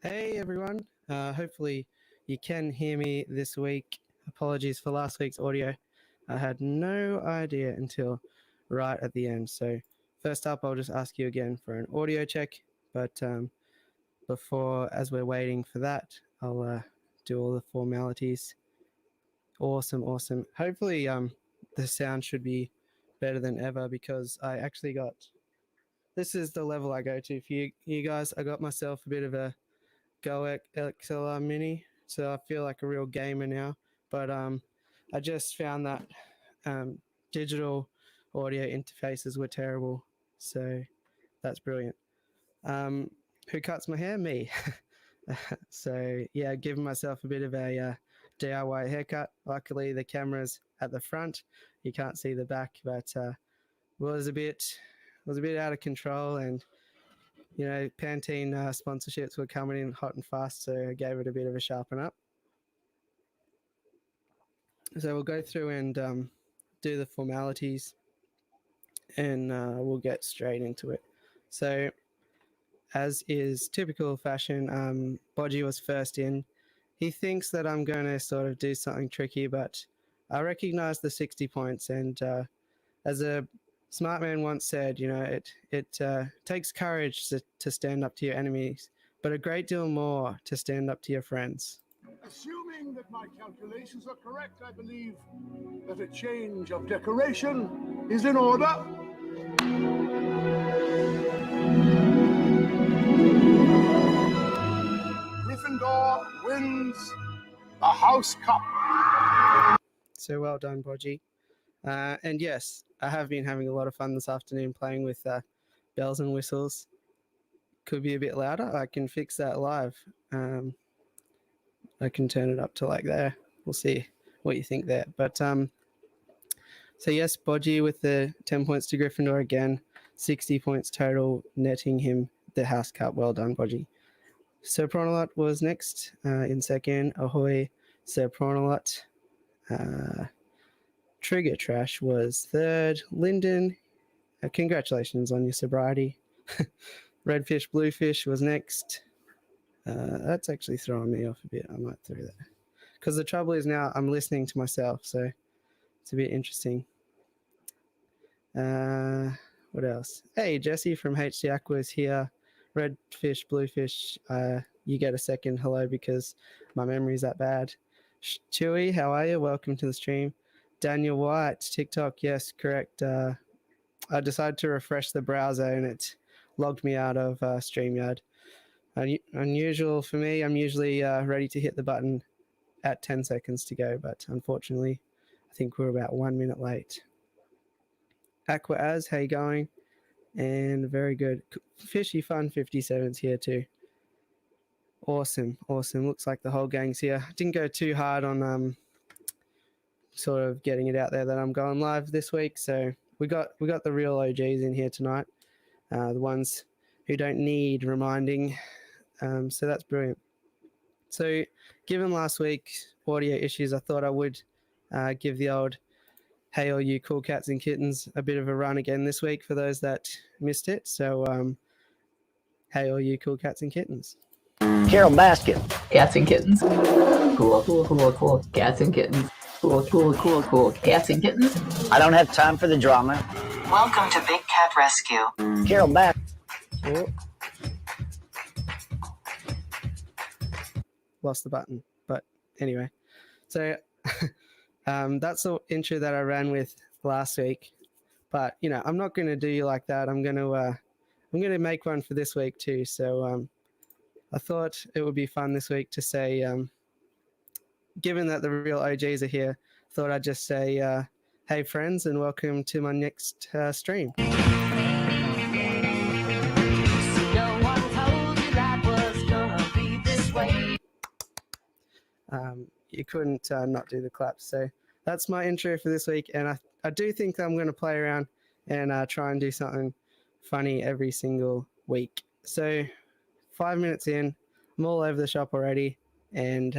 Hey everyone, hopefully you can hear me this week. Apologies for last week's audio. I had no idea until right at the end. So first up, I'll just ask you again for an audio check. But as we're waiting for that, I'll do all the formalities. Awesome. Hopefully the sound should be better than ever because I actually got, this is the level I go to. For you guys, I got myself a bit of a Go XLR Mini, so I feel like a real gamer now. But I just found that digital audio interfaces were terrible, so that's brilliant. Who cuts my hair? Me. So yeah, giving myself a bit of a DIY haircut. Luckily, the camera's at the front; you can't see the back, but was a bit out of control and Pantene sponsorships were coming in hot and fast, so I gave it a bit of a sharpen up. So we'll go through and do the formalities, and we'll get straight into it. So, as is typical fashion, Bodgy was first in. He thinks that I'm going to sort of do something tricky, but I recognize the 60 points, and as a smart man once said, it takes courage to stand up to your enemies, but a great deal more to stand up to your friends. Assuming that my calculations are correct, I believe that a change of decoration is in order. Gryffindor wins the House Cup. So well done, Bodgy. And yes, I have been having a lot of fun this afternoon playing with bells and whistles. Could be a bit louder. I can fix that live. I can turn it up to like there. We'll see what you think there. But so yes, Bodgy with the 10 points to Gryffindor again, 60 points total, netting him the House Cup. Well done, Bodgy. Sir Pronalot was next in second. Ahoy, Sir Pronalot. Trigger Trash was third. Lyndon, congratulations on your sobriety. Redfish Bluefish was next. That's actually throwing me off a bit. I might throw that. Because the trouble is now I'm listening to myself, so it's a bit interesting. What else? Hey, Jesse from HC Aqua is here. Redfish Bluefish, you get a second hello because my memory's that bad. Chewy, how are you? Welcome to the stream. Daniel White, TikTok, yes, correct. I decided to refresh the browser and it logged me out of StreamYard. Unusual for me. I'm usually ready to hit the button at 10 seconds to go, but unfortunately, I think we're about 1 minute late. Aqua Az, how you going? And very good. Fishy Fun 57's here too. Awesome. Looks like the whole gang's here. Didn't go too hard on sort of getting it out there that I'm going live this week. So we got the real OGs in here tonight, the ones who don't need reminding. So that's brilliant. So given last week's audio issues, I thought I would give the old "Hey all you cool cats and kittens" a bit of a run again this week for those that missed it. So hey all you cool cats and kittens. Carol Baskin. Cats and kittens. Cool. Cats and kittens. Cool. Cats and kittens. I don't have time for the drama. Welcome to Big Cat Rescue. Carol Baskin. Oh. Lost the button, but anyway. So that's the intro that I ran with last week. But I'm not going to do you like that. I'm going to make one for this week too. So I thought it would be fun this week to say, given that the real OGs are here, thought I'd just say, hey friends, and welcome to my next stream. You couldn't not do the claps. So that's my intro for this week. And I do think I'm going to play around and try and do something funny every single week. So 5 minutes in, I'm all over the shop already. And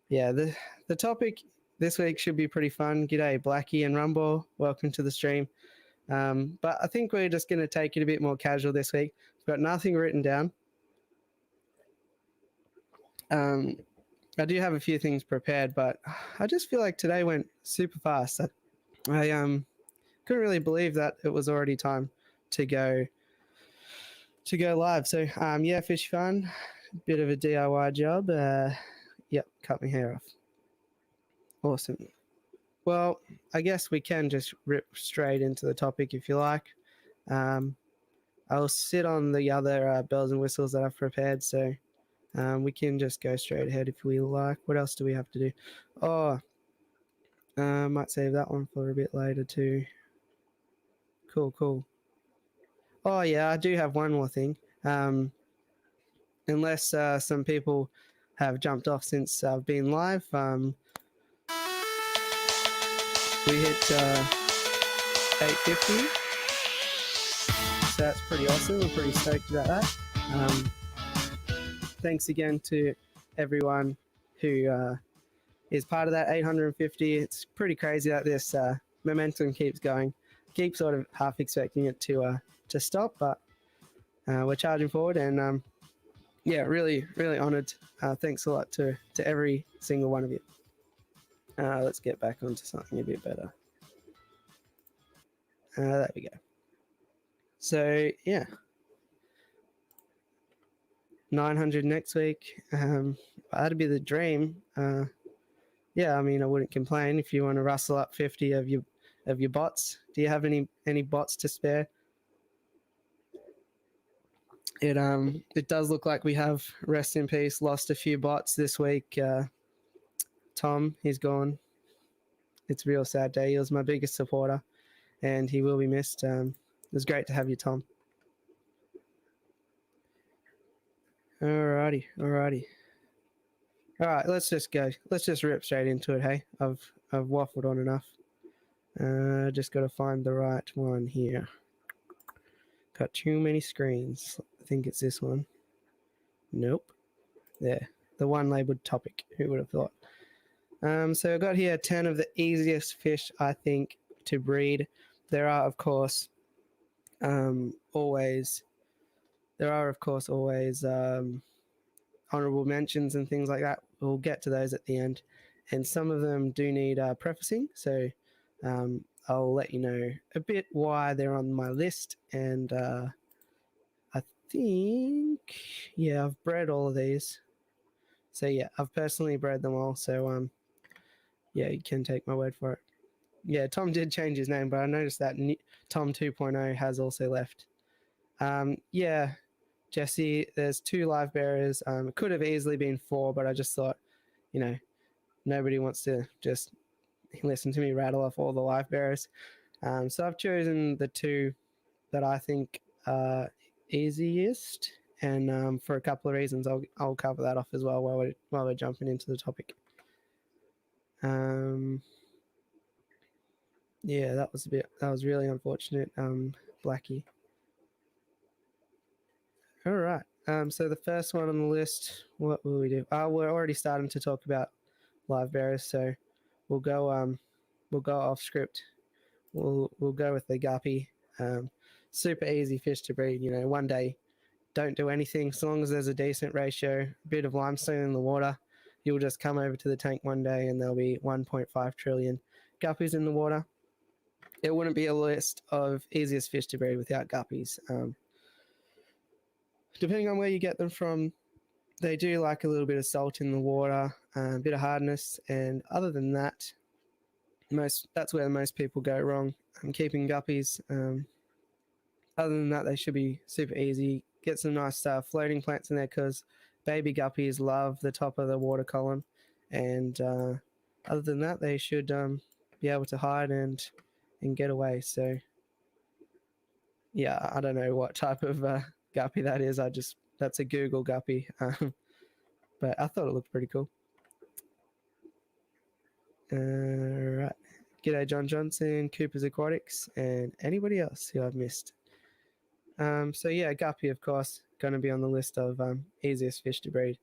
yeah, the topic this week should be pretty fun. G'day, Blackie and Rumble. Welcome to the stream. But I think we're just going to take it a bit more casual this week. We've got nothing written down. Um, I do have a few things prepared, but I just feel like today went super fast. I couldn't really believe that it was already time to go live. So yeah, fish fun, bit of a DIY job. Yep, cut my hair off. Awesome. Well, I guess we can just rip straight into the topic if you like. I'll sit on the other bells and whistles that I've prepared, so we can just go straight ahead if we like. What else do we have to do? Oh, might save that one for a bit later too. Cool. Oh yeah, I do have one more thing. Unless some people have jumped off since I've been live, we hit 850, so that's pretty awesome. I'm pretty stoked about that. Thanks again to everyone who is part of that 850. It's pretty crazy that this momentum keeps going. Keep sort of half expecting it to stop, but we're charging forward, and yeah, really honored. Thanks a lot to every single one of you. Let's get back onto something a bit better. There we go. So yeah, 900 next week. That'd be the dream. Yeah, I mean, I wouldn't complain if you want to rustle up 50 of your bots. Do you have any bots to spare? It does look like we have, rest in peace, lost a few bots this week. Tom, he's gone. It's a real sad day. He was my biggest supporter, and he will be missed. It was great to have you, Tom. Alrighty. All right, let's just go. Let's just rip straight into it. Hey, I've waffled on enough. Just got to find the right one here. Got too many screens. I think it's this one. Nope. There, the one labeled topic. Who would have thought? So I got here 10 of the easiest fish I think to breed. There are of course always honorable mentions and things like that. We'll get to those at the end, and some of them do need prefacing. So I'll let you know a bit why they're on my list, and I think, yeah, I've bred all of these. So yeah, I've personally bred them all. So yeah, you can take my word for it. Yeah, Tom did change his name, but I noticed that Tom 2.0 has also left. Yeah, Jesse, there's 2 live bearers. It could have easily been 4, but I just thought, nobody wants to just listen to me rattle off all the live bearers. So I've chosen the 2 that I think are easiest, and for a couple of reasons, I'll cover that off as well while we're jumping into the topic. Yeah, that was really unfortunate, Blackie. All right. So the first one on the list, what will we do? We're already starting to talk about live bearers, so we'll go off script. We'll go with the guppy. Super easy fish to breed. One day, don't do anything. So long as there's a decent ratio, a bit of limestone in the water, you'll just come over to the tank one day and there'll be 1.5 trillion guppies in the water. It wouldn't be a list of easiest fish to breed without guppies. Depending on where you get them from, they do like a little bit of salt in the water, a bit of hardness, and other than that, that's where most people go wrong. Keeping guppies. Other than that, they should be super easy. Get some nice floating plants in there because baby guppies love the top of the water column, and other than that, they should be able to hide and get away. So yeah, I don't know what type of guppy that is. That's a Google guppy, but I thought it looked pretty cool. Right. G'day John Johnson, Cooper's Aquatics, and anybody else who I've missed. So yeah, guppy, of course, going to be on the list of easiest fish to breed.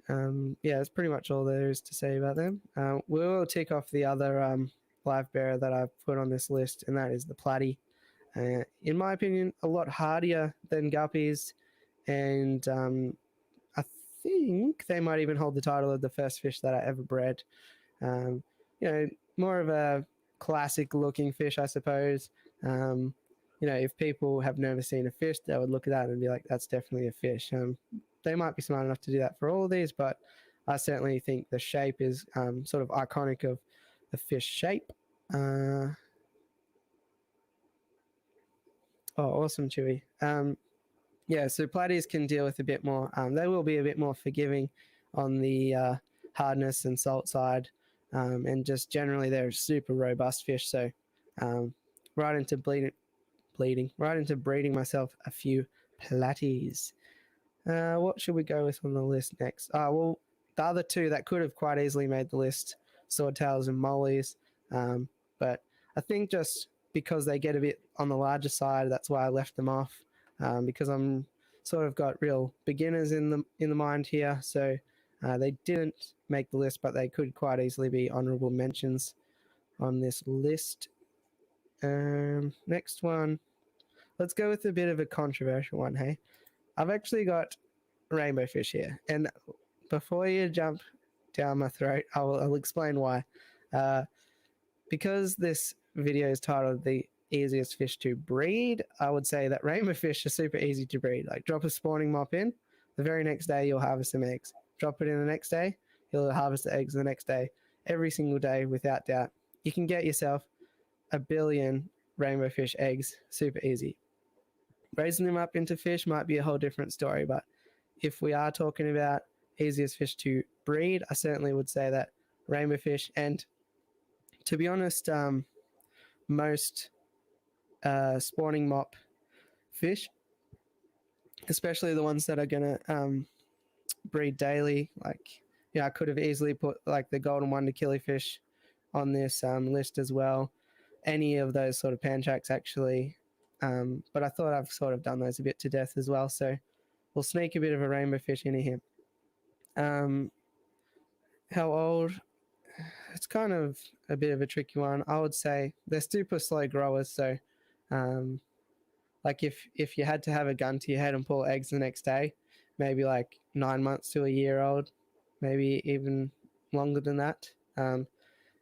Yeah, that's pretty much all there is to say about them. We'll tick off the other live bearer that I've put on this list, and that is the platy. In my opinion, a lot hardier than guppies, and I think they might even hold the title of the first fish that I ever bred. You know, more of a classic looking fish, I suppose. You know, if people have never seen a fish, they would look at that and be like, that's definitely a fish. They might be smart enough to do that for all of these, but I certainly think the shape is sort of iconic of the fish shape. Oh, awesome, Chewy. Yeah, so platies can deal with a bit more. They will be a bit more forgiving on the hardness and salt side, and just generally they're a super robust fish. So right into right into breeding myself a few platies. What should we go with on the list next? Well, the other two that could have quite easily made the list, swordtails and mollies, but I think just because they get a bit on the larger side, that's why I left them off. Because I'm sort of got real beginners in the mind here, so they didn't make the list, but they could quite easily be honorable mentions on this list. Next one, let's go with a bit of a controversial one. Hey, I've actually got rainbow fish here, and before you jump down my throat, I'll explain why. Because this video is titled "The Easiest Fish to Breed," I would say that rainbow fish are super easy to breed. Like, drop a spawning mop in, the very next day you'll harvest some eggs. Drop it in the next day, you'll harvest the eggs the next day. Every single day, without doubt. You can get yourself 1 billion rainbow fish eggs super easy. Raising them up into fish might be a whole different story, but if we are talking about easiest fish to breed, I certainly would say that rainbow fish, and to be honest, most spawning mop fish, especially the ones that are going to breed daily. Like, yeah, I could have easily put like the golden wonder killifish on this list as well. Any of those sort of panchaks actually. But I thought I've sort of done those a bit to death as well. So we'll sneak a bit of a rainbow fish into here. How old? It's kind of a bit of a tricky one. I would say they're super slow growers. So like if you had to have a gun to your head and pull eggs the next day, maybe like 9 months to a year old, maybe even longer than that.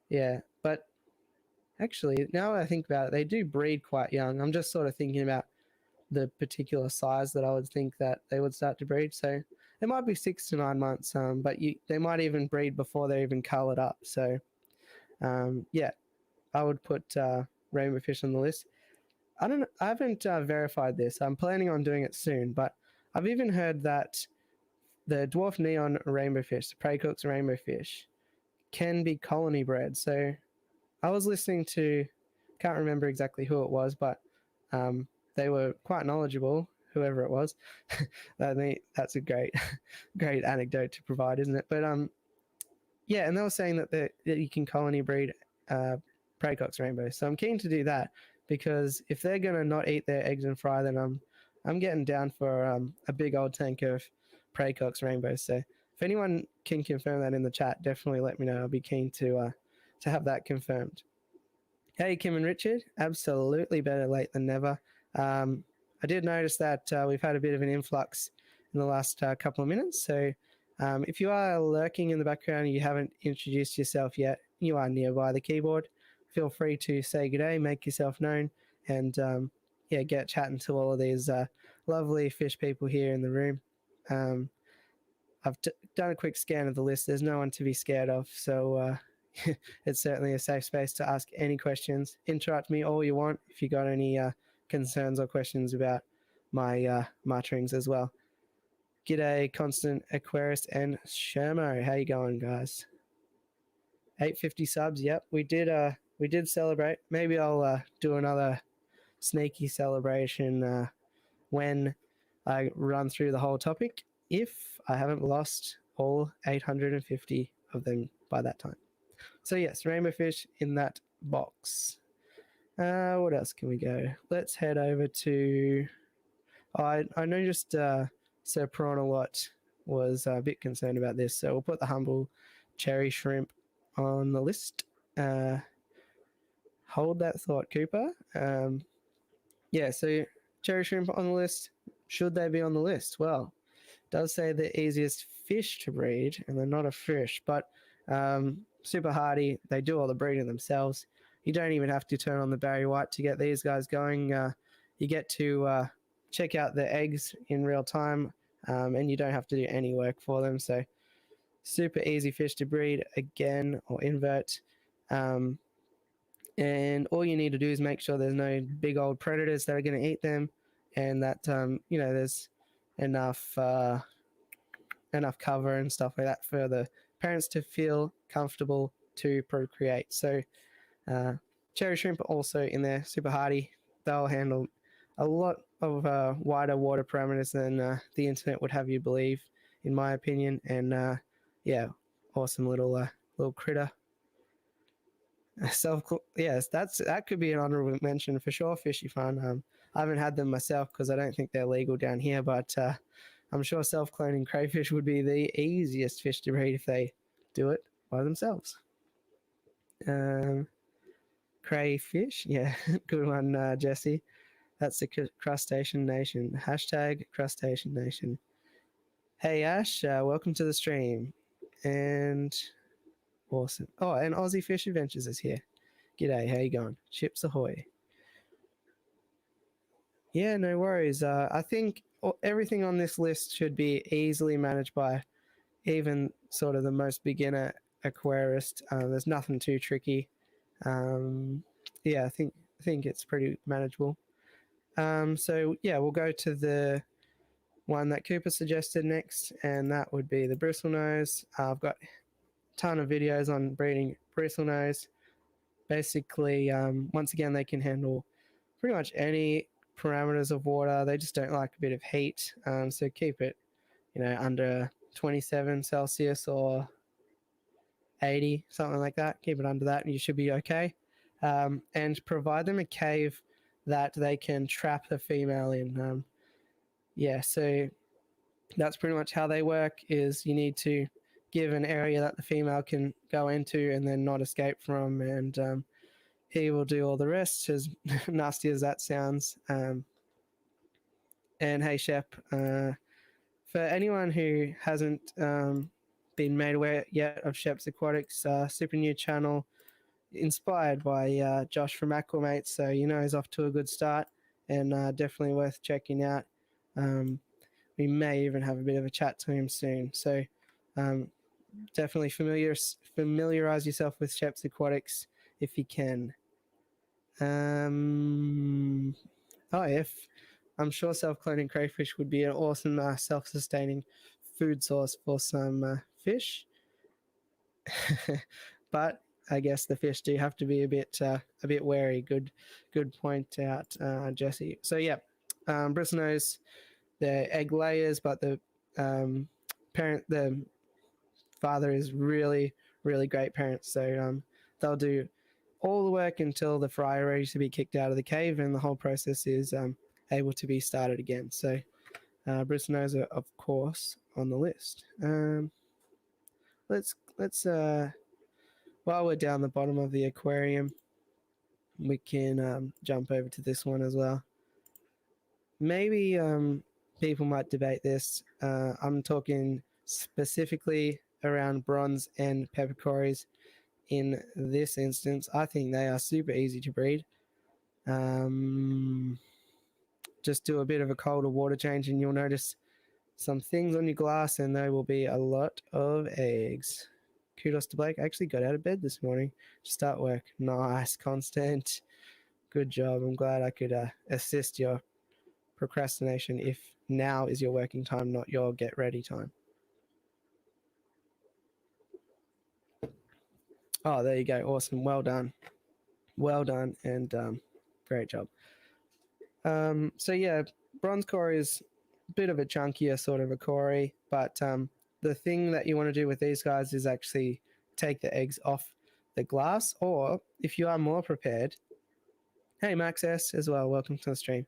Yeah, but actually, now that I think about it, they do breed quite young. I'm just sort of thinking about the particular size that I would think that they would start to breed. So it might be 6 to 9 months, but they might even breed before they're even colored up. So yeah, I would put rainbow fish on the list. I haven't verified this. I'm planning on doing it soon, but I've even heard that the dwarf neon rainbow fish, the Prey Cook's rainbow fish, can be colony bred. So I was listening to, can't remember exactly who it was, but they were quite knowledgeable, whoever it was. That's a great anecdote to provide, isn't it? But yeah, and they were saying that you can colony breed Prey Cook's rainbow. So I'm keen to do that, because if they're gonna not eat their eggs and fry, then I'm getting down for a big old tank of Prey Cook's rainbows. So if anyone can confirm that in the chat, definitely let me know. I'll be keen to have that confirmed. Hey, Kim and Richard, absolutely better late than never. I did notice that we've had a bit of an influx in the last couple of minutes. So if you are lurking in the background and you haven't introduced yourself yet, you are nearby the keyboard. Feel free to say good day, make yourself known, and yeah, get chatting to all of these lovely fish people here in the room. I've done a quick scan of the list. There's no one to be scared of, so it's certainly a safe space to ask any questions. Interrupt me all you want if you got any concerns or questions about my mutterings as well. G'day, Constant, Aquarius, and Shermo. How you going, guys? 850 subs. Yep, we did celebrate. Maybe I'll do another sneaky celebration when I run through the whole topic, if I haven't lost all 850 of them by that time. So yes, rainbow fish in that box. What else can we go? Let's head over to... I noticed Sir Prawn-a-Lot was a bit concerned about this, so we'll put the humble cherry shrimp on the list. Hold that thought, Cooper. Yeah, so cherry shrimp on the list. Should they be on the list? Well, does say the easiest fish to breed, and they're not a fish, but super hardy. They do all the breeding themselves. You don't even have to turn on the Barry White to get these guys going. You get to check out the eggs in real time, and you don't have to do any work for them. So super easy fish to breed again, or invert. And all you need to do is make sure there's no big old predators that are going to eat them, and that there's enough cover and stuff like that for the parents to feel comfortable to procreate. So cherry shrimp are also in there, super hardy. They'll handle a lot of wider water parameters than the internet would have you believe, in my opinion. And yeah, awesome little critter. Yes, that could be an honorable mention for sure. Fishy fun. I haven't had them myself because I don't think they're legal down here, but I'm sure self-cloning crayfish would be the easiest fish to breed if they do it by themselves. Crayfish, yeah, good one, Jesse. That's the crustacean nation. Hashtag crustacean nation. Hey Ash, welcome to the stream. And awesome. Oh, and Aussie Fish Adventures is here. G'day, how you going? Chips ahoy. Yeah, no worries. I think everything on this list should be easily managed by even sort of the most beginner aquarist. There's nothing too tricky. Yeah, I think it's pretty manageable. So yeah, we'll go to the one that Cooper suggested next, and that would be the bristlenose. I've got a ton of videos on breeding bristlenose. Basically, once again, they can handle pretty much any parameters of water. They just don't like a bit of heat. So keep it, under 27 Celsius or 80, something like that. Keep it under that and you should be okay. And provide them a cave that they can trap the female in. Yeah, so that's pretty much how they work. Is you need to give an area that the female can go into and then not escape from, and he will do all the rest, as nasty as that sounds. And hey Shep, for anyone who hasn't been made aware yet of Shep's Aquatics, super new channel inspired by Josh from Aquamates, so he's off to a good start, and definitely worth checking out. We may even have a bit of a chat to him soon, so definitely familiarize yourself with Shep's Aquatics if you can. If I'm sure self-cloning crayfish would be an awesome self-sustaining food source for some fish. But I guess the fish do have to be a bit wary. Good point out, Jesse. So yeah, bristlenose, they're egg layers, but the father is really great parents. So they'll do all the work until the fry are ready to be kicked out of the cave, and the whole process is able to be started again. So bristlenose are of course on the list. Let's while we're down the bottom of the aquarium, we can jump over to this one as well. Maybe people might debate this. I'm talking specifically around bronze and peppercorns. In this instance, I think they are super easy to breed. Just do a bit of a colder water change and you'll notice some things on your glass, and there will be a lot of eggs. Kudos to Blake. I actually got out of bed this morning to start work. Nice, Constant. Good job. I'm glad I could assist your procrastination if now is your working time, not your get ready time. Oh, there you go. Awesome. Well done. And great job. So yeah, bronze cory is a bit of a chunkier sort of a cory, but the thing that you want to do with these guys is actually take the eggs off the glass, or if you are more prepared, hey Max S as well, welcome to the stream.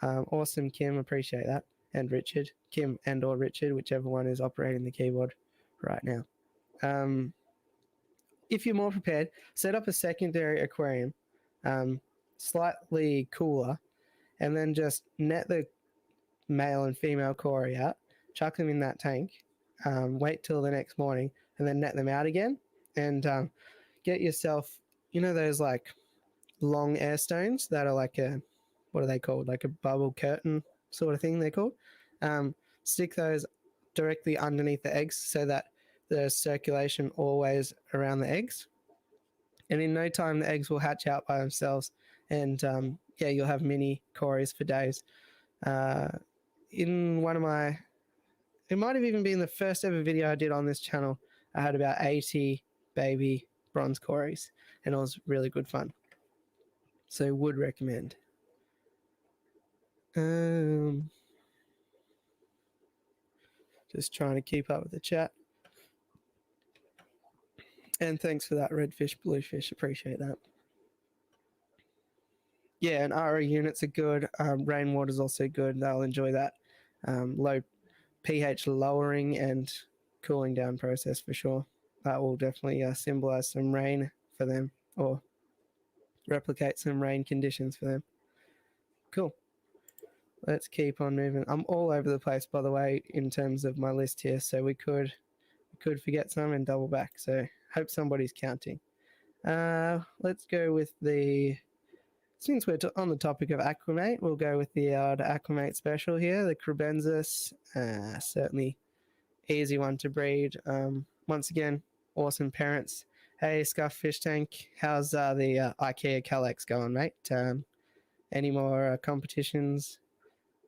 Awesome, Kim, appreciate that, and Richard, Kim and or Richard, whichever one is operating the keyboard right now. If you're more prepared, set up a secondary aquarium, slightly cooler, and then just net the male and female cory out, chuck them in that tank, wait till the next morning, and then net them out again. And get yourself, those like long air stones that are like what are they called? Like a bubble curtain sort of thing they're called. Stick those directly underneath the eggs so that there's circulation always around the eggs. And in no time, the eggs will hatch out by themselves. And you'll have mini cories for days. In one of my, it might have even been the first ever video I did on this channel, I had about 80 baby bronze cories, and it was really good fun. So would recommend. Just trying to keep up with the chat. And thanks for that, redfish, bluefish. Appreciate that. Yeah, and RO units are good. Rainwater's also good. They'll enjoy that. Low pH lowering and cooling down process for sure. That will definitely symbolize some rain for them, or replicate some rain conditions for them. Cool. Let's keep on moving. I'm all over the place, by the way, in terms of my list here, so we could forget some and double back. So hope somebody's counting. Let's go with since we're on the topic of acclimate, we'll go with the acclimate special here, the Crebensis. Certainly easy one to breed. Once again, awesome parents. Hey, Scuff Fish Tank, how's the IKEA Calex going, mate? Any more competitions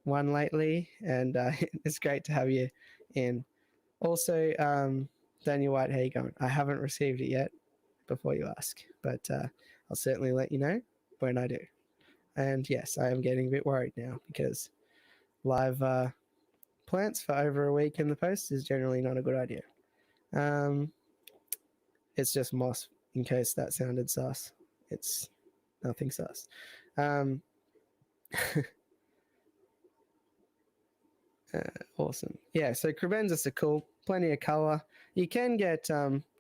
won lately? And it's great to have you in. Also, Daniel White, how you going? I haven't received it yet before you ask, but I'll certainly let you know when I do. And yes, I am getting a bit worried now because live plants for over a week in the post is generally not a good idea. It's just moss, in case that sounded sus. It's nothing sus. Awesome. Yeah, so Crebensis are cool. Plenty of color. You can get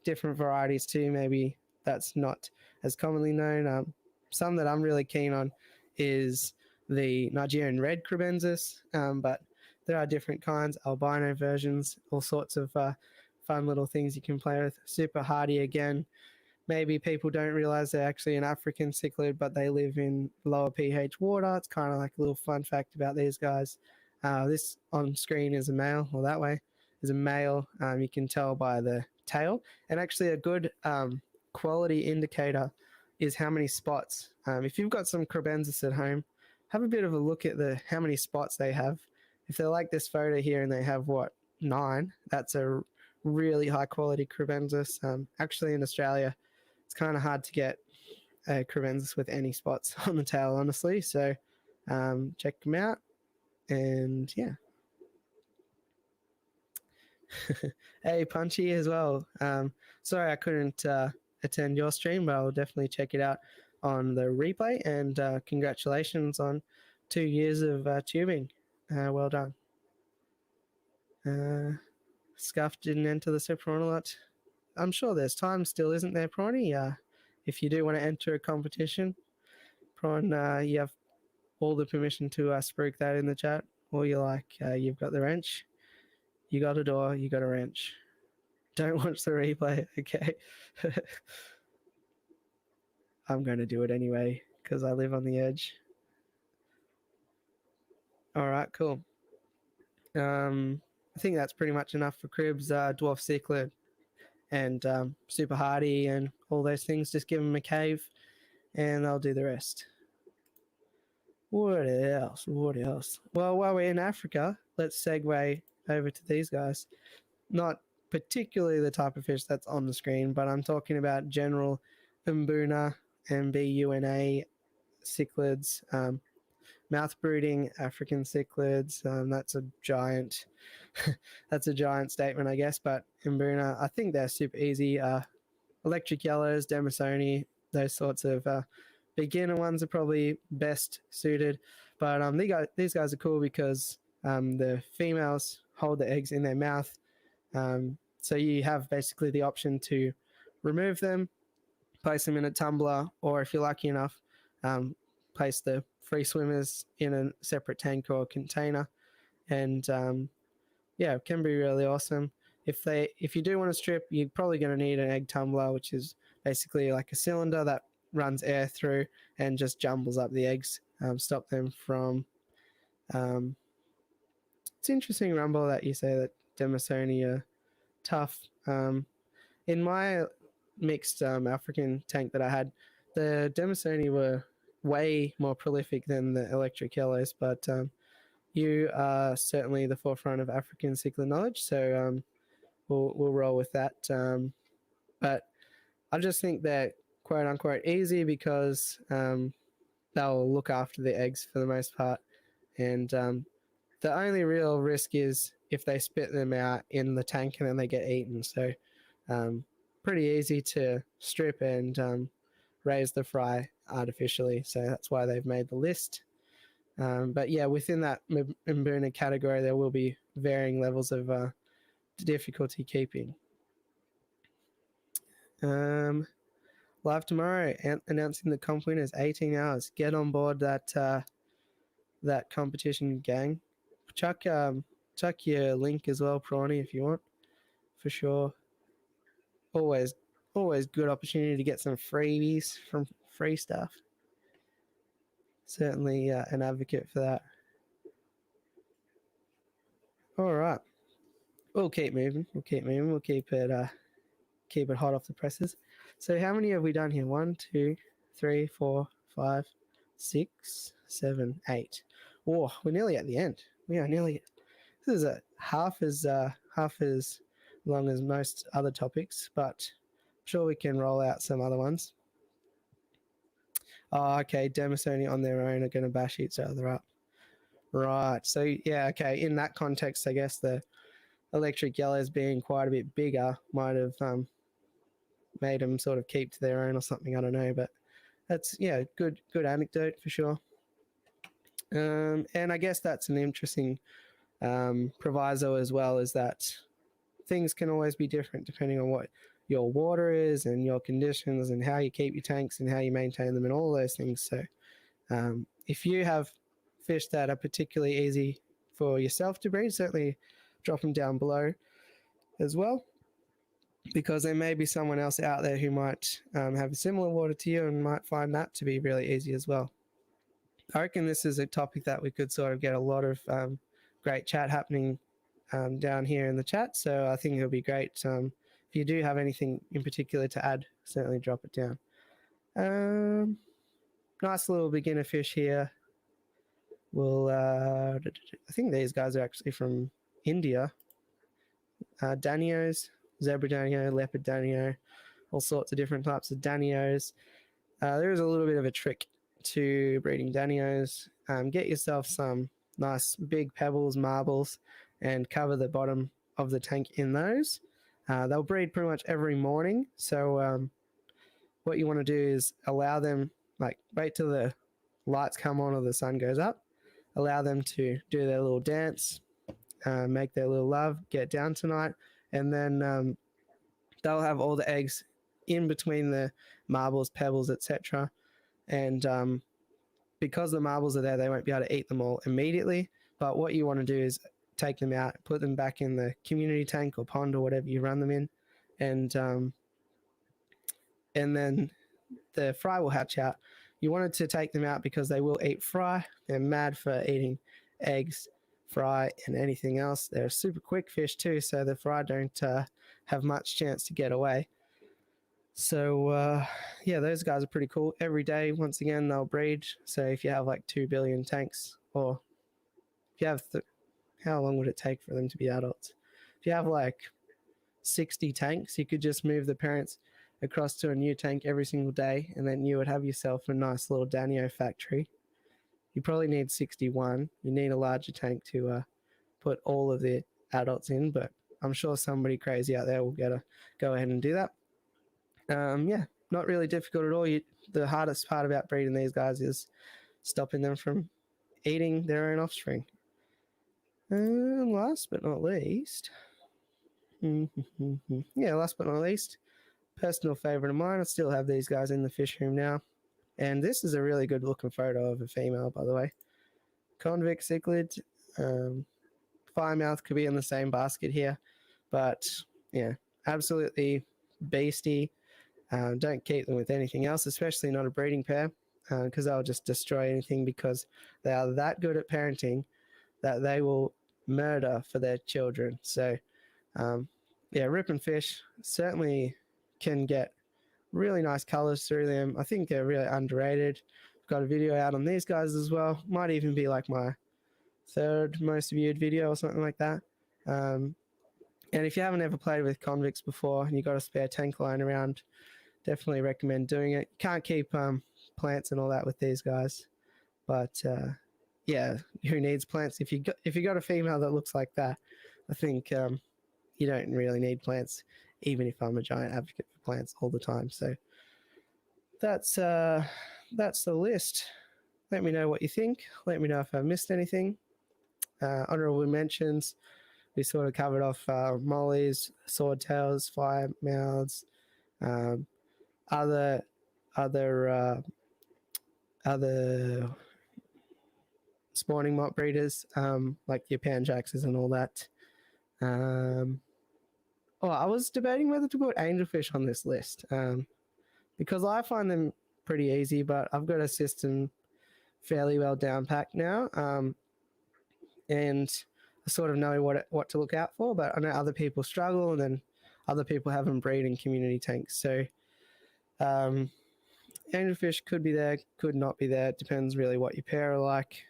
different varieties too. Maybe that's not as commonly known. Some that I'm really keen on is the Nigerian red Crebensis, but there are different kinds, albino versions, all sorts of fun little things you can play with. Super hardy again. Maybe people don't realize they're actually an African cichlid, but they live in lower pH water. It's kind of like a little fun fact about these guys. This on screen is a male, or that way is a male. You can tell by the tail. And actually a good quality indicator is how many spots. If you've got some Crebensis at home, have a bit of a look at how many spots they have. If they're like this photo here and they have, 9, that's a really high quality Crebensis. Actually in Australia, it's kind of hard to get a Crebensis with any spots on the tail, honestly. So check them out. And yeah. Hey, Punchy as well. Sorry I couldn't attend your stream, but I'll definitely check it out on the replay. And congratulations on 2 years of tubing. Well done. Scuff didn't enter the Super lot. I'm sure there's time still, isn't there, Prawny? If you do want to enter a competition, Prawn, you have all the permission to spruik that in the chat. Or you like, you've got the wrench, you got a door, you got a wrench. Don't watch the replay, okay? I'm going to do it anyway because I live on the edge. All right, cool. I think that's pretty much enough for cribs, dwarf cichlid, and super hardy and all those things. Just give them a cave and they'll do the rest. What else? Well, while we're in Africa, let's segue over to these guys. Not particularly the type of fish that's on the screen, but I'm talking about general Mbuna, MBUNA cichlids, mouth brooding African cichlids. That's a giant that's a giant statement, I guess, but Mbuna, I think they're super easy. Electric yellows, Demisoni, those sorts of beginner ones are probably best suited, but these guys are cool because the females hold the eggs in their mouth, so you have basically the option to remove them, place them in a tumbler, or if you're lucky enough, place the free swimmers in a separate tank or container, and yeah, it can be really awesome. If you do want to strip, you're probably going to need an egg tumbler, which is basically like a cylinder that runs air through and just jumbles up the eggs, stop them from. Um, it's interesting, Rumble, that you say that Demisoni are tough. In my mixed African tank that I had, the Demisoni were way more prolific than the electric yellows, but you are certainly the forefront of African cichlid knowledge, so we'll roll with that. But I just think they're quote unquote easy because they'll look after the eggs for the most part, and the only real risk is if they spit them out in the tank and then they get eaten. So pretty easy to strip and raise the fry artificially. So that's why they've made the list. But yeah, within that Mbuna category, there will be varying levels of difficulty keeping. Live tomorrow, announcing the comp winners, 18 hours. Get on board that that competition, gang. Chuck your link as well, Prawny, if you want, for sure. Always good opportunity to get some freebies from free stuff. Certainly an advocate for that. All right, we'll keep moving. We'll keep it hot off the presses. So how many have we done here? 1, 2, 3, 4, 5, 6, 7, 8. Oh, we're nearly at the end. We are nearly. This is half as long as most other topics, but I'm sure we can roll out some other ones. Oh, okay. Demisoni on their own are going to bash each other up. Right. So yeah, okay. In that context, I guess the electric yellows being quite a bit bigger might have made them sort of keep to their own or something. I don't know, but that's good anecdote for sure. And I guess that's an interesting proviso as well, is that things can always be different depending on what your water is and your conditions and how you keep your tanks and how you maintain them and all those things. So if you have fish that are particularly easy for yourself to breed, certainly drop them down below as well, because there may be someone else out there who might have a similar water to you and might find that to be really easy as well. I reckon this is a topic that we could sort of get a lot of great chat happening down here in the chat. So I think it'll be great. If you do have anything in particular to add, certainly drop it down. Nice little beginner fish here. We'll, I think these guys are actually from India. Danios, zebra danio, leopard danio, all sorts of different types of danios. There is a little bit of a trick to breeding danios. Get yourself some nice big pebbles, marbles, and cover the bottom of the tank in those. They'll breed pretty much every morning. So what you want to do is allow them, like wait till the lights come on or the sun goes up, allow them to do their little dance, make their little love, get down tonight, and then they'll have all the eggs in between the marbles, pebbles, etc. And because the marbles are there, they won't be able to eat them all immediately. But what you want to do is take them out, put them back in the community tank or pond or whatever you run them in, and then the fry will hatch out. You wanted to take them out because they will eat fry. They're mad for eating eggs, fry, and anything else. They're super quick fish too, so the fry don't have much chance to get away. So yeah, those guys are pretty cool. Every day, once again, they'll breed. So if you have like 2 billion tanks, or if you have, how long would it take for them to be adults? If you have like 60 tanks, you could just move the parents across to a new tank every single day, and then you would have yourself a nice little Danio factory. You probably need 61. You need a larger tank to put all of the adults in, but I'm sure somebody crazy out there will go ahead and do that. Yeah, not really difficult at all. The hardest part about breeding these guys is stopping them from eating their own offspring. And last but not least, last but not least, personal favorite of mine. I still have these guys in the fish room now. And this is a really good looking photo of a female, by the way. Convict cichlid, firemouth could be in the same basket here, but yeah, absolutely beastie. Don't keep them with anything else, especially not a breeding pair, because they'll just destroy anything because they are that good at parenting that they will murder for their children. So, yeah, ripping fish certainly can get really nice colors through them. I think they're really underrated. I've got a video out on these guys as well. Might even be like my third most viewed video or something like that. And if you haven't ever played with convicts before and you've got a spare tank lying around, definitely recommend doing it. You can't keep plants and all that with these guys, but yeah, who needs plants? If you got a female that looks like that, I think you don't really need plants. Even if I'm a giant advocate for plants all the time, so that's the list. Let me know what you think. Let me know if I missed anything. Honorable mentions. We sort of covered off mollies, swordtails, fire mouths, other spawning mock breeders, like your panjaxes and all that. I was debating whether to put angelfish on this list because I find them pretty easy, but I've got a system fairly well down packed now, and I sort of know what to look out for. But I know other people struggle, and then other people have them breed in community tanks. So angelfish could be there, could not be there. It depends really what your pair are like.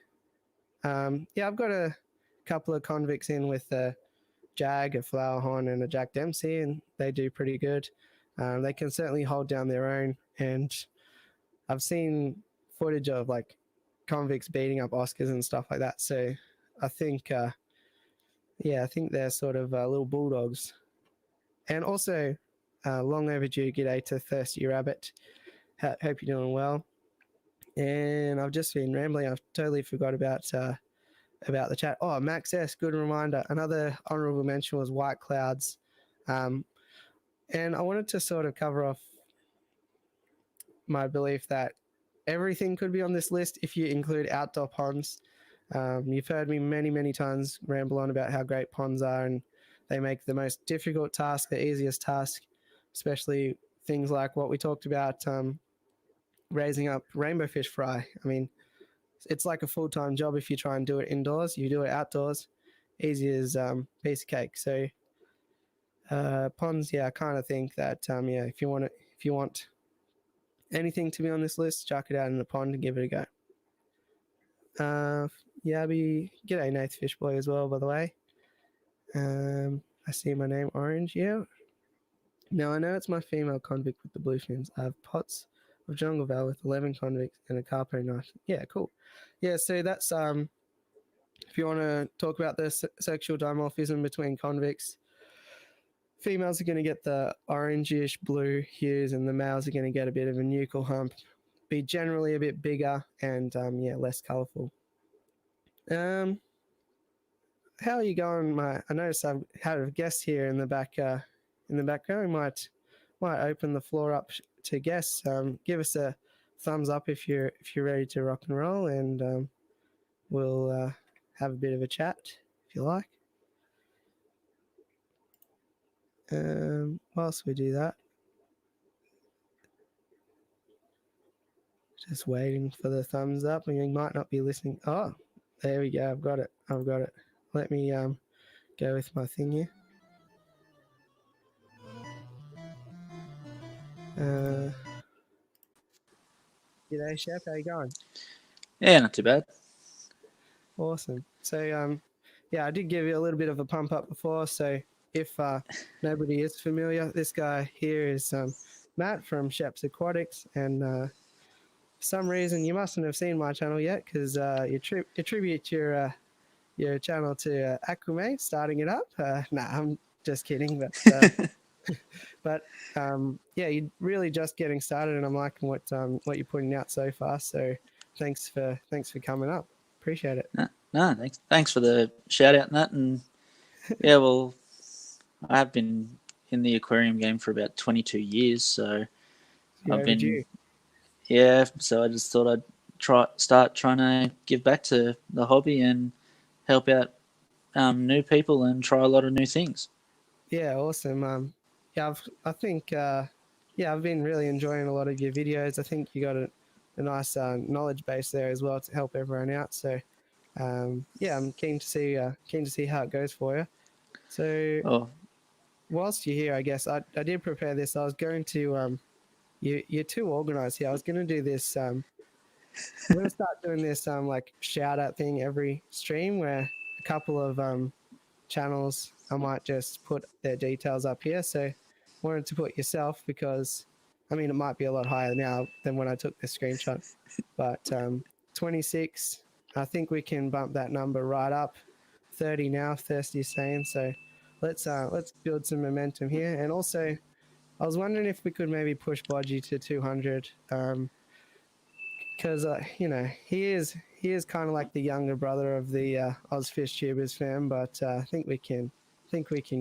Yeah, I've got a couple of convicts in with a Jag, a Flowerhorn, and a Jack Dempsey, and they do pretty good. They can certainly hold down their own, and I've seen footage of like convicts beating up Oscars and stuff like that. So I think, I think they're sort of little bulldogs. And also, long overdue g'day to Thirsty Rabbit. Hope you're doing well. And I've just been rambling. I've totally forgot about the chat. Oh, Max S, good reminder. Another honorable mention was White Clouds. And I wanted to sort of cover off my belief that everything could be on this list if you include outdoor ponds. You've heard me many, many times ramble on about how great ponds are, and they make the most difficult task the easiest task, especially things like what we talked about, raising up rainbow fish fry. I mean, it's like a full-time job if you try and do it indoors. You do it outdoors, easy as piece of cake. So ponds, yeah, I kind of think that if you want anything to be on this list, chuck it out in a pond and give it a go. Yabby, g'day Nath Fishboy as well, by the way. I see my name orange, yeah. Now I know it's my female convict with the blue fins. I have pots of jungle val with 11 convicts and a carpo knife. Yeah, cool. Yeah, so that's if you want to talk about the sexual dimorphism between convicts, females are going to get the orangish blue hues, and the males are going to get a bit of a nuchal hump, be generally a bit bigger and less colourful. How are you going? I noticed I've had a guest here in the background. Might open the floor up to guests. Give us a thumbs up if you're ready to rock and roll, and we'll have a bit of a chat if you like. Whilst we do that, just waiting for the thumbs up, and you might not be listening. Oh, there we go. I've got it. Let me go with my thing here. G'day, Chef. How you going? Yeah, not too bad. Awesome. So, I did give you a little bit of a pump up before. So, if nobody is familiar, this guy here is Matt from Shep's Aquatics, and for some reason you mustn't have seen my channel yet because you attribute your channel to Aquamate starting it up. I'm just kidding, but you're really just getting started, and I'm liking what you're putting out so far. So thanks for coming up. Appreciate it. No, thanks for the shout out and that. And yeah, well, I've been in the aquarium game for about 22 years, so I've been overdue. Yeah. So I just thought I'd start trying to give back to the hobby and help out new people and try a lot of new things. Yeah, awesome. I think I've been really enjoying a lot of your videos. I think you got a nice knowledge base there as well to help everyone out. So yeah, I'm keen to see how it goes for you. So Oh, whilst you're here, I guess I did prepare this. I was going to you're too organized here. I was going to do this. I'm going to start doing this like shout out thing every stream where a couple of channels I might just put their details up here. So wanted to put yourself because I mean it might be a lot higher now than when I took the screenshot, but 26. I think we can bump that number right up. 30 now, Thirsty's saying. So let's build some momentum here. And also, I was wondering if we could maybe push Bodgy to 200. Because he is kind of like the younger brother of the Oz Fish Tubers fam, but I think we can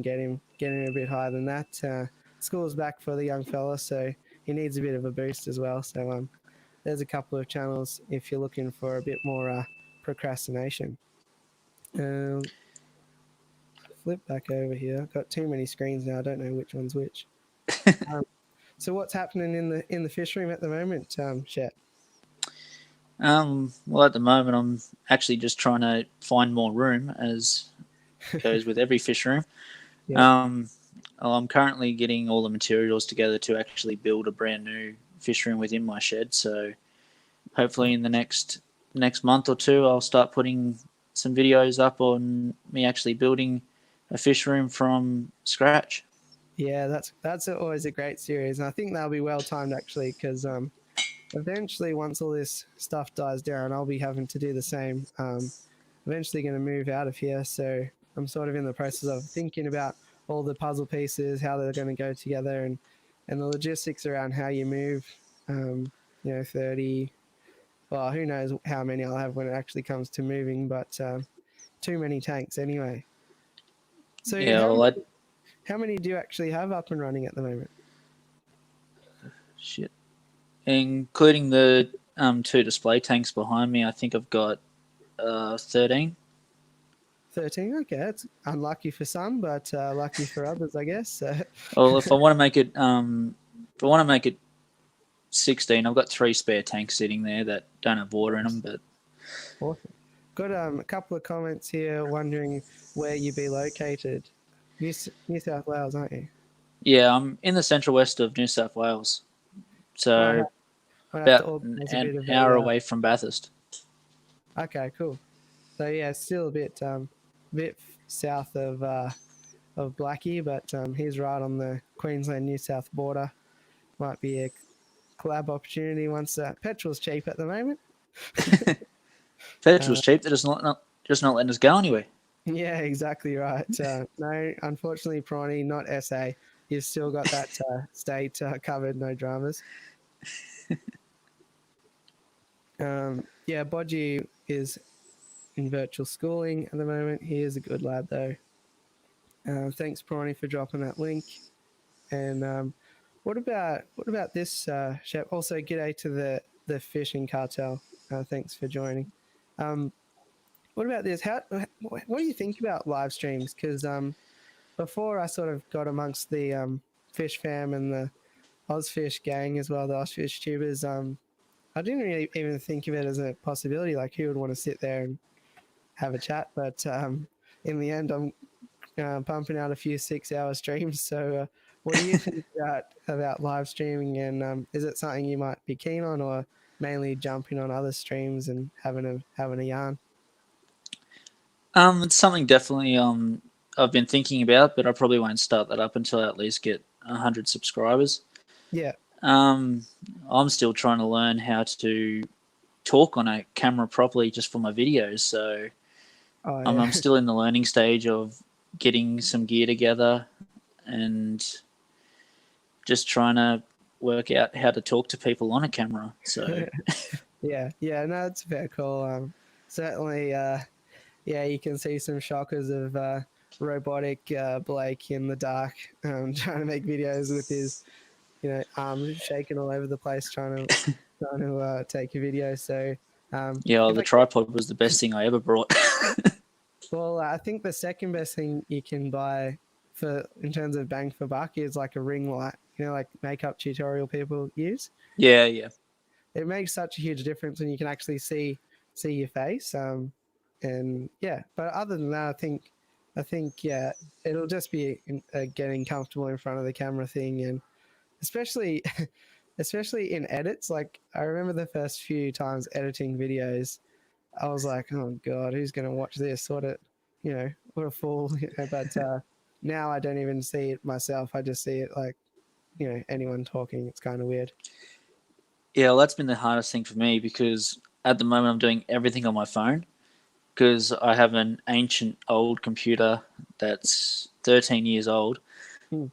get him a bit higher than that. School's back for the young fella, so he needs a bit of a boost as well. So there's a couple of channels if you're looking for a bit more procrastination. Flip back over here. I've got too many screens now. I don't know which one's which. So what's happening in the fish room at the moment, Shet? Well, at the moment, I'm actually just trying to find more room, as goes with every fish room. Yeah. I'm currently getting all the materials together to actually build a brand new fish room within my shed. So hopefully in the next month or two, I'll start putting some videos up on me actually building a fish room from scratch. Yeah, that's always a great series, and I think that'll be well timed actually, because eventually, once all this stuff dies down, I'll be having to do the same. Eventually, going to move out of here, so I'm sort of in the process of thinking about all the puzzle pieces, how they're going to go together, and the logistics around how you move. 30. Well, who knows how many I'll have when it actually comes to moving, but too many tanks anyway. So Yeah, how many do you actually have up and running at the moment? shit. Including the 2 display tanks behind me, I think I've got 13. 13. Okay, it's unlucky for some, but lucky for others, I guess. Well, if I want to make it 16, I've got 3 spare tanks sitting there that don't have water in them. But Awesome. Got a couple of comments here wondering where you be located. New South Wales, aren't you? yeah, I'm in the central west of New South Wales, so Might have to about organise a an bit of hour away from Bathurst. Okay, cool. So yeah, still a bit south of Blackie, but he's right on the Queensland New South border. Might be a collab opportunity once petrol's cheap at the moment. Petrol's cheap. They're just not letting us go anywhere. Yeah, exactly right. No, unfortunately, Prawny, not SA. You've still got that state covered, no dramas. Yeah, Bodgy is in virtual schooling at the moment. He is a good lad, though. Thanks, Prawny, for dropping that link. And what about this, Shep? Also, g'day to the fishing cartel. Thanks for joining. What about this? What do you think about live streams? Because before I sort of got amongst the Fish Fam and the Ozfish gang as well, the Ozfish tubers, I didn't really even think of it as a possibility. Like, who would want to sit there and have a chat? But in the end, I'm pumping out a few 6-hour streams. So what do you think about live streaming? And is it something you might be keen on, or mainly jumping on other streams and having a yarn? It's something definitely I've been thinking about, but I probably won't start that up until I at least get 100 subscribers. Yeah. I'm still trying to learn how to talk on a camera properly just for my videos. So I'm still in the learning stage of getting some gear together and just trying to work out how to talk to people on a camera. So yeah, no, it's a fair call. Certainly, yeah, you can see some shockers of robotic Blake in the dark, trying to make videos with his, arms shaking all over the place, trying to take a video. So yeah, the tripod was the best thing I ever brought. Well, I think the second best thing you can buy for in terms of bang for buck is like a ring light. You know, like makeup tutorial people use. Yeah, yeah. It makes such a huge difference when you can actually see your face. And yeah, but other than that, I think yeah, it'll just be getting comfortable in front of the camera thing, and especially especially in edits. Like I remember the first few times editing videos, I was like, oh god, who's gonna watch this? What a fool. But now I don't even see it myself. I just see it like anyone talking. It's kind of weird. Yeah, well, that's been the hardest thing for me because at the moment I'm doing everything on my phone because I have an ancient old computer that's 13 years old Hmm.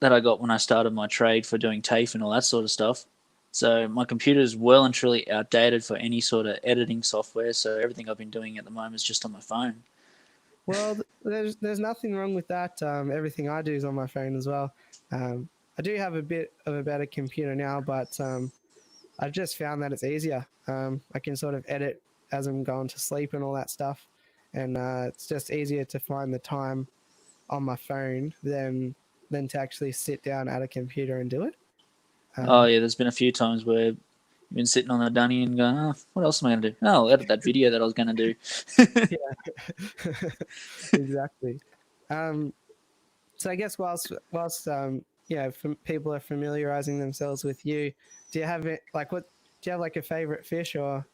that I got when I started my trade for doing TAFE and all that sort of stuff. So my computer is well and truly outdated for any sort of editing software. So everything I've been doing at the moment is just on my phone. Well, there's nothing wrong with that. Everything I do is on my phone as well. I do have a bit of a better computer now, but I've just found that it's easier. I can sort of edit as I'm going to sleep and all that stuff, and it's just easier to find the time on my phone than to actually sit down at a computer and do it. Oh Um, yeah, there's been a few times where you've been sitting on the dunny and going, oh, what else am I going to do? Oh, I'll edit that video that I was going to do. yeah, exactly. Um, so I guess whilst people are familiarizing themselves with you, do you have it like what? Do you have like a favorite fish or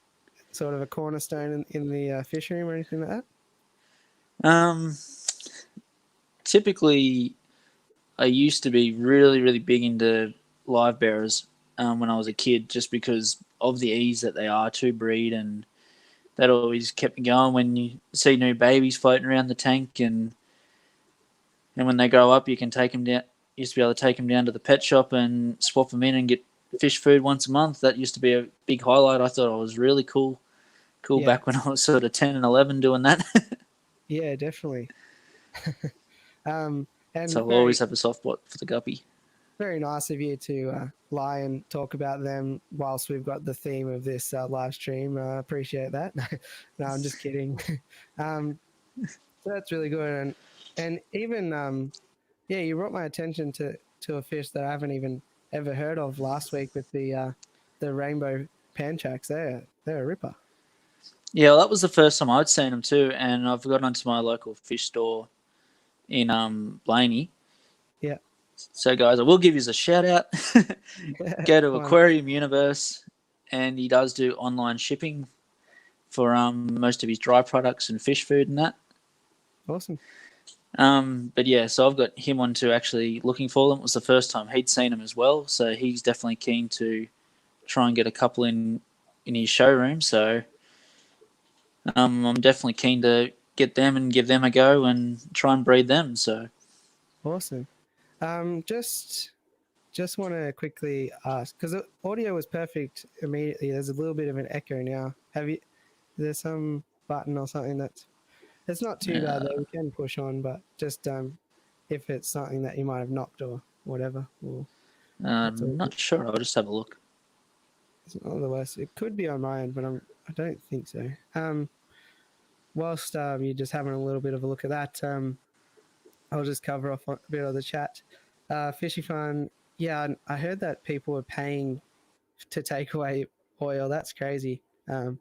sort of a cornerstone in the fish room or anything like that? Um, Typically, I used to be really, really big into live bearers when I was a kid, just because of the ease that they are to breed, and that always kept me going. When you see new babies floating around the tank, and when they grow up, you can take them down. Used to be able to take them down to the pet shop and swap them in and get fish food once a month. That used to be a big highlight. I thought it was really cool Yeah, back when I was sort of 10 and 11 doing that. yeah, definitely. So And I'll always have a soft spot for the guppy. very nice of you to lie and talk about them whilst we've got the theme of this live stream. I appreciate that. No, I'm just kidding. um, so that's really good, and even yeah, you brought my attention to a fish that I haven't even ever heard of last week with the rainbow panchaks. They're a ripper. Yeah, well, that was the first time I'd seen them too, and I've got onto my local fish store in Blaney. Yeah. So, guys, I will give you a shout out. Go to Come on. Aquarium Universe, and he does do online shipping for most of his dry products and fish food and that. Awesome. But yeah, so I've got him on to actually looking for them. It was the first time he'd seen them as well, so he's definitely keen to try and get a couple in his showroom. So I'm definitely keen to get them and give them a go and try and breed them. So Awesome. Just want to quickly ask because the audio was perfect immediately. There's a little bit of an echo now. There's some button or something that's it's not too bad though. We can push on, but just if it's something that you might have knocked or whatever, well, that's all I'm good. not sure. I'll just have a look. Otherwise, it could be on my end, but I don't think so. Whilst you're just having a little bit of a look at that, I'll just cover off a bit of the chat. Fishy Fun, yeah, I heard that people were paying to take away oil. That's crazy. And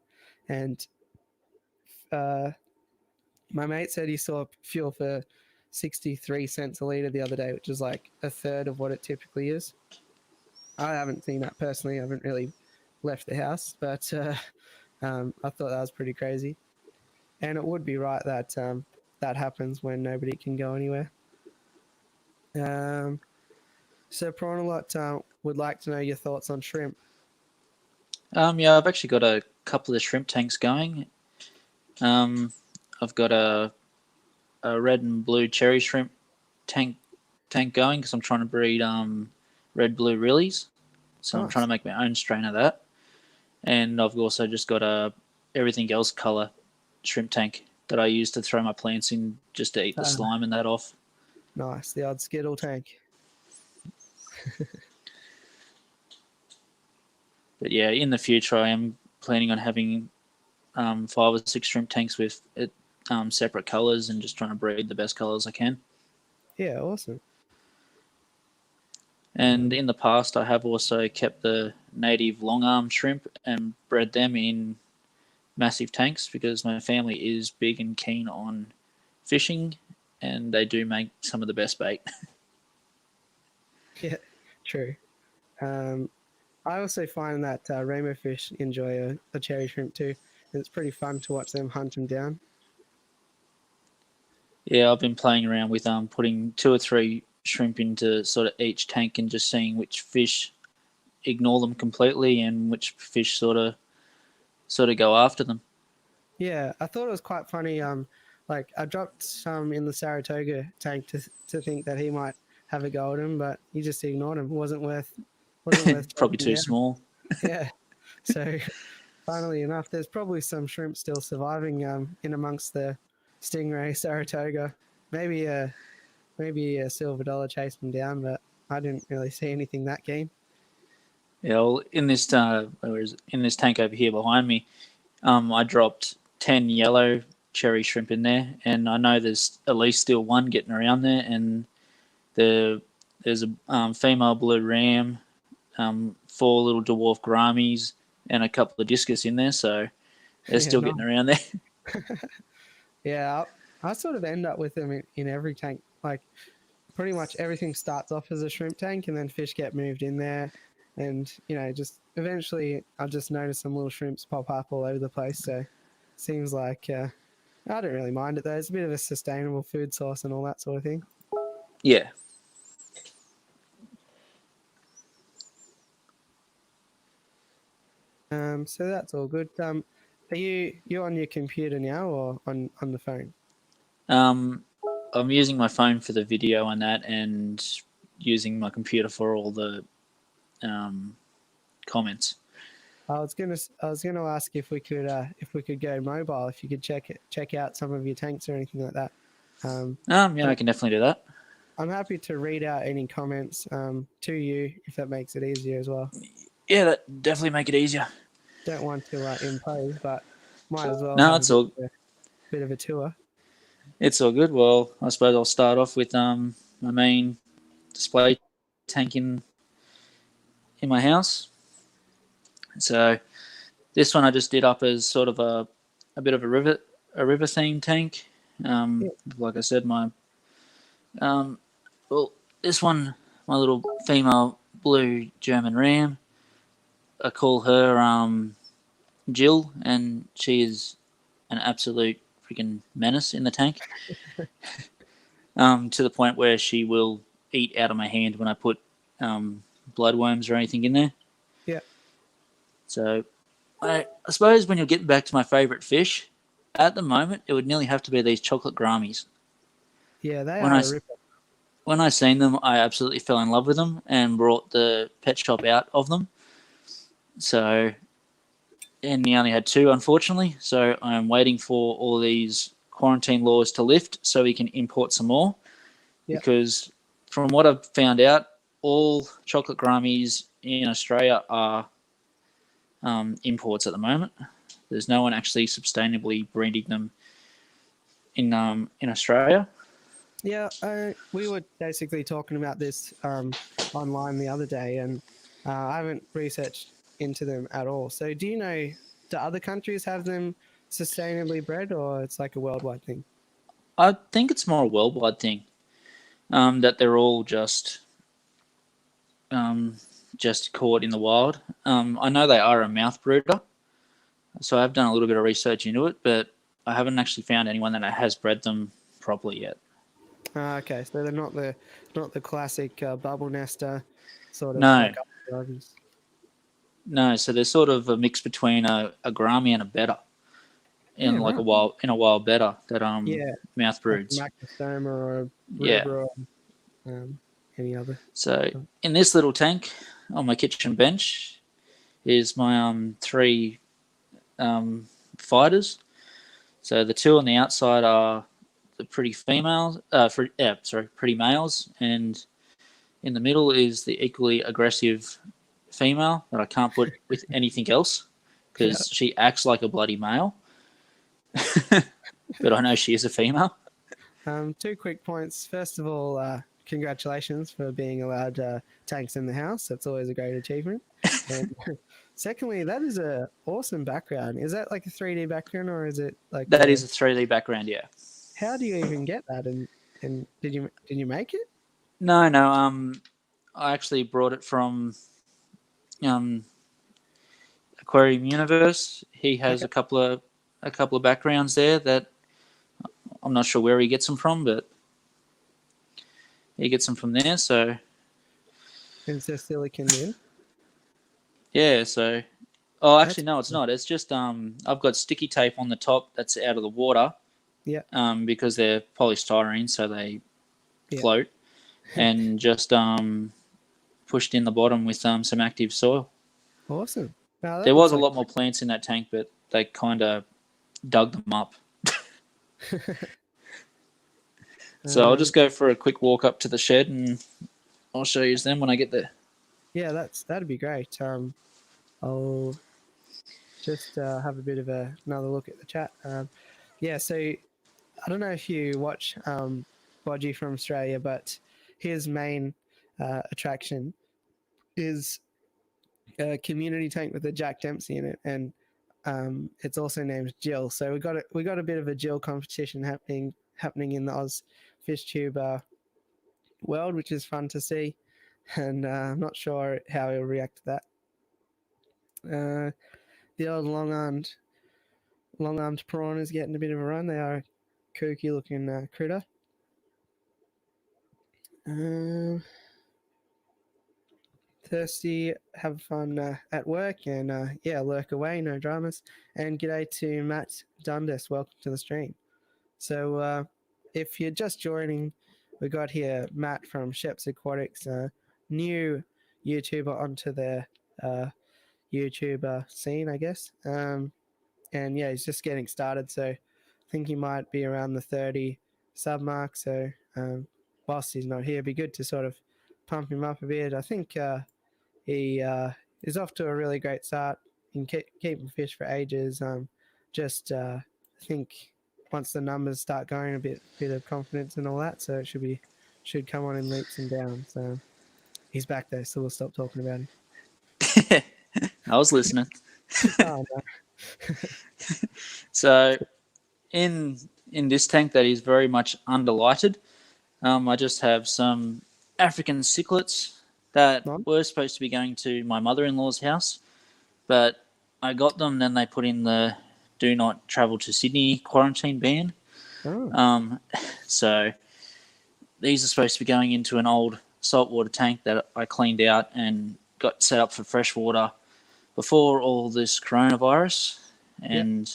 my mate said he saw fuel for 63 cents a litre the other day, which is like a third of what it typically is. I haven't seen that personally. I haven't really left the house, but I thought that was pretty crazy. And it would be right that that happens when nobody can go anywhere. So Prawnalot would like to know your thoughts on shrimp. Yeah, I've actually got a couple of shrimp tanks going. I've got a red and blue cherry shrimp tank going because I'm trying to breed red blue rillies. So I'm trying Nice. to make my own strain of that. And I've also just got a everything else color shrimp tank that I use to throw my plants in just to eat the slime and that off. Nice, the odd Skittle tank. But yeah, in the future I am planning on having 5 or 6 shrimp tanks with it separate colors and just trying to breed the best colors I can. Yeah, awesome. And in the past, I have also kept the native long-armed shrimp and bred them in massive tanks because my family is big and keen on fishing, and they do make some of the best bait. Yeah, true. I also find that rainbow fish enjoy a cherry shrimp too. It's pretty fun to watch them hunt them down. Yeah, I've been playing around with putting 2 or 3 shrimp into sort of each tank and just seeing which fish ignore them completely and which fish sort of go after them. Yeah, I thought it was quite funny. Like I dropped some in the Saratoga tank to think that he might have a go at him, but he just ignored him. Wasn't worth. Probably too down. small. Yeah. So, funnily enough, there's probably some shrimp still surviving in amongst the stingray Saratoga. Maybe a silver dollar chased him down, but I didn't really see anything that keen. Yeah, well, in this tank over here behind me, I dropped 10 yellow cherry shrimp in there, and I know there's at least still one getting around there, and there's a female blue ram, 4 little dwarf grammies, and a couple of discus in there, so they're still getting around there. Yeah, I sort of end up with them in every tank. Like, pretty much everything starts off as a shrimp tank, and then fish get moved in there. And, just eventually I'll just notice some little shrimps pop up all over the place. So seems like I don't really mind it, though. It's a bit of a sustainable food source and all that sort of thing. Yeah. So that's all good. Are you on your computer now or on the phone? I'm using my phone for the video and that, and using my computer for all the comments. I was gonna ask if we could go mobile, if you could check out some of your tanks or anything like that. Yeah, I can definitely do that. I'm happy to read out any comments to you if that makes it easier as well. Yeah, that definitely make it easier. Don't want to impose, but might as well. No, it's all a bit of a tour. It's all good. Well, I suppose I'll start off with my main display tank in my house. So this one I just did up as sort of a bit of a river themed tank. Like I said, my this one, my little female blue German ram, I call her Jill, and she is an absolute freaking menace in the tank. To the point where she will eat out of my hand when I put bloodworms or anything in there. Yeah. So I suppose when you're getting back to my favourite fish, at the moment it would nearly have to be these chocolate grammies. Yeah, they are a ripper. When I seen them, I absolutely fell in love with them and brought the pet shop out of them. So, and he only had 2, unfortunately. So I'm waiting for all these quarantine laws to lift so we can import some more. Yep. Because from what I've found out, all chocolate grammies in Australia are imports at the moment. There's no one actually sustainably breeding them in Australia. Yeah, we were basically talking about this online the other day, and I haven't researched into them at all. So do you know, do other countries have them sustainably bred, or it's like a worldwide thing? I think it's more a worldwide thing, that they're all just caught in the wild. I know they are a mouth brooder, so I've done a little bit of research into it, but I haven't actually found anyone that has bred them properly yet. Okay, so they're not the classic bubble nester sort of. No. No, so they're sort of a mix between a grammy and a betta, a wild betta that mouth broods. Like a Macrostoma or a Rubra or any other. So in this little tank on my kitchen bench is my 3 fighters. So the 2 on the outside are the pretty males, and in the middle is the equally aggressive female that I can't put with anything else because she acts like a bloody male. but I know she is a female. 2 quick points. First of all, congratulations for being allowed tanks in the house. That's always a great achievement. And secondly, that is a awesome background. Is that like a 3D background, or is it like That is a 3D background, yeah. How do you even get that? And did you make it? No. I actually brought it from Aquarium Universe. He has a couple of backgrounds there that I'm not sure where he gets them from, but he gets them from there. So It's a silicon in. yeah. So actually no, it's not. It's just I've got sticky tape on the top that's out of the water. Yeah. Because they're polystyrene, so they float, and just pushed in the bottom with some active soil. Awesome. There was a lot more plants in that tank, but they kind of dug them up. So I'll just go for a quick walk up to the shed, and I'll show you them when I get there. Yeah, that'd be great. I'll just have a bit of another look at the chat. So I don't know if you watch Bodgy from Australia, but his main attraction is a community tank with a Jack Dempsey in it, and it's also named Jill. So we got a bit of a Jill competition happening in the Oz Fish Tube world, which is fun to see, and I'm not sure how he'll react to that. The old long-armed prawn is getting a bit of a run. They are a kooky looking critter. Thirsty, have fun at work, and lurk away, no dramas. And g'day to Matt Dundas, welcome to the stream. So if you're just joining, we got here Matt from Sheps Aquatics, new YouTuber onto their YouTuber scene, I guess. And yeah, he's just getting started, so I think he might be around the 30 sub mark. So whilst he's not here, it'd be good to sort of pump him up a bit. I think he is off to a really great start in keeping fish for ages. I think once the numbers start going, a bit of confidence and all that, so it should come on in leaps and bounds. So he's back there, so we'll stop talking about him. I was listening. Oh, no. So in this tank that is very much underlighted, I just have some African cichlids that were supposed to be going to my mother-in-law's house, but I got them, then they put in the do not travel to Sydney quarantine ban. So these are supposed to be going into an old saltwater tank that I cleaned out and got set up for freshwater before all this coronavirus. And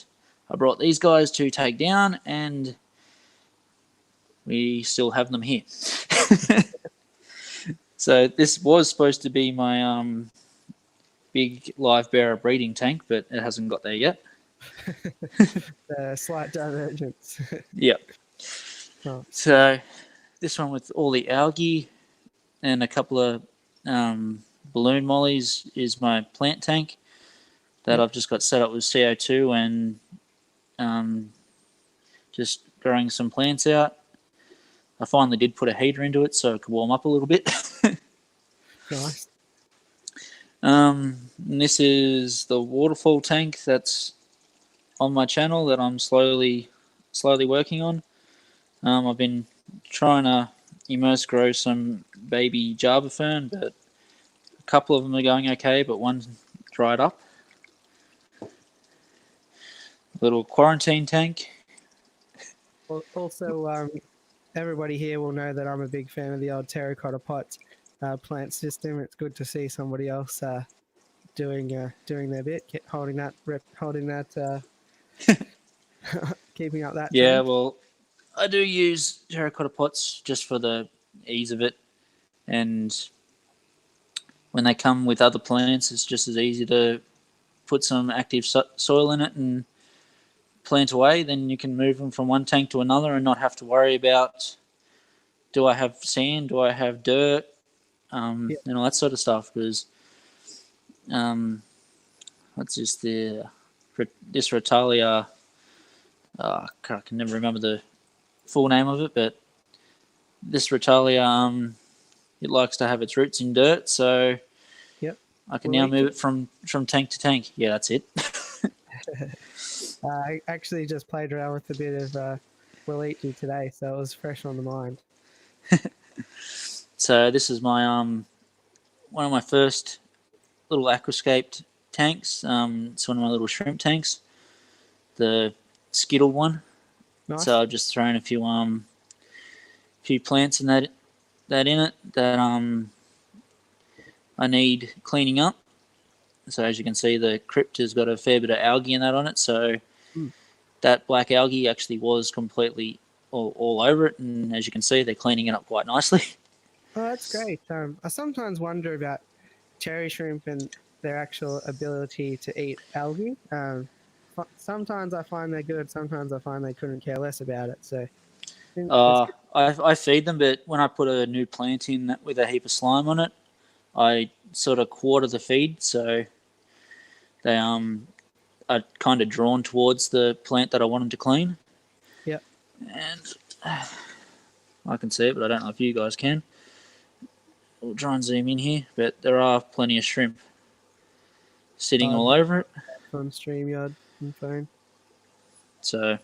I brought these guys to take down, and we still have them here. So this was supposed to be my big live bearer breeding tank, but it hasn't got there yet. Slight divergence. Yep. Oh. So this one with all the algae and a couple of balloon mollies is my plant tank that I've just got set up with CO2 and just growing some plants out. I finally did put a heater into it so it could warm up a little bit. Nice. And this is the waterfall tank that's on my channel that I'm slowly working on. I've been trying to immerse grow some baby Java fern, but a couple of them are going okay, but one dried up. Little quarantine tank. Also, everybody here will know that I'm a big fan of the old terracotta pot plant system. It's good to see somebody else doing their bit, holding that, keeping up that. Yeah, trend. well, I do use terracotta pots just for the ease of it, and when they come with other plants, it's just as easy to put some active soil in it and plant away. Then you can move them from one tank to another and not have to worry about, do I have sand, do I have dirt, and all that sort of stuff. Because what's this? This Rotalia I can never remember the full name of it, but this Rotalia, it likes to have its roots in dirt, so Yep. I can now move it from tank to tank. Yeah, that's it. I actually just played around with a bit of Waleechi today, so it was fresh on the mind. So this is my one of my first little aquascaped tanks. It's one of my little shrimp tanks, the Skittle one. Nice. So I've just thrown a few plants in that in it that I need cleaning up. So as you can see, the crypt has got a fair bit of algae in that on it. So that black algae actually was completely all over it, and as you can see, they're cleaning it up quite nicely. Oh, that's great. I sometimes wonder about cherry shrimp and their actual ability to eat algae. Sometimes I find they're good. Sometimes I find they couldn't care less about it. So I feed them, but when I put a new plant in with a heap of slime on it, I sort of quarter the feed, so they are kind of drawn towards the plant that I want them to clean. Yep. And I can see it, but I don't know if you guys can. We'll try and zoom in here, but there are plenty of shrimp sitting all over it. On StreamYard and phone. So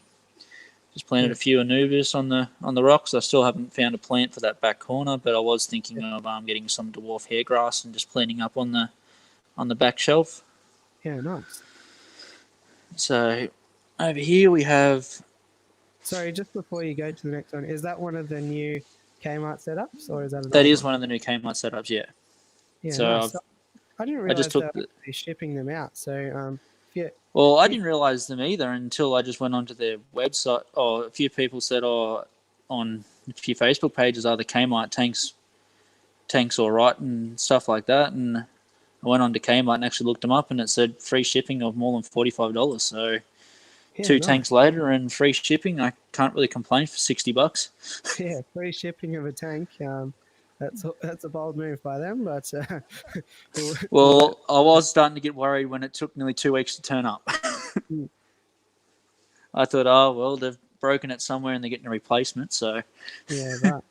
just planted a few Anubis on the rocks. I still haven't found a plant for that back corner, but I was thinking of getting some dwarf hairgrass and just planting up on the back shelf. Yeah, nice. So over here we have. Sorry, just before you go to the next one, is that one of the new Kmart setups, or is that? That is one of the new Kmart setups, yeah. Yeah, so nice. I didn't realize took they were shipping them out. So yeah. Well, I didn't realize them either until I just went onto their website. A few people said, on a few Facebook pages, the Kmart tanks all right and stuff like that. And I went on to Kmart and actually looked them up, and it said free shipping of more than $45. So two tanks later and free shipping, I can't really complain for $60. Yeah, free shipping of a tank. That's a bold move by them, but well, I was starting to get worried when it took nearly 2 weeks to turn up. I thought, oh well, they've broken it somewhere and they're getting a replacement. So yeah,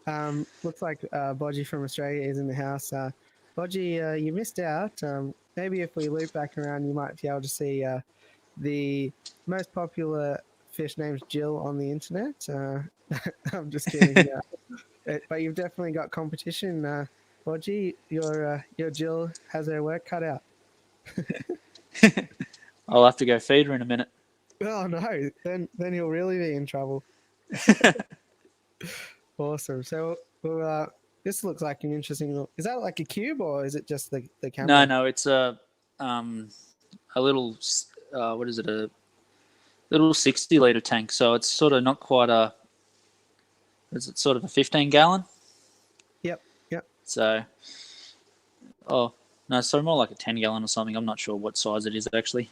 right. Looks like Bodgy from Australia is in the house. Bodgy, you missed out. Maybe if we loop back around, you might be able to see the most popular fish named Jill on the internet. I'm just kidding. But you've definitely got competition, Bodgy. Your Jill has her work cut out. I'll have to go feed her in a minute. Oh no, then he'll really be in trouble. Awesome. So this looks like an interesting. Is that like a cube or is it just the camera? No, it's a little what is it? A little 60-liter tank. So it's sort of not quite a. Is it sort of a 15-gallon? Yep. So, no, so more like a 10-gallon or something. I'm not sure what size it is actually.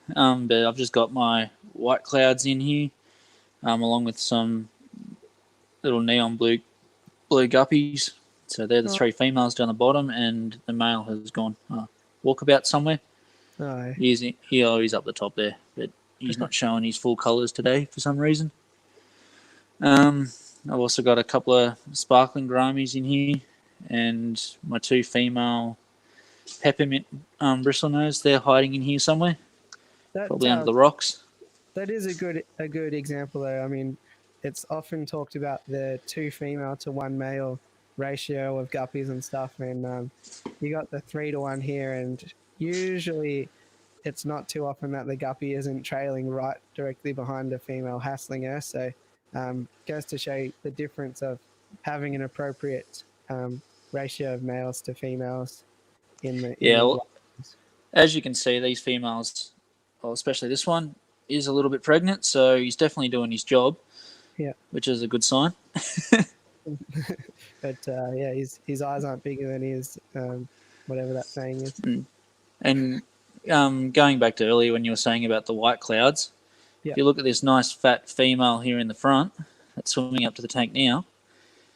But I've just got my white clouds in here, along with some little neon blue guppies. So they're the three females down the bottom, and the male has gone walkabout somewhere. Oh. He's up the top there, but he's not showing his full colours today for some reason. I've also got a couple of sparkling grammies in here, and my two female peppermint bristlenose. They're hiding in here somewhere, probably under the rocks. That is a good example, though. I mean, it's often talked about the 2 female to 1 male ratio of guppies and stuff, and you got the 3 to 1 here, and usually it's not too often that the guppy isn't trailing right directly behind a female hassling her. So goes to show the difference of having an appropriate ratio of males to females in the as you can see, these females, especially this one, is a little bit pregnant, so he's definitely doing his job. Yeah, which is a good sign. But his eyes aren't bigger than his whatever that saying is. And going back to earlier when you were saying about the white clouds, if you look at this nice fat female here in the front that's swimming up to the tank now.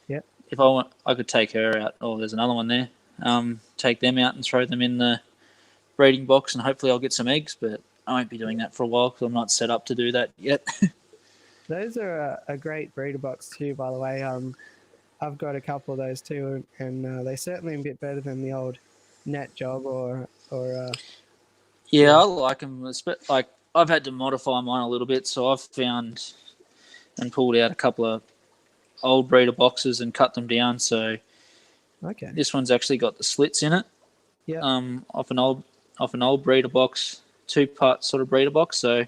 Yep. If I want, I could take her out. Oh, there's another one there. Take them out and throw them in the breeding box, and hopefully I'll get some eggs. But I won't be doing that for a while because I'm not set up to do that yet. Those are a great breeder box too, by the way. I've got a couple of those too, and they're certainly a bit better than the old net job or Yeah, I like them. Like I've had to modify mine a little bit, so I've found and pulled out a couple of old breeder boxes and cut them down. So okay. this one's actually got the slits in it. Yeah. Off an old breeder box, 2-part sort of breeder box. So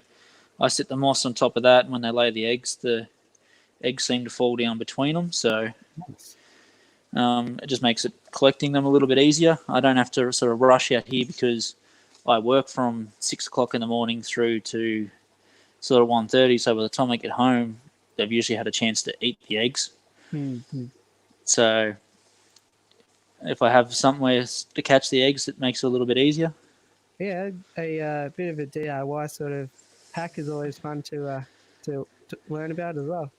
I sit the moss on top of that, and when they lay the eggs seem to fall down between them. So Nice. it just makes it collecting them a little bit easier. I don't have to sort of rush out here because I work from 6 o'clock in the morning through to sort of 1:30. So by the time I get home, they've usually had a chance to eat the eggs. Mm-hmm. So if I have somewhere to catch the eggs, it makes it a little bit easier. Yeah, a bit of a DIY sort of hack is always fun to learn about as well.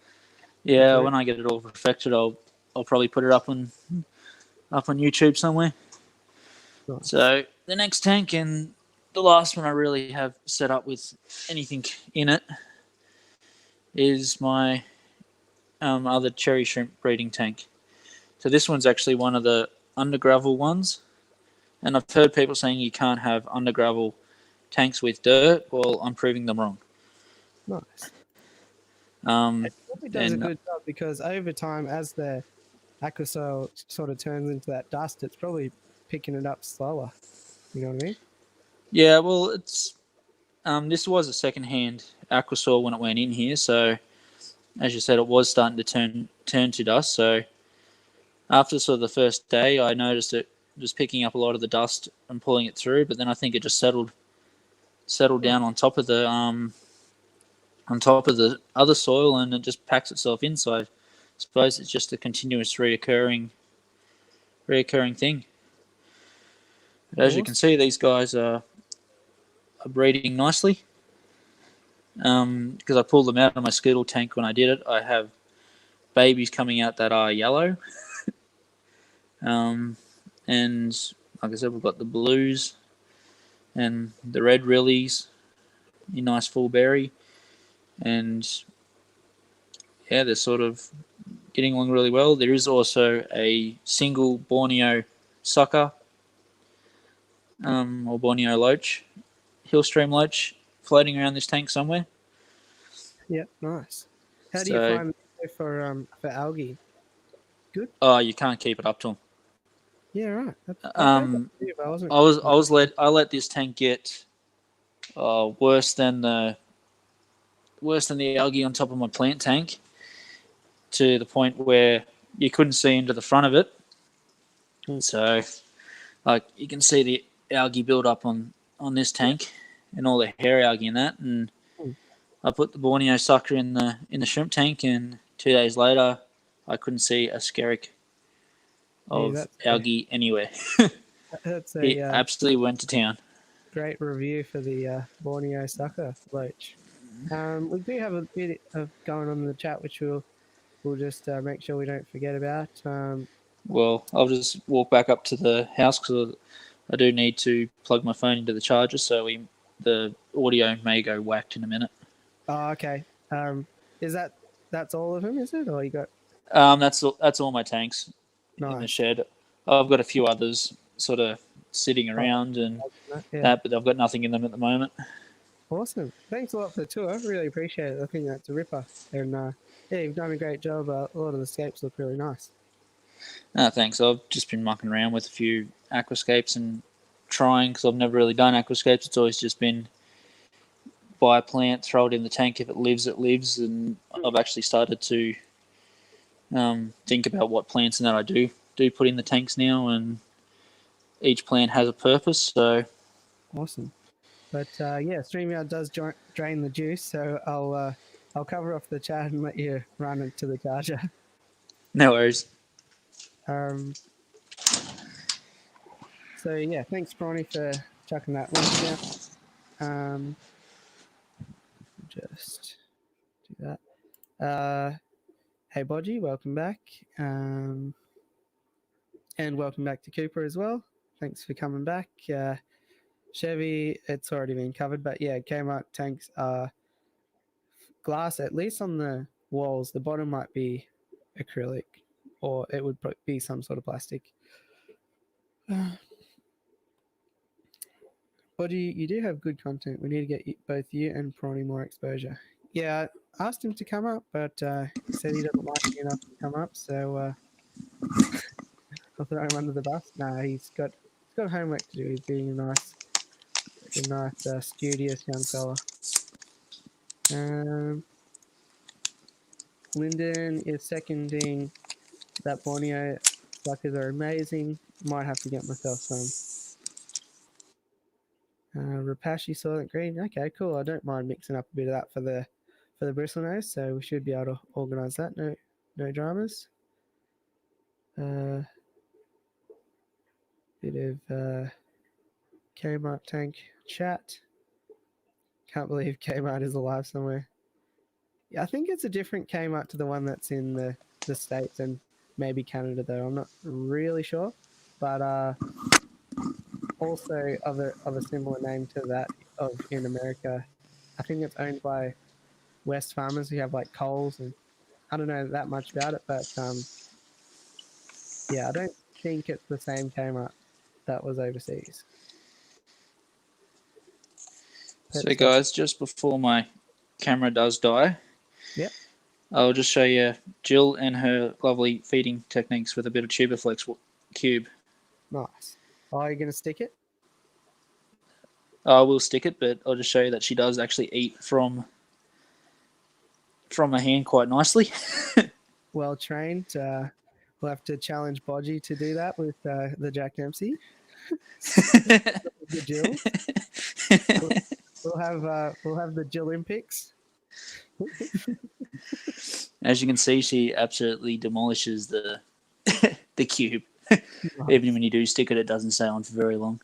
Yeah, when I get it all perfected, I'll probably put it up on YouTube somewhere. Nice. So the next tank and the last one I really have set up with anything in it is my other cherry shrimp breeding tank. So this one's actually one of the under gravel ones, and I've heard people saying you can't have under gravel tanks with dirt. Well, I'm proving them wrong. Nice. It probably does a good job because over time, as the aquasoil sort of turns into that dust, it's probably picking it up slower. You know what I mean? Yeah, well, it's this was a second-hand aquasoil when it went in here, so as you said, it was starting to turn to dust. So after sort of the first day, I noticed it was picking up a lot of the dust and pulling it through, but then I think it just settled down on top of the other soil, and it just packs itself in. So I suppose it's just a continuous reoccurring thing. But as you can see, these guys are breeding nicely. Because I pulled them out of my Skittle tank when I did it. I have babies coming out that are yellow. And like I said, we've got the blues and the red rillies in nice full berry. And yeah, they're sort of getting along really well. There is also a single Borneo sucker or Borneo loach, hillstream loach, floating around this tank somewhere. Yep, nice. How do you find it for algae? Good. Oh, you can't keep it up to them. Yeah, right. I let this tank get worse than the algae on top of my plant tank, to the point where you couldn't see into the front of it. So, like, you can see the algae build up on this tank and all the hair algae in that. And I put the Borneo sucker in the shrimp tank, and 2 days later, I couldn't see a skerrick of algae anywhere. He absolutely went to town. Great review for the Borneo sucker loach. We do have a bit of going on in the chat, which we'll just make sure we don't forget about. Well, I'll just walk back up to the house because I do need to plug my phone into the charger, so the audio may go whacked in a minute. Oh, okay. Is that's all of them? Is it, or you got? That's all my tanks in the shed. I've got a few others sort of sitting around and that, but I've got nothing in them at the moment. Awesome. Thanks a lot for the tour. I really appreciate it. I think that's a ripper. And yeah, you've done a great job. A lot of the scapes look really nice. Thanks. I've just been mucking around with a few aquascapes and trying, because I've never really done aquascapes. It's always just been buy a plant, throw it in the tank. If it lives, it lives. And I've actually started to think about what plants and that I do put in the tanks now, and each plant has a purpose. So awesome. But yeah, StreamYard does drain the juice, so I'll cover off the chat and let you run it to the charger. No worries. So yeah, thanks, Bronny, for chucking that link down. Just do that. Hey, Bodgy, welcome back. And welcome back to Cooper as well. Thanks for coming back. Chevy, it's already been covered, but yeah, Kmart tanks are glass, at least on the walls. The bottom might be acrylic, or it would be some sort of plastic. But you do have good content. We need to get both you and Prawny more exposure. Yeah, I asked him to come up, but he said he doesn't like me enough to come up, so I'll throw him under the bus. Nah, he's got homework to do. He's being a nice, studious young fella. Lyndon is seconding that Borneo suckers are amazing. Might have to get myself some. Rapashi Soylent Green. Okay, cool. I don't mind mixing up a bit of that for the bristlenose, so we should be able to organise that. No dramas. Bit of Kmart tank chat. Can't believe Kmart is alive somewhere. Yeah, I think it's a different Kmart to the one that's in the States and maybe Canada, though. I'm not really sure, but also of a similar name to that in America. I think it's owned by West Farmers who have like Coles, and I don't know that much about it, but yeah, I don't think it's the same Kmart that was overseas. So guys, just before my camera does die, yep, I'll just show you Jill and her lovely feeding techniques with a bit of Tubiflex cube. Nice. Are you going to stick it? I will stick it, but I'll just show you that she does actually eat from her hand quite nicely. Well trained. We'll have to challenge Bodgy to do that with the Jack Dempsey. The Jill. We'll have the Jill Olympics. As you can see, she absolutely demolishes the the cube. Even when you do stick it, it doesn't stay on for very long.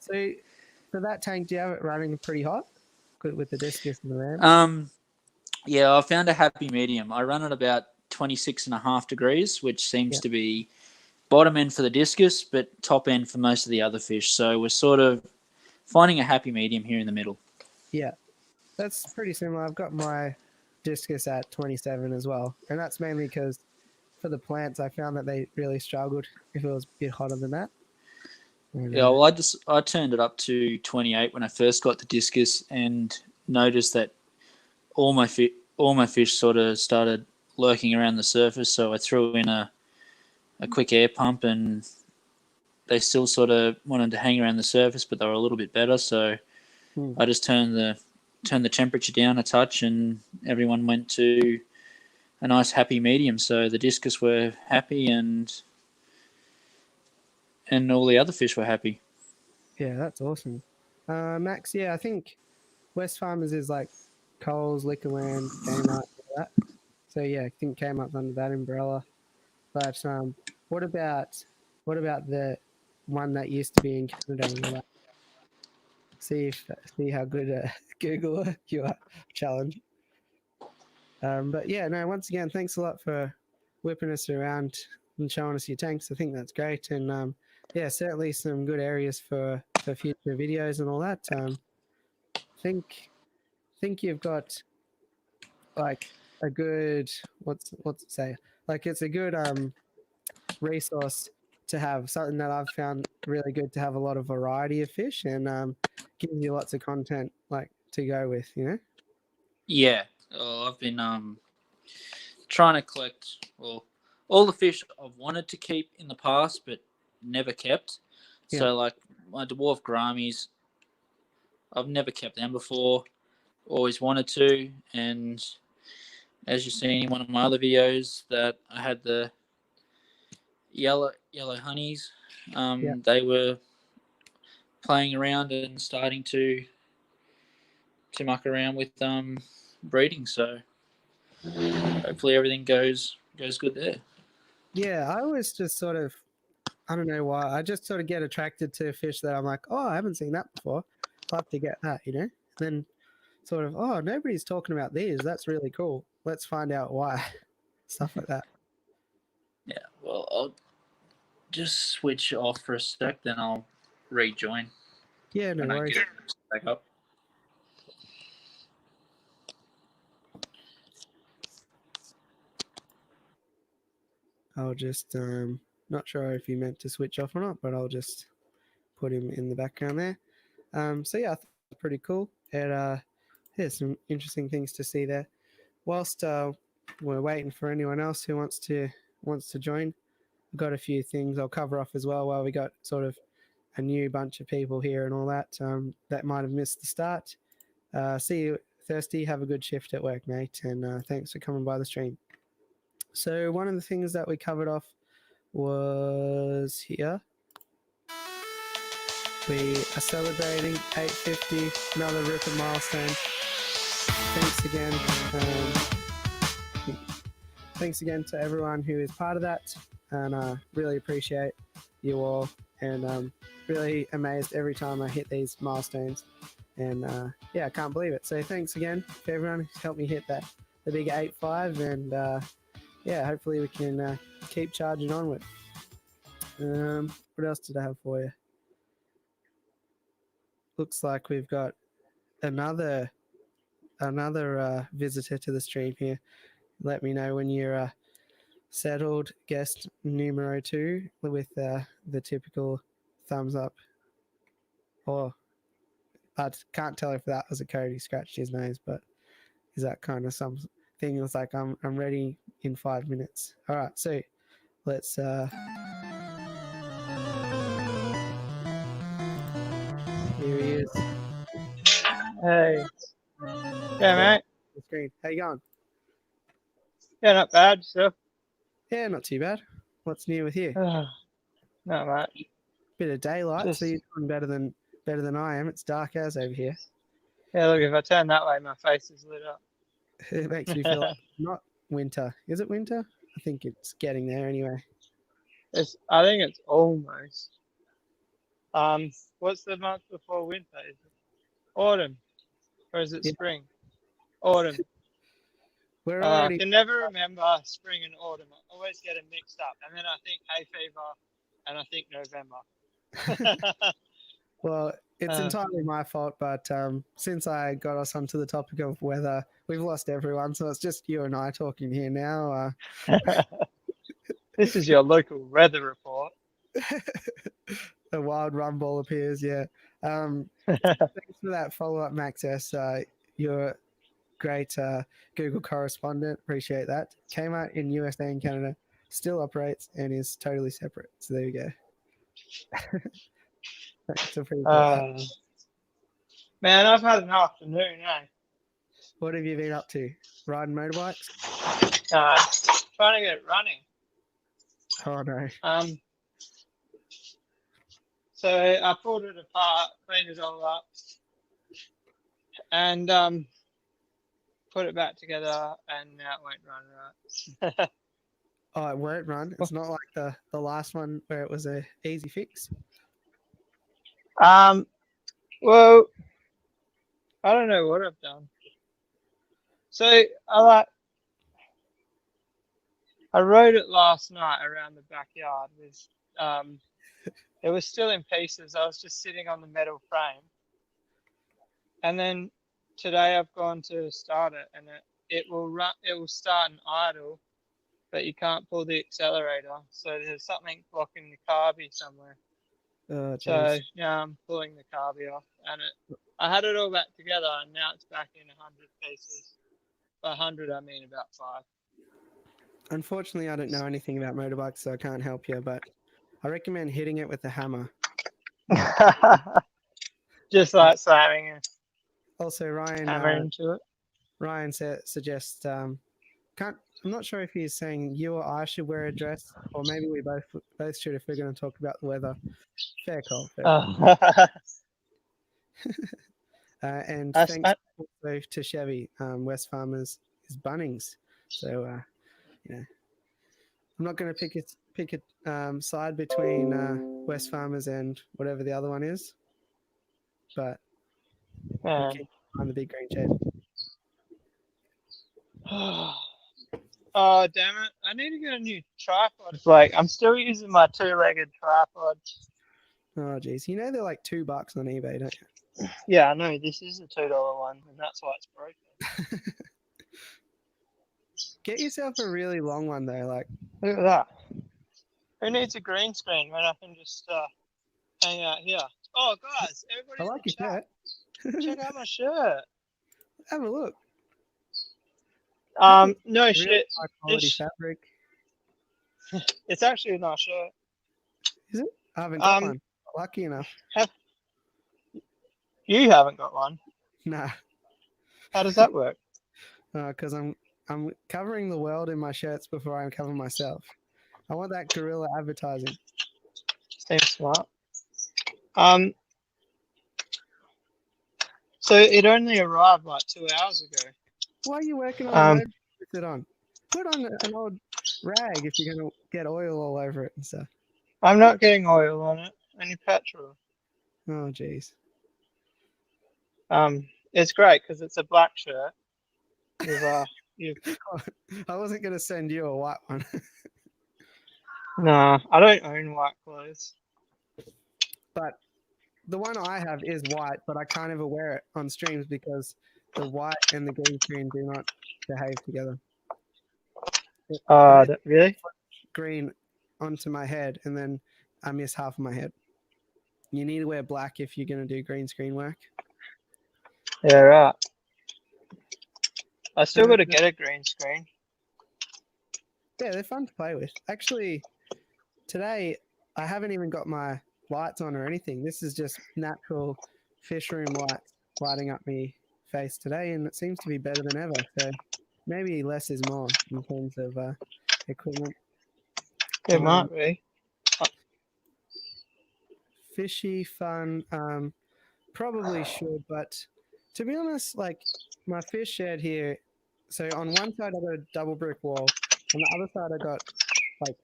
So, for that tank, do you have it running pretty hot with the discus and the ram? Yeah, I found a happy medium. I run at about 26.5 degrees, which seems to be bottom end for the discus, but top end for most of the other fish. So we're sort of finding a happy medium here in the middle. Yeah, that's pretty similar. I've got my discus at 27 as well, and that's mainly because for the plants, I found that they really struggled if it was a bit hotter than that. Yeah, well, I turned it up to 28 when I first got the discus and noticed that all my fish sort of started lurking around the surface. So I threw in a quick air pump, and they still sort of wanted to hang around the surface, but they were a little bit better. So I just turned the temperature down a touch, and everyone went to a nice happy medium. So the discus were happy, and all the other fish were happy. Yeah, that's awesome. Max, yeah, I think West Farmers is like Coles, Liquorland, Kmart, all that. So yeah, I think Kmart's under that umbrella. But what about the one that used to be in Canada and all that? See how good a Googler you are. Challenge. But yeah, no. Once again, thanks a lot for whipping us around and showing us your tanks. I think that's great, and yeah, certainly some good areas for future videos and all that. Think you've got like a good what's it say? Like it's a good resource to have, something that I've found really good to have a lot of variety of fish, and gives you lots of content like to go with, you know. Yeah, I've been trying to collect all the fish I've wanted to keep in the past, but never kept. Yeah. So like my dwarf Grammies, I've never kept them before. Always wanted to, and as you've seen in one of my other videos, that I had the yellow honeys. They were playing around and starting to muck around with breeding. So hopefully everything goes good there. Yeah, I always just sort of, I don't know why, I just sort of get attracted to fish that I'm like, oh, I haven't seen that before. I'll have to get that, you know. Then sort of, oh, nobody's talking about these. That's really cool. Let's find out why. Stuff like that. Yeah, well, I'll just switch off for a sec, then I'll rejoin. Yeah, no when I worries. get it back up. I'll just not sure if you meant to switch off or not, but I'll just put him in the background there. So yeah, I thought it was pretty cool. And there's some interesting things to see there. Whilst we're waiting for anyone else who wants to join, I've got a few things I'll cover off as well. While we got sort of a new bunch of people here and all that that might have missed the start. See you Thirsty. Have a good shift at work, mate, and thanks for coming by the stream. So one of the things that we covered off was here. We are celebrating 850, another ripper milestone. Thanks again. Thanks again to everyone who is part of that, and I really appreciate you all, and really amazed every time I hit these milestones, and yeah, I can't believe it. So thanks again to everyone who's helped me hit the big 8.5, and yeah, hopefully we can keep charging onward. What else did I have for you? Looks like we've got another visitor to the stream here. Let me know when you're settled, guest numero 2, with the typical thumbs up. Or I can't tell if that was a code. He scratched his nose, but is that kind of something? It was like I'm ready in 5 minutes. All right, so let's. Here he is. Hey. Yeah, mate. The screen. How you going? Yeah, not bad. So. Yeah, not too bad. What's new with you? Not much. Bit of daylight, so you're doing better than I am. It's dark as over here. Yeah, look, if I turn that way, my face is lit up. It makes me feel like it's not winter. Is it winter? I think it's getting there anyway. I think it's almost. What's the month before winter? Is it autumn, or is it spring? Autumn. I can never remember spring and autumn. I always get them mixed up, and then I think hay fever, and I think November. Well, it's entirely my fault, but since I got us onto the topic of weather, we've lost everyone, so it's just you and I talking here now. This is your local weather report. A wild rumble appears, yeah. Thanks for that follow-up, Max S. You're great Google correspondent. Appreciate that. Kmart in USA and Canada still operates and is totally separate. So there you go. Man, I've had an afternoon, eh? What have you been up to? Riding motorbikes? Trying to get it running. Oh no. So I pulled it apart, cleaned it all up, and put it back together, and now it won't run right. Oh, it won't run. It's not like the last one where it was a easy fix. Well, I don't know what I've done. So I rode it last night around the backyard with it was still in pieces. I was just sitting on the metal frame. And then today I've gone to start it, and it will start and idle, but you can't pull the accelerator. So there's something blocking the carby somewhere. So now I'm pulling the carby off, and I had it all back together, and now it's back in 100 pieces. By 100, I mean about 5. Unfortunately, I don't know anything about motorbikes, so I can't help you, but I recommend hitting it with a hammer. Just like slamming it. Also, Ryan hammer into it. Ryan suggests I'm not sure if he's saying you or I should wear a dress, or maybe we both should if we're going to talk about the weather. Fair call. And thanks also to Chevy. West Farmers is Bunnings, so I'm not going to pick a side between West Farmers and whatever the other one is, but keep on the big green shed. Oh, damn it. I need to get a new tripod. Like, I'm still using my 2-legged tripod. Oh, geez. You know they're like $2 on eBay, don't you? Yeah, I know. This is a $2 one, and that's why it's broken. Get yourself a really long one though. Like, Look at that. Who needs a green screen when I can just hang out here? Oh, guys, I everybody's like in your chat. shirt. Check out my shirt. Have a look. No Really shit. high quality fabric. It's actually a nice shirt. Is it? I haven't got one. Lucky enough. You haven't got one. Nah. How does that work? Because I'm covering the world in my shirts before I cover myself. I want that guerrilla advertising. Seems smart. So it only arrived like 2 hours ago. Why are you working on the motor with it on? Put on an old rag if you're going to get oil all over it and stuff. I'm not getting oil on it. Only petrol. Oh, jeez. It's great because it's a black shirt. You've I wasn't going to send you a white one. Nah, I don't own white clothes. But the one I have is white, but I can't ever wear it on streams because the white and the green screen do not behave together. Really? Green onto my head, and then I miss half of my head. You need to wear black if you're going to do green screen work. Yeah, right. I still got to get a green screen. Yeah, they're fun to play with. Actually, today I haven't even got my lights on or anything. This is just natural fish room lights lighting up me face today, and it seems to be better than ever. So maybe less is more in terms of equipment. It might be. Fishy, fun. Probably should, but to be honest, like my fish shed here. So on one side I got a double brick wall, on the other side I got like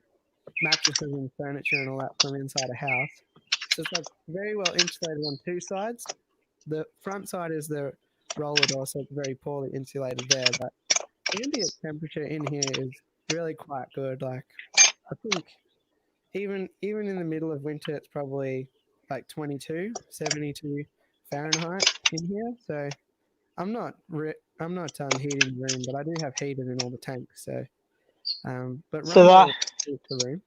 mattresses and furniture and all that from inside a house. So it's like very well insulated on two sides. The front side is the roller door, so it's very poorly insulated there. But ambient temperature in here is really quite good. Like I think even in the middle of winter, it's probably like 72 Fahrenheit in here. So I'm not heating the room, but I do have heated in all the tanks. So, but the room.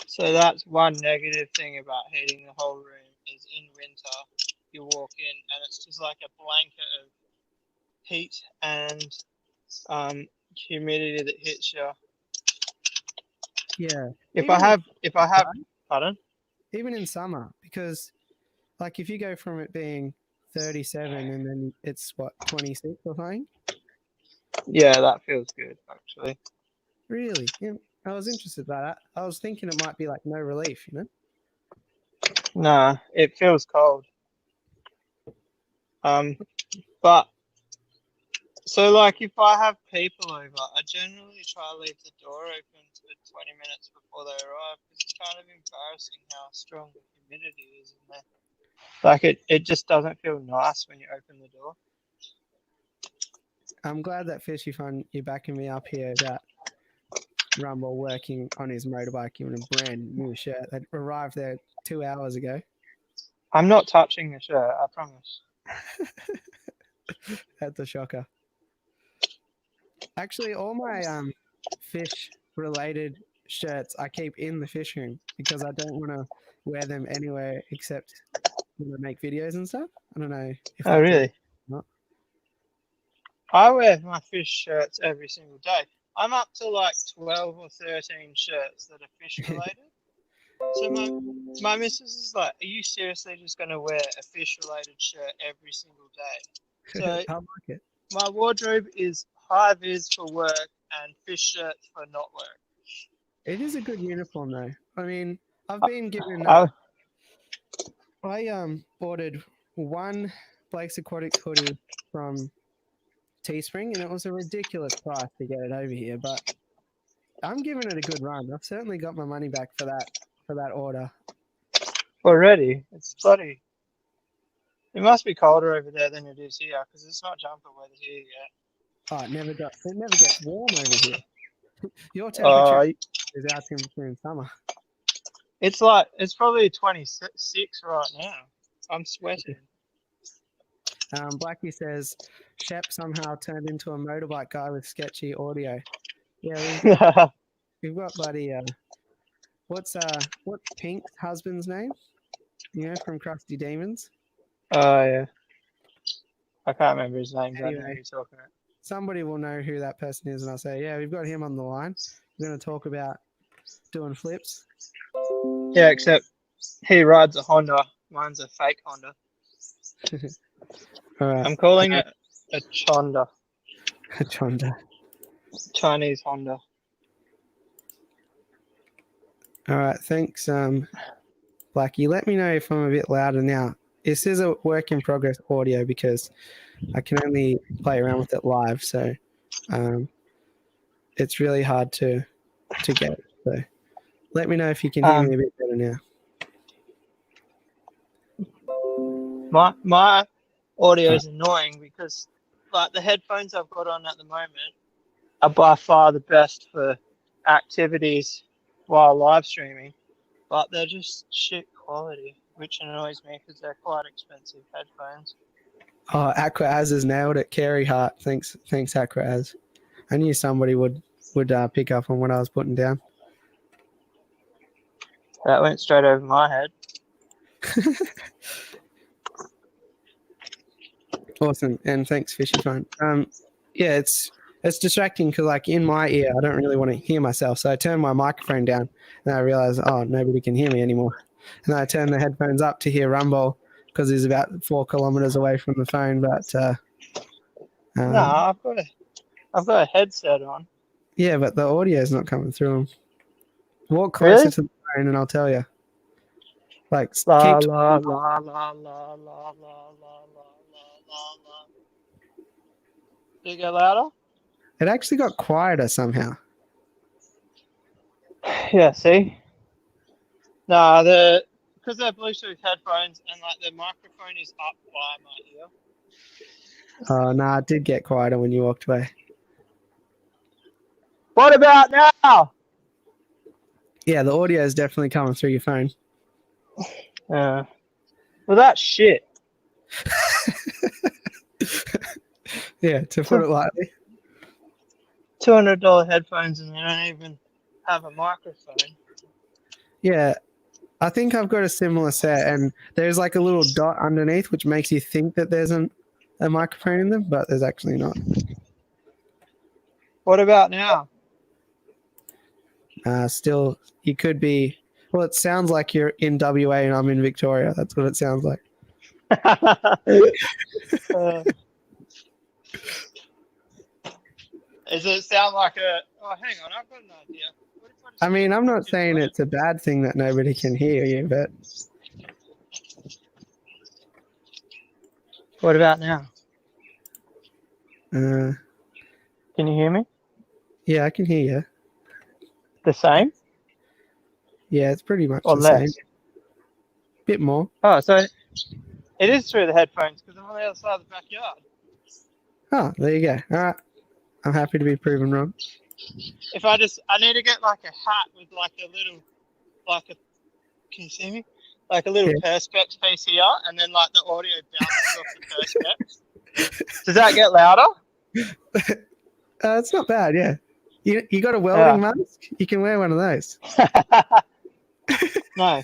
So that's one negative thing about heating the whole room is in winter you walk in and it's just like a blanket of heat and humidity that hits you. Yeah. If I have, pardon? Even in summer, because like if you go from it being 37 and then it's what 26 or something. Yeah, that feels good actually. Really? Yeah. I was interested by that. I was thinking it might be like no relief, you know? Nah, it feels cold. But so like if I have people over, I generally try to leave the door open for 20 minutes before they arrive because it's kind of embarrassing how strong the humidity is in there. Like it just doesn't feel nice when you open the door. I'm glad that Fishy Fun, you're backing me up here about Rumble working on his motorbike in a brand new shirt that arrived there 2 hours ago. I'm not touching the shirt, I promise. That's a shocker. Actually, all my fish-related shirts I keep in the fish room because I don't want to wear them anywhere except when I make videos and stuff. I don't know if Oh, really? Not. I wear my fish shirts every single day. I'm up to like 12 or 13 shirts that are fish related. So my missus is like, are you seriously just going to wear a fish related shirt every single day? So I like it. My wardrobe is high vis for work and fish shirts for not work. It is a good uniform though. I mean, I've been given I ordered one Blake's Aquatics hoodie from Teespring, and it was a ridiculous price to get it over here, but I'm giving it a good run. I've certainly got my money back for that order. Already? It's bloody. It must be colder over there than it is here, because it's not jumper weather here yet. Oh, it never gets warm over here. Your temperature is our temperature in summer. It's probably 26 right now. I'm sweating. Blackie says Shep somehow turned into a motorbike guy with sketchy audio. Yeah, we've got bloody what's Pink's husband's name? You know, from Krusty Demons. Oh yeah. I can't remember his name, but I know who Anyway. you're talking about. Somebody will know who that person is, and I'll say, yeah, we've got him on the line. We're going to talk about doing flips. Yeah, except he rides a Honda. Mine's a fake Honda. All right. I'm calling it a Chonda. A Chonda. Chinese Honda. All right, thanks, Blackie. Let me know if I'm a bit louder now. This is a work in progress audio because I can only play around with it live, so it's really hard to get. So let me know if you can hear me a bit better now. My audio is annoying because like the headphones I've got on at the moment are by far the best for activities while live streaming, but they're just shit quality, which annoys me because they're quite expensive headphones. Oh, Aquaz has nailed it. Carey Hart. Thanks, Aquaz. I knew somebody would pick up on what I was putting down. That went straight over my head. Awesome, and thanks, Fishy Phone. Yeah, it's distracting because like in my ear, I don't really want to hear myself, so I turn my microphone down, and I realize, oh, nobody can hear me anymore. And I turn the headphones up to hear Rumble because he's about 4 kilometers away from the phone. But no, I've got a headset on. Yeah, but the audio is not coming through them. Walk closer to the phone, and I'll tell you. Like La keep la la la la la la la la la. Did it get louder? It actually got quieter somehow. Yeah, see? Nah, because they're Bluetooth headphones and like the microphone is up by my ear. Oh, no, it did get quieter when you walked away. What about now? Yeah, the audio is definitely coming through your phone. Well, that's shit. Yeah, to put it lightly. $200 headphones and they don't even have a microphone. Yeah, I think I've got a similar set, and there's like a little dot underneath which makes you think that there's a microphone in them, but there's actually not. What about now? Still, you could be. Well, it sounds like you're in WA and I'm in Victoria. That's what it sounds like. Does it sound like a... Oh, hang on, I've got an idea. I mean, I'm not saying it's a bad thing that nobody can hear you, but... What about now? Can you hear me? Yeah, I can hear you. The same? Yeah, it's pretty much or the less? same. Bit more. Oh, so it is through the headphones because I'm on the other side of the backyard. Oh, there you go. All right. I'm happy to be proven wrong. If I need to get like a hat with like a little, can you see me? Like a little perspex piece here, and then like the audio bounces off the perspex. Does that get louder? It's not bad, yeah. You got a welding mask? You can wear one of those. No.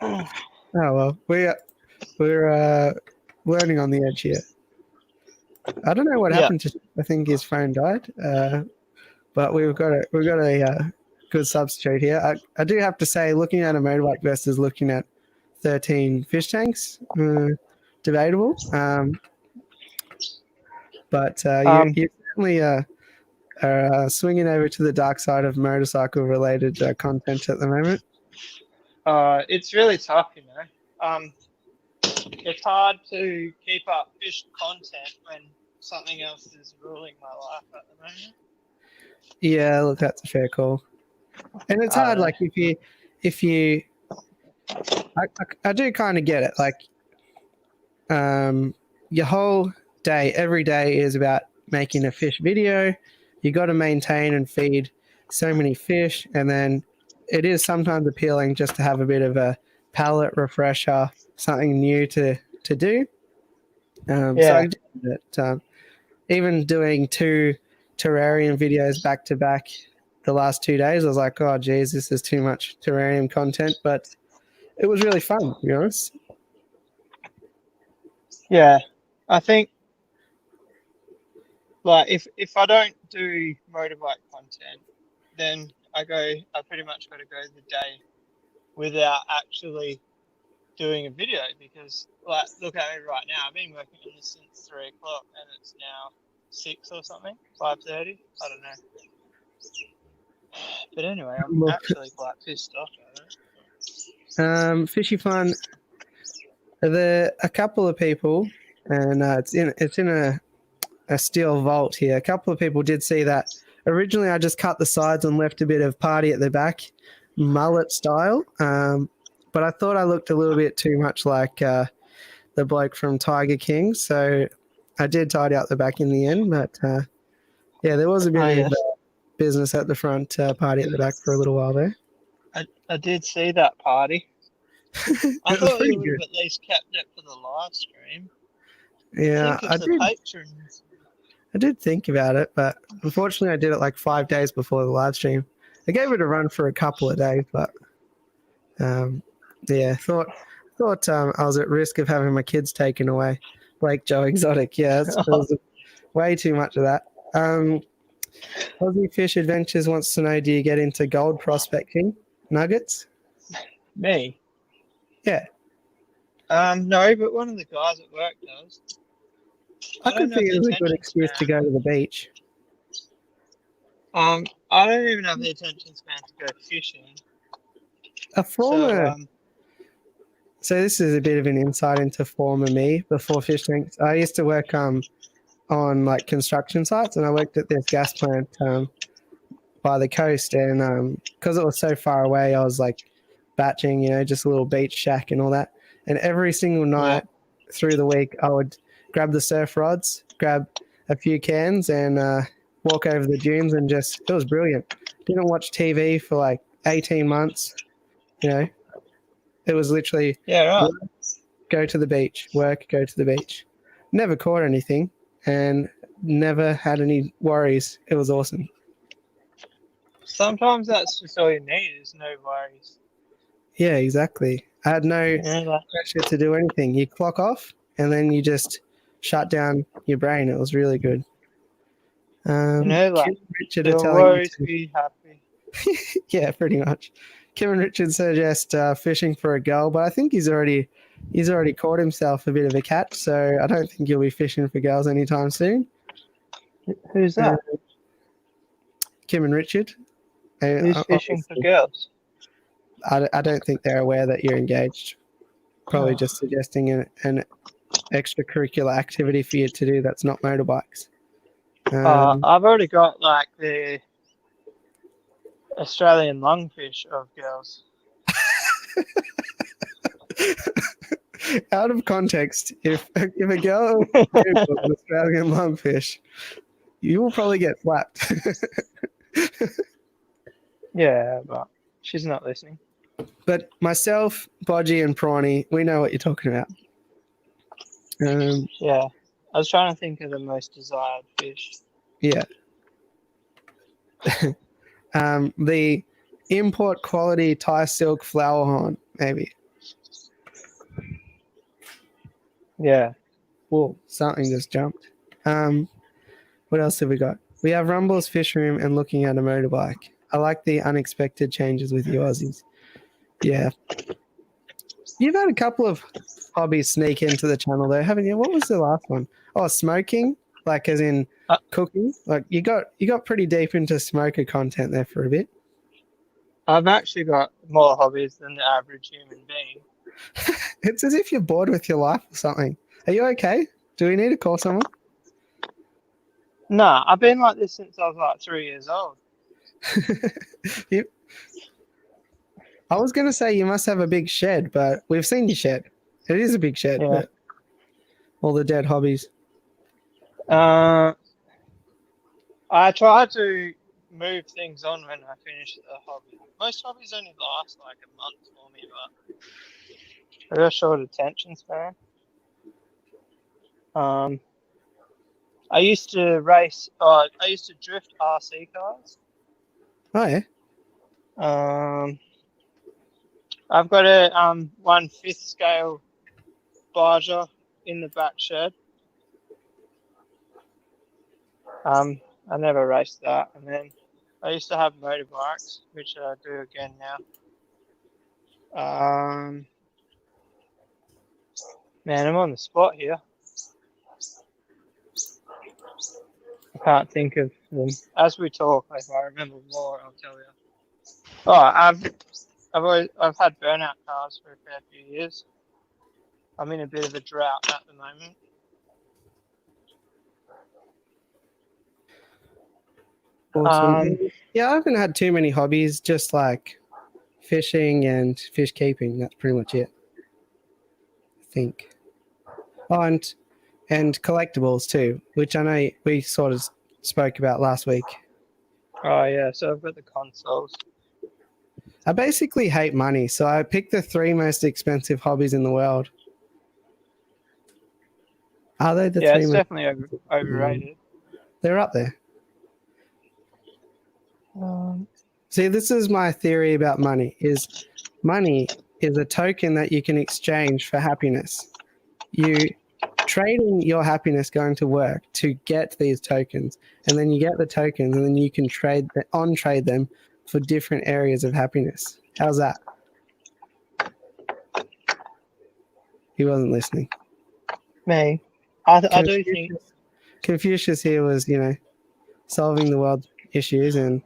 Oh well, we're learning on the edge here. I don't know what happened to. I think his phone died, but we've got a good substitute here. I do have to say, looking at a motorbike versus looking at 13 fish tanks, debatable. But you certainly are swinging over to the dark side of motorcycle-related content at the moment. It's really tough, you know. It's hard to keep up fish content when something else is ruling my life at the moment. Yeah, look, that's a fair call. And it's hard, like if you, I do kind of get it. Like, your whole day, every day is about making a fish video. You got to maintain and feed so many fish, and then it is sometimes appealing just to have a bit of a palate refresher, something new to do. So Yeah. I did it. Even doing 2 terrarium videos back to back the last 2 days, I was like, oh, geez, this is too much terrarium content. But it was really fun, to be honest. Yeah. I think like if I don't do motorbike content, then I pretty much got to go the day without actually doing a video because like look at me right now. I've been working on this since 3 o'clock and it's now 6 or something, 5:30. I don't know. But anyway, I'm actually quite pissed off at it. Fishy fun. A couple of people, and it's in a steel vault here. A couple of people did see that. Originally, I just cut the sides and left a bit of party at the back, mullet style. But I thought I looked a little bit too much like the bloke from Tiger King, so I did tidy up the back in the end. But yeah, there was a bit of business at the front, party at the back for a little while there. I did see that party. I thought you would have at least kept it for the live stream. Yeah, I did. Patrons. I did think about it, but unfortunately, I did it like 5 days before the live stream. I gave it a run for a couple of days, but yeah, thought I was at risk of having my kids taken away. Like Joe Exotic, yeah, it was way too much of that. Aussie Fish Adventures wants to know: do you get into gold prospecting, nuggets? Me? Yeah. No, but one of the guys at work does. I could think it was a good excuse to go to the beach. I don't even have the attention span to go fishing. A former. So this is a bit of an insight into former me before fish tanks. I used to work on like construction sites, and I worked at this gas plant by the coast, and because it was so far away, I was like batching, just a little beach shack and all that. And every single night through the week, I would grab the surf rods, grab a few cans, and walk over the dunes, and it was brilliant. Didn't watch TV for like 18 months, It was literally work, go to the beach, work, go to the beach. Never caught anything and never had any worries. It was awesome. Sometimes that's just all you need is no worries. Yeah, exactly. I had no pressure to do anything. You clock off and then you just shut down your brain. It was really good. Richard your worries be happy. Yeah, pretty much. Kim and Richard suggest fishing for a girl, but I think he's already caught himself a bit of a catch, so I don't think he'll be fishing for girls anytime soon. Who's that? Kim and Richard. Who's fishing for girls? I don't think they're aware that you're engaged. Probably just suggesting an extracurricular activity for you to do that's not motorbikes. I've already got like the Australian lungfish of girls. Out of context, if a girl Googles Australian lungfish, you will probably get slapped. Yeah, but she's not listening. But myself, Bodgy, and Prawny, we know what you're talking about. Yeah, I was trying to think of the most desired fish. Yeah. The import quality Thai silk flower horn, maybe. Yeah. Whoa, something just jumped. What else have we got? We have Rumble's Fish Room and looking at a motorbike. I like the unexpected changes with you Aussies. Yeah. You've had a couple of hobbies sneak into the channel though, haven't you? What was the last one? Oh, smoking, like as in cooking. Like you got pretty deep into smoker content there for a bit. I've actually got more hobbies than the average human being. It's as if you're bored with your life or something. Are you okay? Do we need to call someone? Nah, I've been like this since I was like 3 years old. I was going to say you must have a big shed, but we've seen your shed. It is a big shed. Yeah. But all the dead hobbies. I try to move things on when I finish the hobby. Most hobbies only last like a month for me, but I got a short attention span. I used to race. I used to drift RC cars. Oh yeah. I've got a 1/5 scale barger in the back shed. I never raced that, and then I used to have motorbikes, which I do again now. Man, I'm on the spot here. I can't think of them. As we talk, if I remember more, I'll tell you. Oh, I've had burnout cars for a fair few years. I'm in a bit of a drought at the moment. Awesome. Yeah, I haven't had too many hobbies, just like fishing and fish keeping. That's pretty much it, I think. Oh, and collectibles too, which I know we sort of spoke about last week. Oh yeah, so I've got the consoles. I basically hate money, so I picked the 3 most expensive hobbies in the world. Are they the 3 Yeah, it's most? definitely overrated. They're up there. See, this is my theory about money, is money is a token that you can exchange for happiness. You trading your happiness going to work to get these tokens, and then you get the tokens, and then you can trade them for different areas of happiness. How's that? He wasn't listening. Me, I do think. Confucius here was, solving the world's issues, and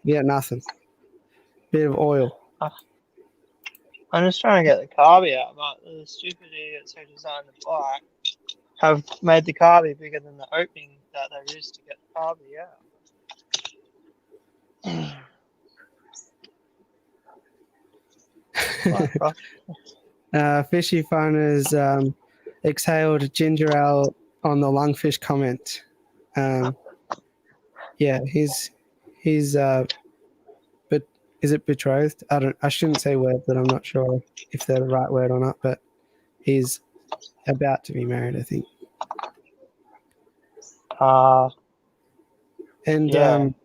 you get nothing. Bit of oil. I'm just trying to get the carby out, but the stupid idiots who designed the bike have made the carby bigger than the opening that there is to get the carby out. Fishy Farmers exhaled ginger ale on the lungfish comment. Yeah, he's but is it betrothed? I shouldn't say word, but I'm not sure if they're the right word or not, but he's about to be married, I think. And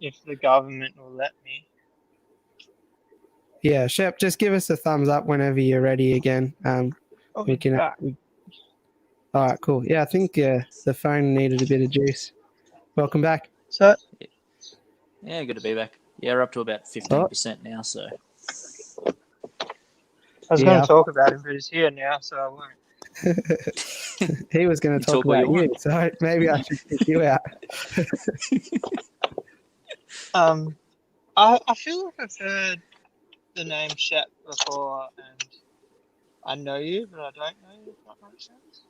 if the government will let me. Yeah, Shep, just give us a thumbs up whenever you're ready again. We can. All right, cool. Yeah, I think the phone needed a bit of juice. Welcome back. So. Yeah, good to be back. Yeah, we're up to about 15% now, so. I was going to talk about him, but he's here now, so I won't. He was going to talk about you, so maybe I should kick you out. I feel like I've heard the name Shep before, and I know you, but I don't know you, if that makes sense.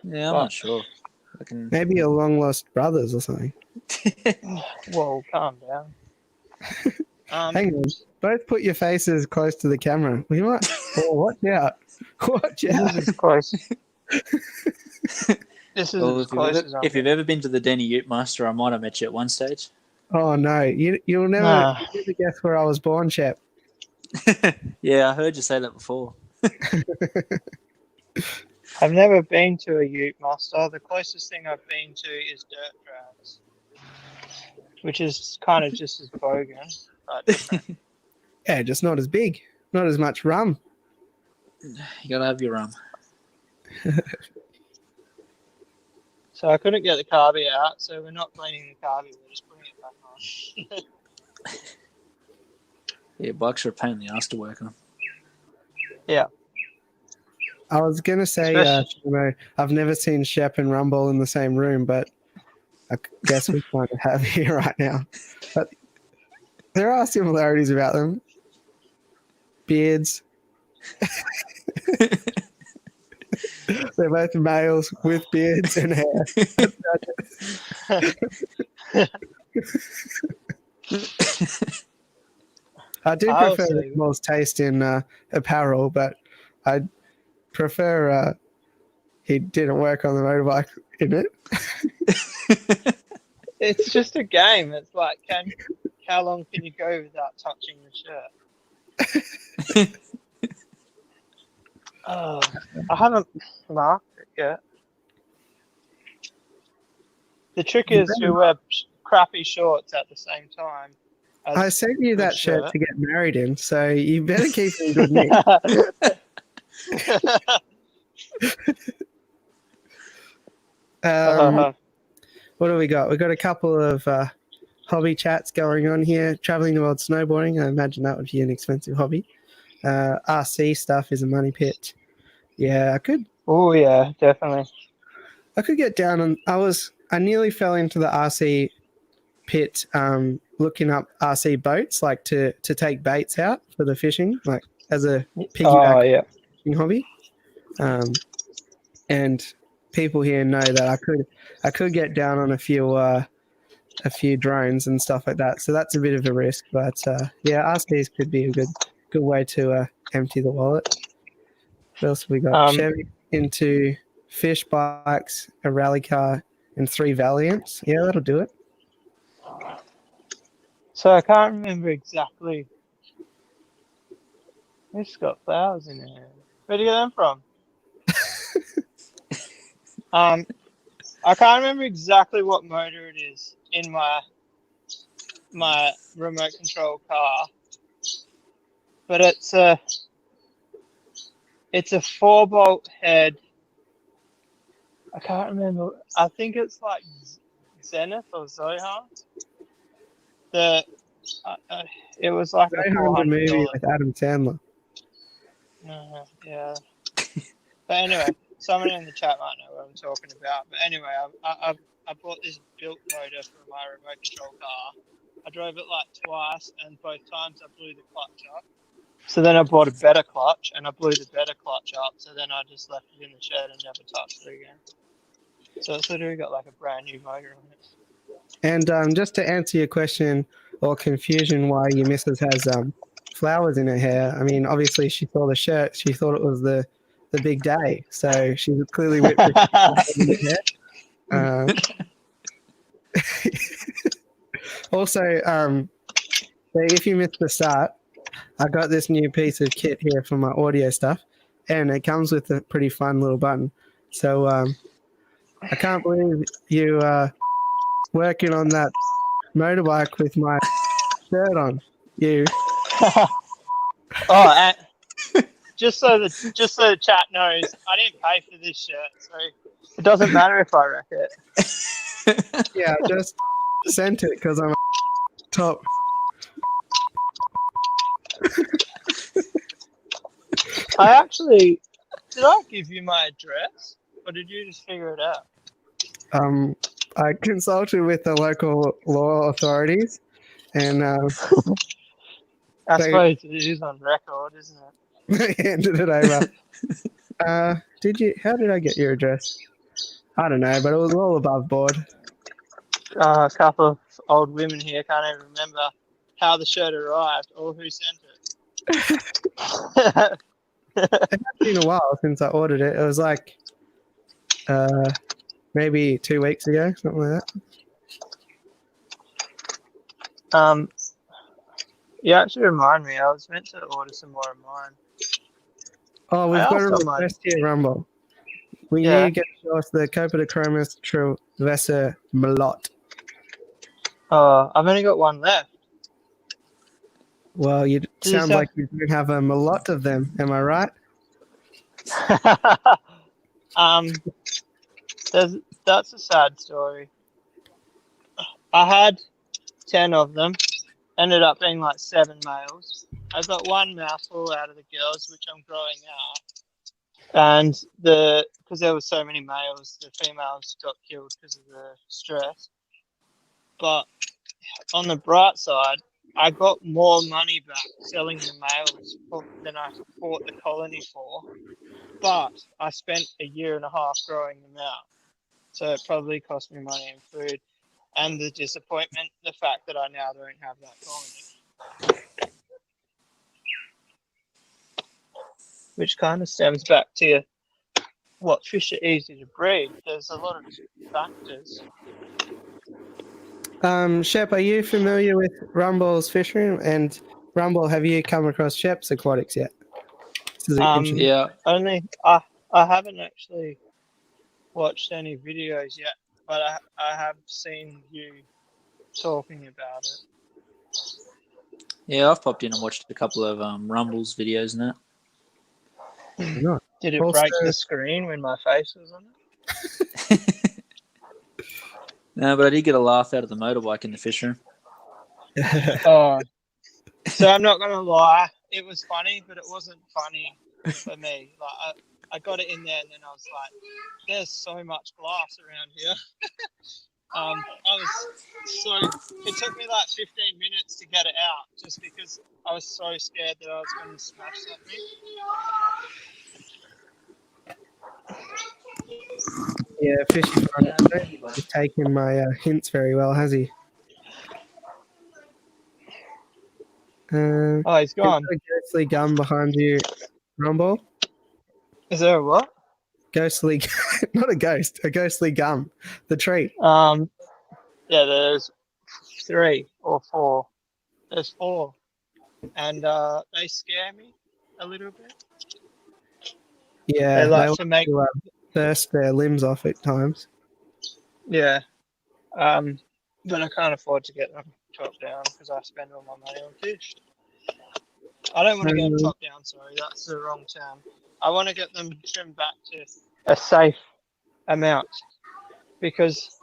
Yeah, I'm not sure. Maybe a long lost brothers or something. Whoa, calm down. Hang on. Both put your faces close to the camera. We might. Oh, watch out. Watch out. This is close. This is as close as if you've ever been to the Denny Ute Master, I might have met you at one stage. Oh, no. You'll never guess where I was born, Shep. Yeah, I heard you say that before. I've never been to a Ute Master. The closest thing I've been to is dirt tracks, which is kind of just as bogan, but different. Yeah, just not as big. Not as much rum. You gotta have your rum. So I couldn't get the carby out, so we're not cleaning the carby, we're just putting it back on. Yeah, bikes are a pain in the ass to work on. Yeah. I was going to say, I've never seen Shep and Rumble in the same room, but I guess we kind of have here right now. But there are similarities about them. Beards. They're both males with beards and hair. I do prefer the small's taste in apparel, but I prefer he didn't work on the motorbike in it. It's just a game. It's like, how long can you go without touching the shirt? Oh, I haven't marked it yet. The trick is you wear crappy shorts at the same time. I sent you that shirt to get married in, so you better keep it in good nick. What do we got? We've got a couple of hobby chats going on here. Traveling the world snowboarding. I imagine that would be an expensive hobby. RC stuff is a money pit. Yeah, I could. Oh yeah, definitely. I could get down on. I nearly fell into the RC pit looking up RC boats, like to take baits out for the fishing, like as a piggyback fishing hobby. And people here know that I could get down on a few drones and stuff like that. So that's a bit of a risk, but yeah, RCs could be a good way to empty the wallet. What else have we got? Chevy into fish bikes, a rally car, and 3 Valiants. Yeah, that'll do it. So I can't remember exactly. It's got flowers in it. Where'd you get them from? I can't remember exactly what motor it is in my remote control car, but it's a 4-bolt head. I can't remember. I think it's like Zenith or Zohan. It was like a $400 movie with Adam Sandler. Yeah. But anyway, someone in the chat might know what I'm talking about. But anyway, I bought this built motor for my remote control car. I drove it like twice, and both times I blew the clutch up. So then I bought a better clutch, and I blew the better clutch up. So then I just left it in the shed and never touched it again. So it's literally got like a brand new motor on it. And just to answer your question or confusion why your missus has flowers in her hair, I mean, obviously she saw the shirt, she thought it was the big day, so she clearly whipped it in her hair. Also, if you missed the start, I got this new piece of kit here for my audio stuff, and it comes with a pretty fun little button. So I can't believe you working on that motorbike with my shirt on. You. And just so the chat knows, I didn't pay for this shirt, so it doesn't matter if I wreck it. Yeah, I just sent it because I'm a top. Did I give you my address, or did you just figure it out? I consulted with the local law authorities, and I suppose it is on record, isn't it? they handed it over. How did I get your address? I don't know, but it was all above board. A couple of old women here can't even remember how the shirt arrived or who sent it. It has been a while since I ordered it. It was like maybe 2 weeks ago, something like that. You actually remind me, I was meant to order some more of mine. Oh, we've got a request here, Rumble. We need to get the Copa de Chromis Travessa Malot. Oh, I've only got one left. Well, you sound like you don't have a lot of them. Am I right? That's a sad story. I had 10 of them. Ended up being like 7 males. I got 1 mouthful out of the girls, which I'm growing out. And because there were so many males, the females got killed because of the stress. But on the bright side, I got more money back selling the males than I bought the colony for. But I spent a year and a half growing them out. So it probably cost me money and food. And the disappointment, the fact that I now don't have that colony. Which kind of stems back to what fish are easy to breed. There's a lot of factors. Shep, are you familiar with Rumble's fish room? And Rumble, have you come across Shep's Aquatics yet? This is interesting. Yeah. Only I haven't actually watched any videos yet, but I have seen you talking about it. Yeah, I've popped in and watched a couple of Rumble's videos and that. Did it Also- break the screen when my face was on it? No, but I did get a laugh out of the motorbike in the fish room. Oh, so I'm not gonna lie, it was funny, but it wasn't funny for me. Like I got it in there, and then I was like, "There's so much glass around here." It took me like 15 minutes to get it out, just because I was so scared that I was going to smash something. Yeah, Fishy He's taken my hints very well, has he? Oh, he's gone. Is there a ghostly gum behind you, Rumble? Is there a what? Ghostly, not a ghost, a ghostly gum. The tree. Yeah, there's 3 or 4. There's 4, and they scare me a little bit. Yeah, They like to make burst their limbs off at times. Yeah. But I can't afford to get them top down because I spend all my money on fish. I don't want to get them top down, sorry, that's the wrong term. I want to get them trimmed back to a safe amount because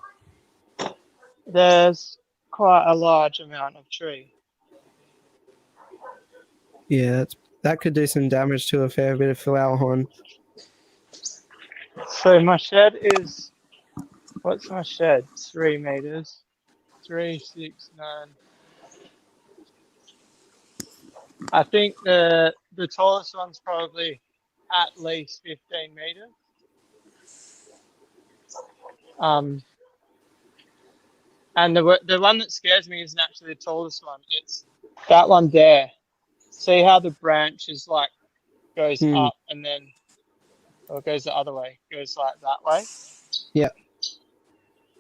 there's quite a large amount of tree. Yeah, that could do some damage to a fair bit of flowerhorn. So my shed is, what's my shed? 3 meters. 3, 6, 9. I think the tallest one's probably at least 15 meters. And the one that scares me isn't actually the tallest one. It's that one there. See how the branch is like goes up and then, or goes the other way, goes like that way. Yeah.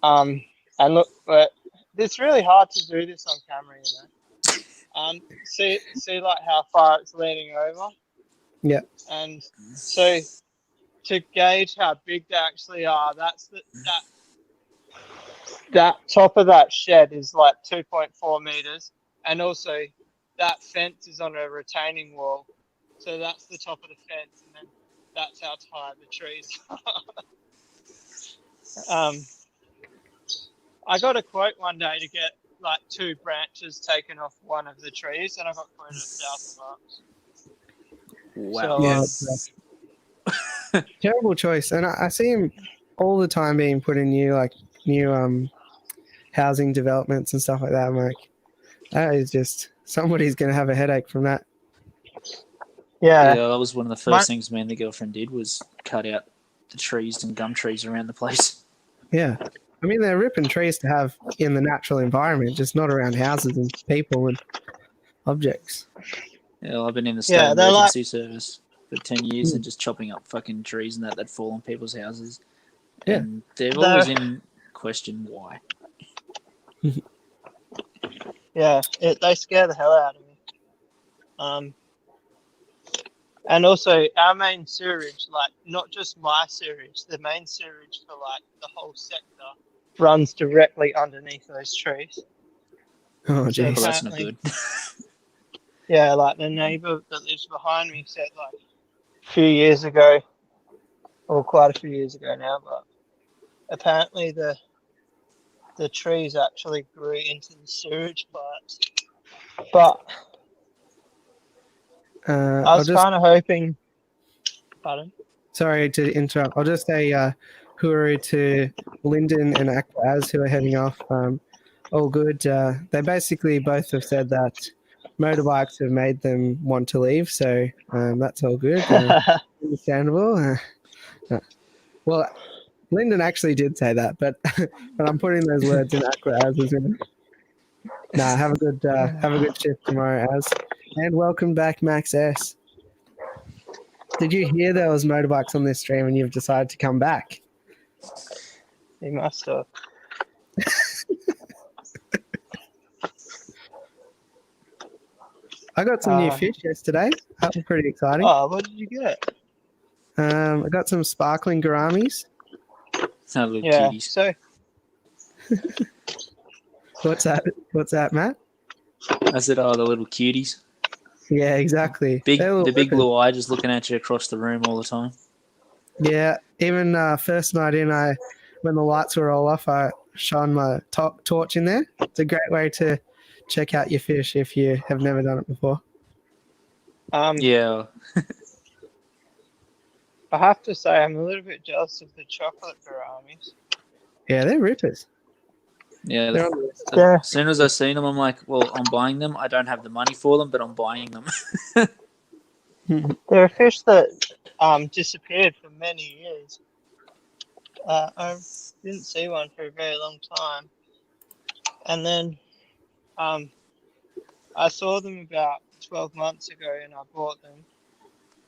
And look, but it's really hard to do this on camera, you know. See like how far it's leaning over. Yeah. And so to gauge how big they actually are, that top of that shed is like 2.4 meters, and also that fence is on a retaining wall, so that's the top of the fence, and then that's how high the trees are. I got a quote one day to get like 2 branches taken off one of the trees, and I got quoted $1,000. Wow. So, Yeah, terrible choice. And I see him all the time being put in new housing developments and stuff like that. I'm like, that is just, somebody's going to have a headache from that. yeah, That was one of the first things me and the girlfriend did, was cut out the trees and gum trees around the place. Yeah. I mean, they're ripping trees to have in the natural environment, just not around houses and people and objects. Yeah, I've been in the state emergency service for 10 years and just chopping up fucking trees and that fall on people's houses. Yeah. And they've always in question why. Yeah, they scare the hell out of me. And also our main sewerage, like not just my sewerage, the main sewerage for like the whole sector runs directly underneath those trees. Oh, So jeez. Well, that's not good. Yeah, like the neighbour that lives behind me said like a few years ago, or quite a few years ago now, but apparently the trees actually grew into the sewage pipes. But I was kind of hoping. Pardon? Sorry to interrupt. I'll just say hooroo to Lyndon and Aquaz who are heading off. All good. They basically both have said that motorbikes have made them want to leave, so that's all good. Understandable. Well, Lyndon actually did say that, but I'm putting those words in Aquaz's. Nah, have a good shift tomorrow, Az. And welcome back, Max S. Did you hear there was motorbikes on this stream and you've decided to come back? He must have. I got some new fish yesterday. That was pretty exciting. Oh, what did you get? I got some sparkling gouramis. Sound little Yeah. cuties. So What's that? What's that, Matt? I said, oh, the little cuties. Yeah, exactly. The They're little big rippers. blue eye just looking at you across the room all the time. Yeah, even first night in, when the lights were all off, I shone my torch in there. It's a great way to check out your fish if you have never done it before. Yeah. I have to say I'm a little bit jealous of the chocolate gouramis. Yeah, they're rippers. Yeah. They're on the list. Yeah. As soon as I seen them, I'm like, well, I'm buying them. I don't have the money for them, but I'm buying them. They're a fish that disappeared for many years. I didn't see one for a very long time. And then I saw them about 12 months ago and I bought them,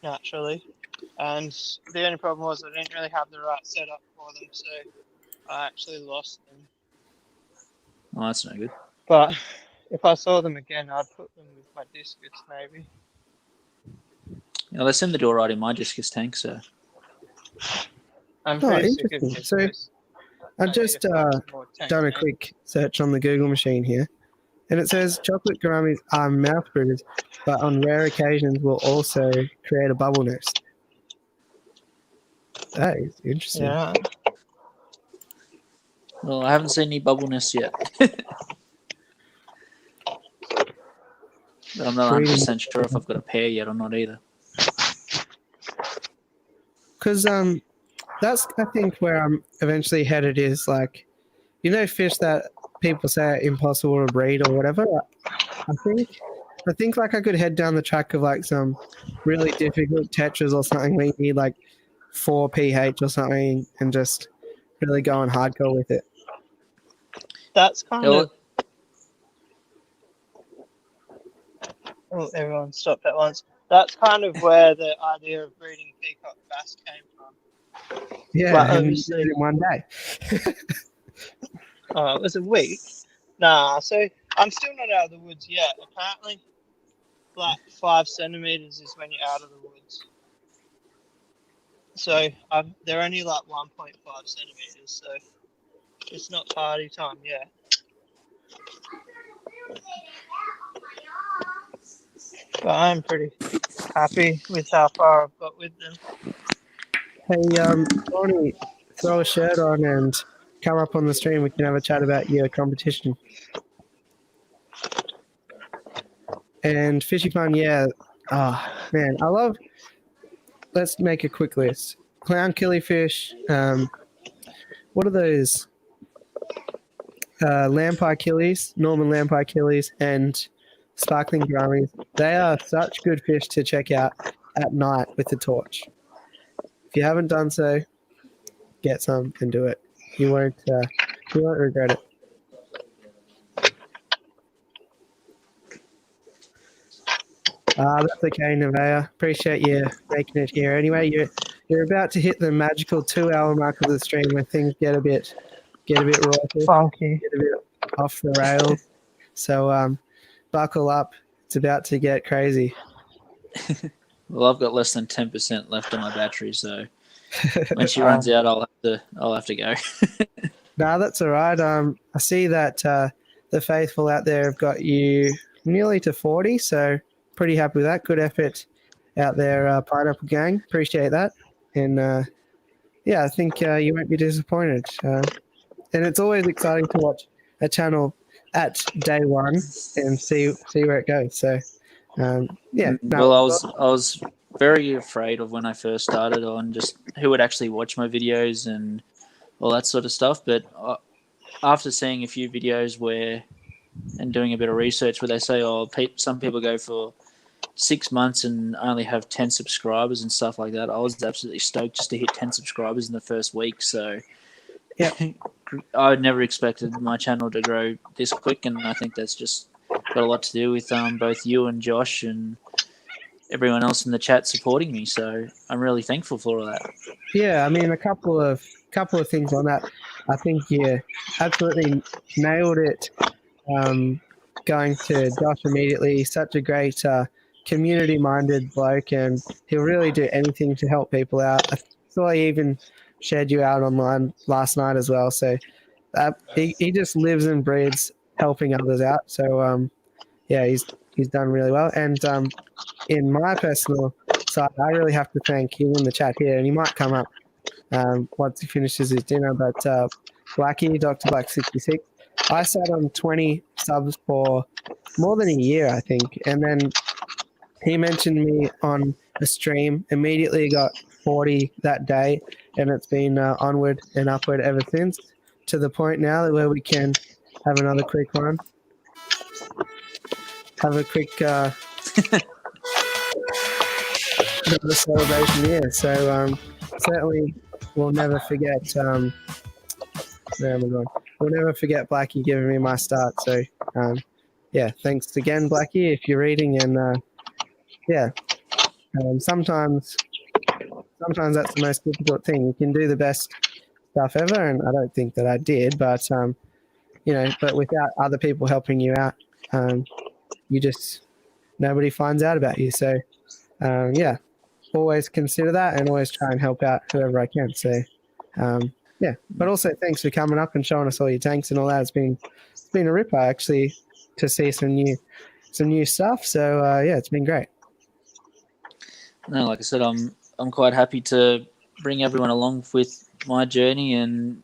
naturally. And the only problem was I didn't really have the right setup for them, so I actually lost them. Oh, that's no good. But if I saw them again, I'd put them with my discus, maybe. Yeah, they seem to do all right in my discus tank, so. I'm Oh, pretty sick of interesting. So, discus. I've just done a quick search on the Google machine here, and it says chocolate gouramis are mouth breeders, but on rare occasions will also create a bubble nest. That is interesting. Yeah. Well, I haven't seen any bubble nests yet. But I'm not 100% sure if I've got a pair yet or not either. Because that's I think where I'm eventually headed is like, fish that people say are impossible to breed or whatever. I think like I could head down the track of like some really difficult tetras or something where you need like 4 pH or something and just really going hardcore with it. That's kind of... Oh, everyone stopped at once. That's kind of where the idea of breeding peacock bass came from. Yeah, But and obviously, in one day. it was a week. Nah, so I'm still not out of the woods yet. Apparently, like 5 centimeters is when you're out of the woods. So they're only like 1.5 centimeters, so it's not party time yet. But I'm pretty happy with how far I've got with them. Hey, Bonnie, throw a shirt on and come up on the stream. We can have a chat about your competition. And Fishy Fun, yeah. Oh, man, I love... Let's make a quick list. Clown killifish. What are those? Lampi killies, Norman lampi killies, and sparkling gouramis. They are such good fish to check out at night with the torch. If you haven't done so, get some and do it. You won't regret it. That's okay, Nevaeh. Appreciate you making it here. Anyway, you're about to hit the magical 2-hour mark of the stream where things get a bit raucous, funky, get a bit off the rails. So buckle up. It's about to get crazy. Well, I've got less than 10% left on my battery, so when she runs out, I'll have to go. No, that's all right. I see that the faithful out there have got you nearly to 40, so pretty happy with that. Good effort out there, Pineapple Gang. Appreciate that. And I think you won't be disappointed. And it's always exciting to watch a channel at day one and see where it goes. So, Well, I was very afraid of when I first started on just who would actually watch my videos and all that sort of stuff. But after seeing a few videos and doing a bit of research where they say, some people go for 6 months and only have 10 subscribers and stuff like that, I was absolutely stoked just to hit 10 subscribers in the first week. So yeah, I never expected my channel to grow this quick, and I think that's just got a lot to do with both you and Josh and everyone else in the chat supporting me. So I'm really thankful for all that. Yeah, I mean, a couple of things on that. I think you absolutely nailed it. Going to Josh immediately. He's such a great community-minded bloke, and he'll really do anything to help people out. I saw he even shared you out online last night as well. So he just lives and breathes helping others out. So yeah, he's done really well. And in my personal side, I really have to thank him in the chat here, and he might come up once he finishes his dinner. But Blackie, Dr. Black 66, I sat on 20 subs for more than a year, I think, and then he mentioned me on a stream. Immediately got 40 that day, and it's been onward and upward ever since, to the point now where we can have another quick one. Have a quick another celebration here. So certainly we'll never forget. Where am I going? We'll never forget Blackie giving me my start. So yeah, thanks again, Blackie, if you're reading. And yeah, sometimes that's the most difficult thing. You can do the best stuff ever, and I don't think that I did, but but without other people helping you out, you just, nobody finds out about you. So yeah, always consider that, and always try and help out whoever I can. So yeah, but also thanks for coming up and showing us all your tanks and all that. It's been a ripper actually to see some new stuff. So yeah, it's been great. No, like I said, I'm quite happy to bring everyone along with my journey. And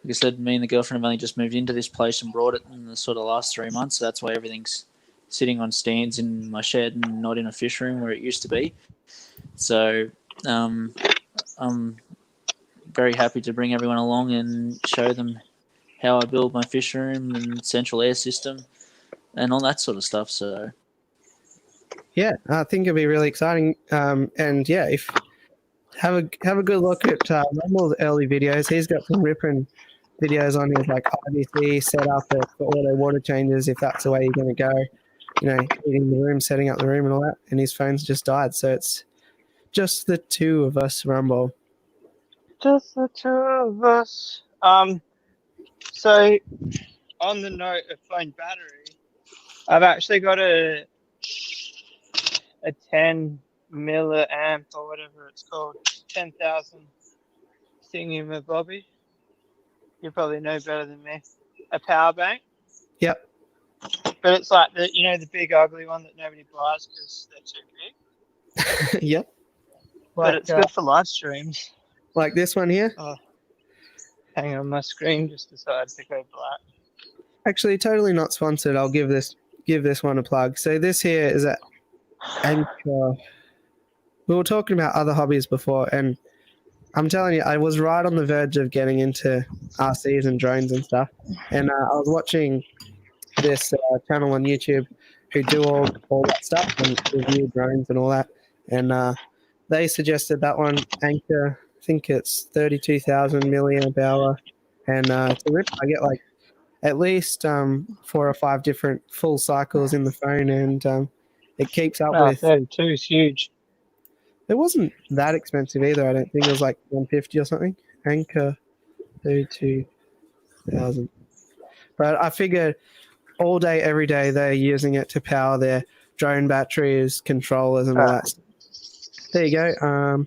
like I said, me and the girlfriend have only just moved into this place and brought it in the sort of last 3 months. So that's why everything's sitting on stands in my shed and not in a fish room where it used to be. So I'm very happy to bring everyone along and show them how I build my fish room and central air system and all that sort of stuff. So yeah, I think it'll be really exciting. And yeah, if have a good look at Rumble's early videos. He's got some ripping videos on his like IBC setup for auto water changes, if that's the way you're going to go. Heating the room, setting up the room and all that. And his phone's just died, so it's just the two of us, Rumble. Just the two of us. So on the note of phone battery, I've actually got a 10 milliamp or whatever it's called, 10,000 thingy-mabobby. You probably know better than me. A power bank. Yep. But it's like the big ugly one that nobody buys because they're too big. Yep. But it's good for live streams. Like this one here? Oh, hang on, my screen just decided to go black. Actually, totally not sponsored. I'll give this one a plug. So this here is at Anchor. We were talking about other hobbies before, and I'm telling you, I was right on the verge of getting into RCs and drones and stuff. And I was watching this channel on YouTube who do all that stuff and review drones and all that. And they suggested that one, Anchor. I think it's 32,000 milliamp hour. And it's a rip. I get like at least 4 or 5 different full cycles in the phone, and it keeps up with. 32 is huge. It wasn't that expensive either. I don't think it was like $150 or something. Anchor 32,000. But I figured all day, every day, they're using it to power their drone batteries, controllers, and all that. There you go.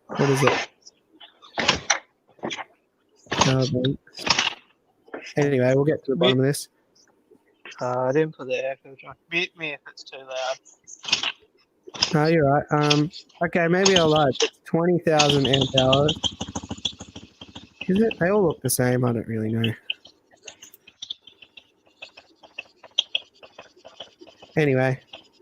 What is it? Anyway, we'll get to the bottom of this. I didn't put the air filter on. Mute me if it's too loud. No, you're right. Okay, maybe I'll lie. It's 20,000 amp hours. Is it? They all look the same. I don't really know. Anyway,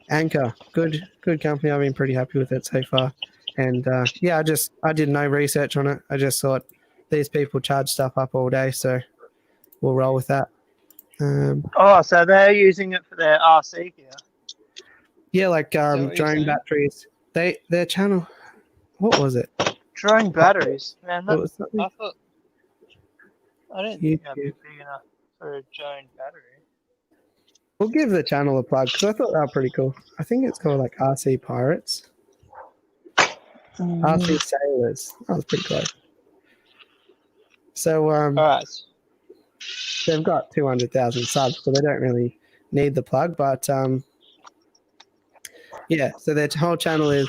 Anchor, good company. I've been pretty happy with it so far. And yeah, I did no research on it. I just thought these people charge stuff up all day, so we'll roll with that. So they're using it for their RC gear. Yeah, like drone batteries. Their channel. What was it? Drone batteries, man. I didn't think I'd be big enough for a drone battery. we'll give the channel a plug because I thought they were pretty cool. I think it's called like RC Pirates, RC Sailors. That was pretty close. So All right. they've got 200,000 subs, so they don't really need the plug. But yeah, so their whole channel is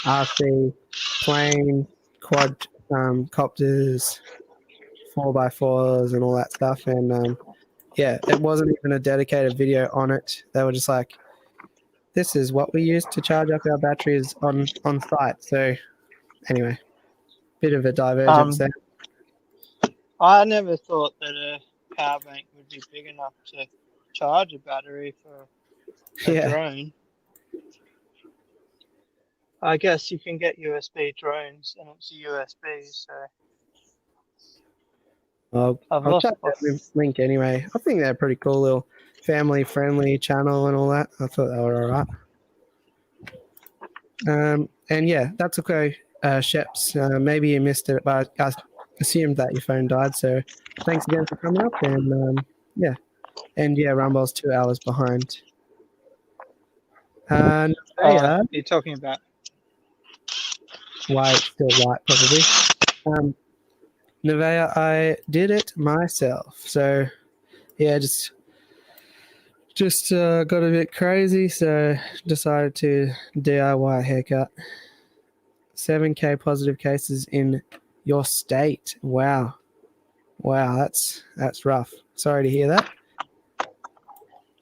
RC, plane, quad, copters, 4x4s, and all that stuff. And yeah, it wasn't even a dedicated video on it. They were just like, this is what we use to charge up our batteries on site. So anyway, bit of a divergence there. I never thought that a power bank would be big enough to charge a battery for a drone. I guess you can get USB drones, and it's a USB, so. Well, I'll check that link anyway. I think they're a pretty cool little family-friendly channel and all that. I thought they were all right. And yeah, that's okay, Sheps. Maybe you missed it, but I assumed that your phone died. So thanks again for coming up. And yeah, Rumble's 2 hours behind. You're talking about why it's still white, probably. Nevaeh, I did it myself. So yeah, just got a bit crazy, so decided to DIY haircut. 7K positive cases in your state. Wow, that's rough. Sorry to hear that.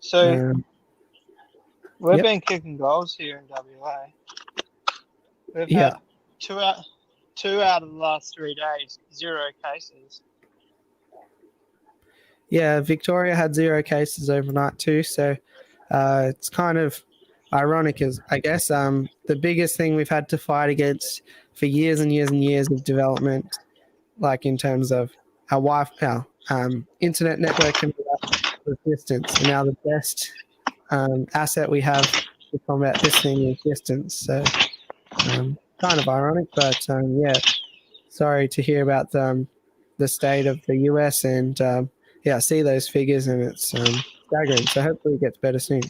So we've been kicking goals here in WA. We've had two out of the last 3 days, 0 cases. Yeah, Victoria had 0 cases overnight too, so it's kind of ironic, as I guess the biggest thing we've had to fight against for years and years and years of development, like in terms of our internet network and distance, and now the best asset we have to combat this thing is distance. So kind of ironic, but yeah, sorry to hear about the state of the US, and yeah, I see those figures and it's staggering. So hopefully it gets better soon.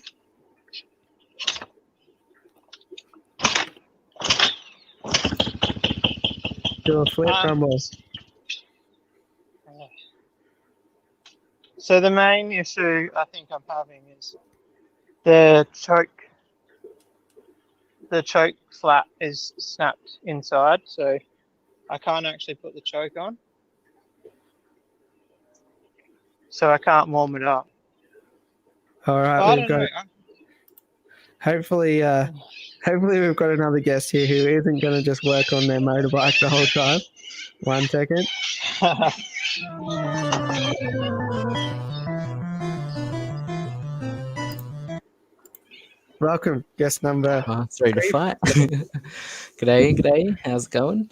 Do a flip, Rumble. So the main issue I think I'm having is the choke flap is snapped inside, so I can't actually put the choke on. So I can't warm it up. All right, we've got. Hopefully, we've got another guest here who isn't going to just work on their motorbike the whole time. 1 second. Welcome, guest number 3 to 5. G'day. How's it going?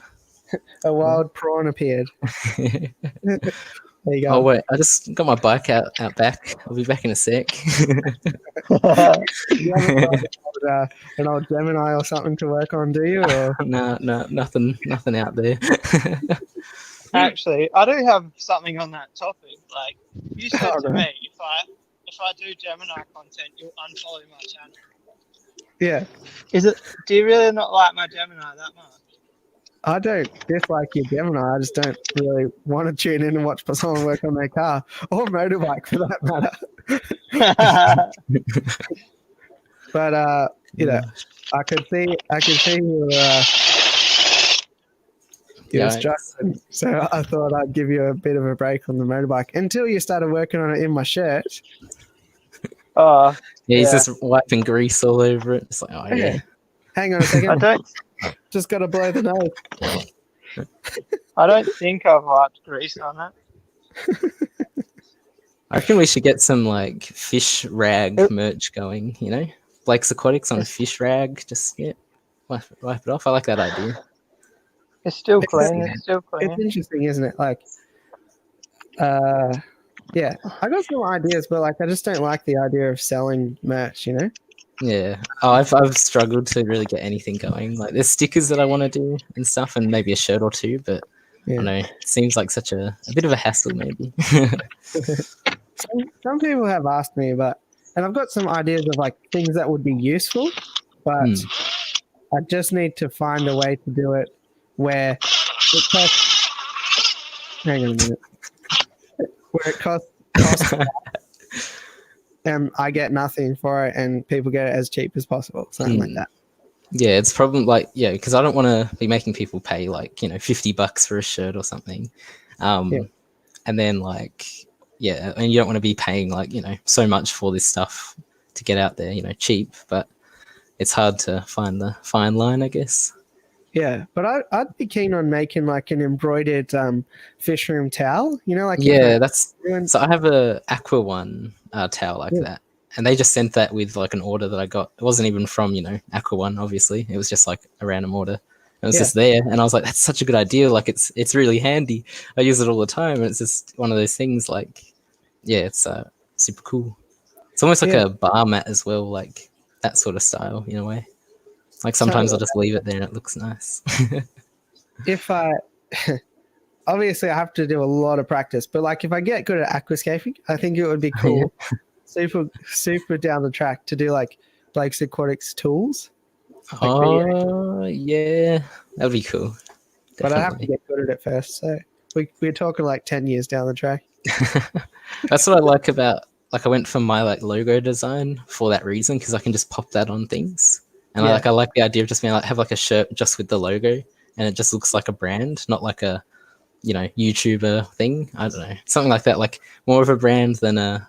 A wild prawn appeared. There you go. Oh wait, I just got my bike out back. I'll be back in a sec. You haven't got an old Gemini or something to work on, do you? Or? No, nothing out there. Actually, I do have something on that topic. Like you said to me, if I do Gemini content, you'll unfollow my channel. Yeah. Do you really not like my Gemini that much? I don't dislike your Gemini. I just don't really want to tune in and watch someone work on their car or motorbike for that matter. But you know, I could see you were struggling, so I thought I'd give you a bit of a break on the motorbike until you started working on it in my shirt. Yeah, he's just wiping grease all over it. It's like, oh yeah. Hang on a second. I don't. Just got to blow the nose. I don't think I've wiped grease on it. I reckon we should get some like fish rag merch going. You know, Blake's Aquatics on a fish rag. Just wipe it off. I like that idea. It's still clean. It's still clean. It's interesting, isn't it? Like, yeah, I got some ideas, but like, I just don't like the idea of selling merch. You know. Yeah. Oh, I've struggled to really get anything going. Like, there's stickers that I want to do and stuff, and maybe a shirt or two, but I don't know. It seems like such a bit of a hassle, maybe. Some people have asked me, but and I've got some ideas of like things that would be useful, but I just need to find a way to do it where it costs. Hang on a minute. Where it costs and I get nothing for it, and people get it as cheap as possible, something like that. Yeah, it's probably like, yeah, because I don't want to be making people pay like, $50 for a shirt or something. And then like, yeah, and you don't want to be paying like, so much for this stuff to get out there, cheap, but it's hard to find the fine line, I guess. Yeah, but I'd be keen on making like an embroidered fish room towel, like so I have a Aqua One towel like that. And they just sent that with like an order that I got. It wasn't even from, Aqua One, obviously. It was just like a random order. It was just there. And I was like, that's such a good idea. Like it's really handy. I use it all the time. And it's just one of those things like, yeah, it's super cool. It's almost like a bar mat as well, like that sort of style in a way. Like sometimes I'll just leave it there and it looks nice. If obviously I have to do a lot of practice, but like if I get good at aquascaping, I think it would be cool. Super down the track to do like Blake's Aquatics tools. Like yeah, that'd be cool. Definitely. But I have to get good at it first. So we're talking like 10 years down the track. That's what I like about, like I went for my like logo design for that reason, because I can just pop that on things. And I like the idea of just being like, have like a shirt just with the logo and it just looks like a brand, not like a, YouTuber thing. I don't know. Something like that, like more of a brand than a,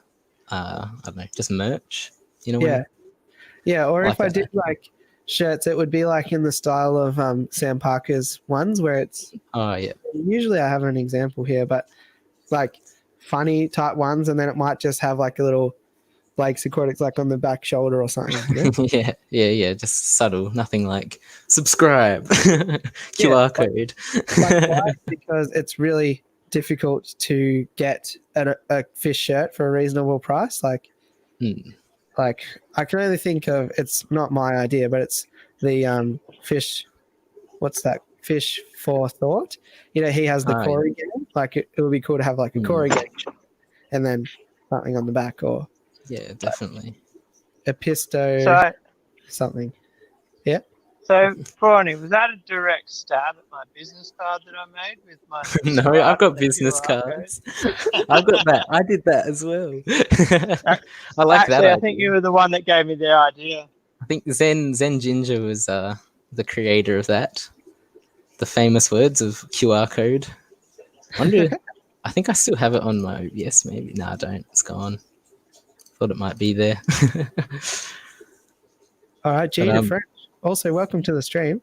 I don't know, just merch in a way. Yeah, or if I that. did like shirts, it would be like in the style of Sam Parker's ones where it's... Oh, yeah. Usually I have an example here, but like funny type ones, and then it might just have like a little Blake's Aquatics like on the back shoulder or something. Yeah, just subtle, nothing like subscribe, QR code. Like why? Because it's really difficult to get a fish shirt for a reasonable price. Like I can only think of, it's not my idea, but it's the fish. What's that? Fish for Thought. He has the Corey game. Like it would be cool to have like a Corey game, and then something on the back, or definitely a pisto something. Yeah. So, Brawny, was that a direct stab at my business card that I made with my... No, I've got business cards. I've got that. I did that as well. I like that. I think you were the one that gave me the idea. I think Zen Ginger was the creator of that. The famous words of QR code. I think I still have it on my OBS, maybe. No, I don't. It's gone. Thought it might be there. All right, Gina French. Also, welcome to the stream.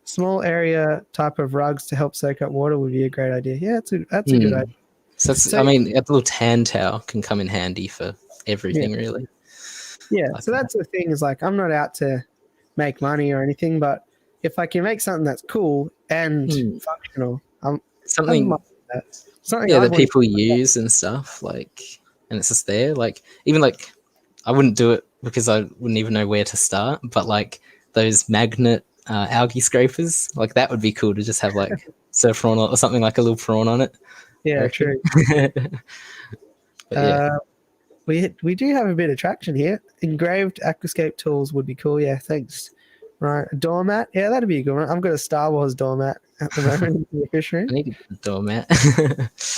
Small area type of rugs to help soak up water would be a great idea. Yeah, that's a good idea. So a little tan towel can come in handy for everything, really. Yeah, like that's the thing, is like I'm not out to make money or anything, but if I can make something that's cool and functional, something that people use and stuff, like, and it's just there. Like, even like, I wouldn't do it because I wouldn't even know where to start, but like those magnet algae scrapers, like that would be cool to just have like surf prawn or something, like a little prawn on it. Yeah, true. We do have a bit of traction here. Engraved aquascape tools would be cool. Yeah, thanks. Right, a doormat. Yeah, that'd be a good one. I've got a Star Wars doormat at the moment in the fish room. I need a doormat.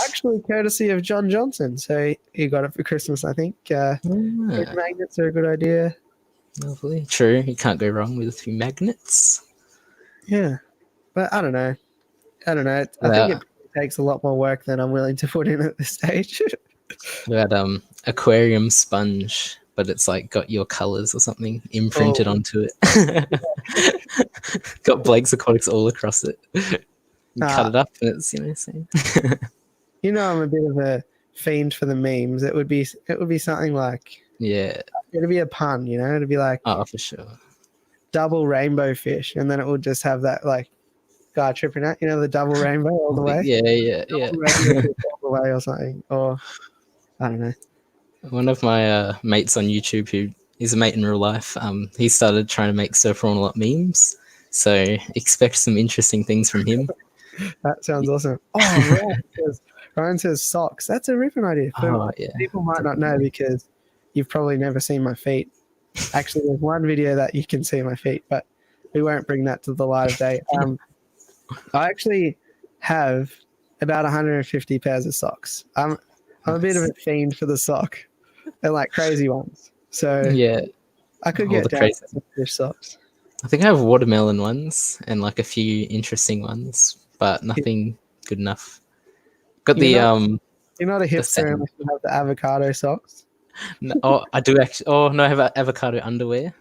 Actually, courtesy of John Johnson. So he got it for Christmas, I think. Magnets are a good idea. Lovely. True. You can't go wrong with a few magnets. Yeah, but I don't know. I think it takes a lot more work than I'm willing to put in at this stage. We had aquarium sponge, but it's like got your colors or something imprinted onto it. Got Blake's Aquatics all across it. You cut it up and it's same. I'm a bit of a fiend for the memes. It would be something like, it'd be a pun, it'd be like, oh, for sure, double rainbow fish, and then it would just have that like guy tripping out, the double rainbow all the way. Yeah. All the way or something, or I don't know. One of my mates on YouTube, who is a mate in real life, he started trying to make surf prawn a lot memes. So expect some interesting things from him. That sounds awesome. Oh, Ryan says socks. That's a ripping idea. People might not know, because you've probably never seen my feet. Actually, there's one video that you can see my feet, but we won't bring that to the light of day. I actually have about 150 pairs of socks. I'm a bit of a fiend for the sock, and like crazy ones. So Yeah, I could all get the down crazy. to some fish socks. I think I have watermelon ones and like a few interesting ones, but nothing good enough. Got You're the You're not a hipster sand. unless you have the avocado socks. No, oh, I do actually. Oh no, I have avocado underwear.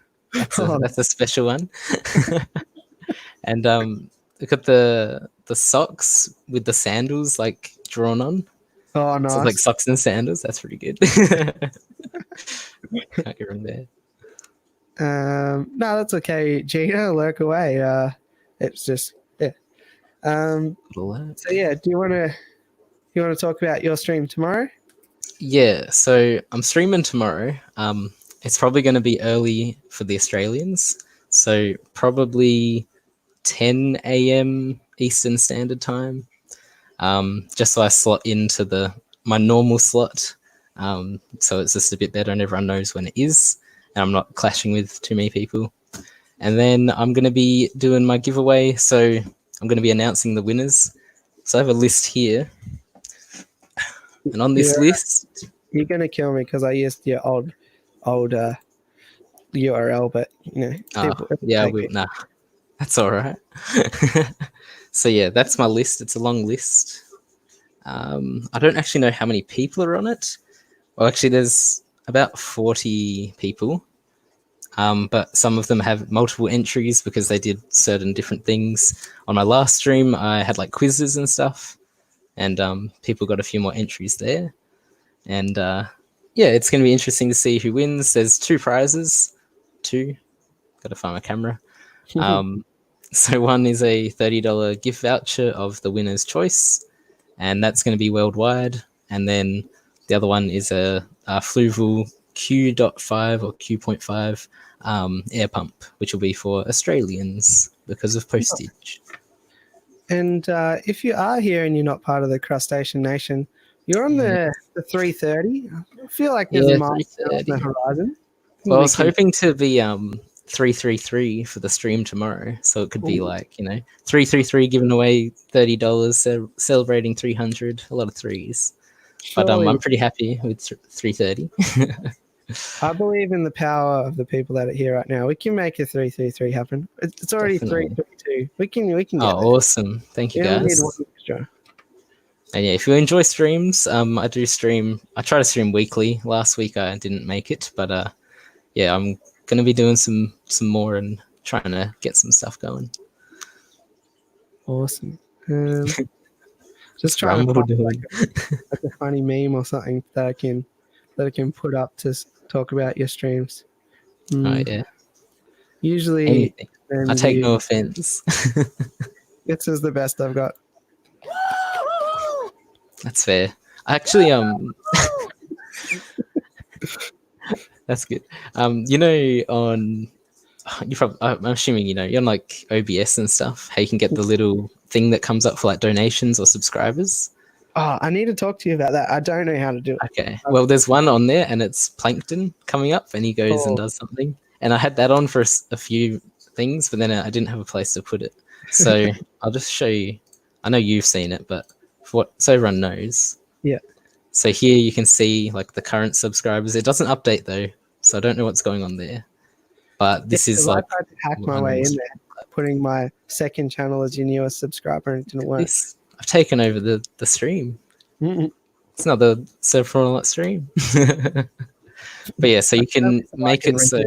Oh. That's a special one. And I got the socks with the sandals like drawn on. Oh, nice. So it's like socks and sandals. That's pretty good. Can't get wrong there. No, that's okay, Gina. Lurk away. It's just So yeah, do you want to talk about your stream tomorrow? Yeah, so I'm streaming tomorrow. It's probably going to be early for the Australians, so probably 10 a.m. Eastern Standard Time. Just so I slot into my normal slot, so it's just a bit better and everyone knows when it is, and I'm not clashing with too many people. And then I'm going to be doing my giveaway, so I'm going to be announcing the winners. So I have a list here, and on this list, you're going to kill me because I used your old URL, but people yeah, nah, that's all right. So yeah, that's my list. It's a long list. I don't actually know how many people are on it. Well, actually, there's about 40 people, but some of them have multiple entries because they did certain different things. On my last stream, I had like quizzes and stuff, and people got a few more entries there. And yeah, it's going to be interesting to see who wins. There's 2 prizes. Got to find my camera. So one is a $30 gift voucher of the winner's choice, and that's going to be worldwide. And then the other one is a Fluval Q.5 or Q.5 air pump, which will be for Australians because of postage. And if you are here and you're not part of the Crustacean Nation, you're on the 330. I feel like there's a milestone on the horizon. Well, I was hoping to be 333 for the stream tomorrow, so it could be like 333 giving away $30, celebrating 300, a lot of threes. But I'm pretty happy with 330. I believe in the power of the people that are here right now. We can make a 333 happen. It's already 332. We can get there. Awesome! Thank you, guys. Need one extra. And yeah, if you enjoy streams, I do stream. I try to stream weekly. Last week I didn't make it, but yeah, I'm going to be doing some more and trying to get some stuff going. Awesome. Just trying to find like a funny meme or something that I can put up to talk about your streams. Oh yeah. Usually, I take no offense. This is the best I've got. That's fair. Actually, that's good. I'm assuming you're on like OBS and stuff. How you can get the little thing that comes up for like donations or subscribers. Oh, I need to talk to you about that. I don't know how to do it. Okay. Well, there's one on there, and it's Plankton coming up, and he goes and does something. And I had that on for a few things, but then I didn't have a place to put it. So I'll just show you. I know you've seen it, but so everyone knows. Yeah. So here you can see like the current subscribers. It doesn't update though, so I don't know what's going on there. But this is like I tried to hack my way in there, putting my second channel as your newest subscriber, and it didn't work. I've taken over the stream. It's not the server stream. But yeah, so you can make it so.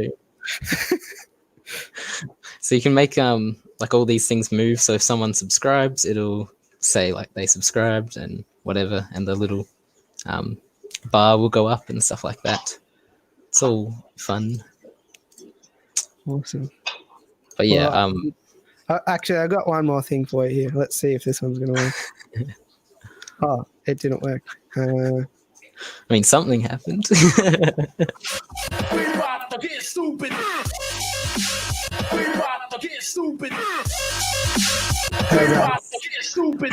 So you can make like all these things move. So if someone subscribes, it'll say like they subscribed and whatever, and the little bar will go up and stuff like that. It's all fun. Awesome. But yeah, actually, I got one more thing for you here. Let's see if this one's gonna work. Oh, it didn't work. I mean, something happened. We about to get stupid. We about to get stupid. We about to get stupid.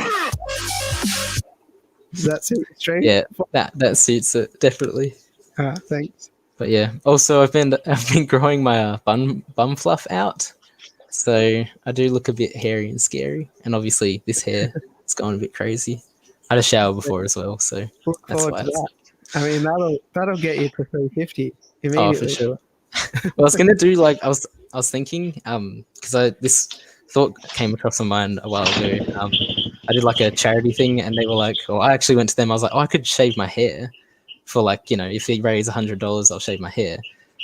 Does that suit the stream? Yeah, that suits it definitely. Thanks. But yeah, also I've been growing my bum fluff out, so I do look a bit hairy and scary. And obviously this hair is going a bit crazy. I had a shower before as well, so Look that's forward why. to that. I mean, that'll get you to 350 Oh, for immediately. sure. Well, I was gonna do like I was thinking because this thought came across my mind a while ago. I did like a charity thing, and they were like, "Oh, I actually went to them. I was like, oh, I could shave my hair for like if they raise $100, I'll shave my hair."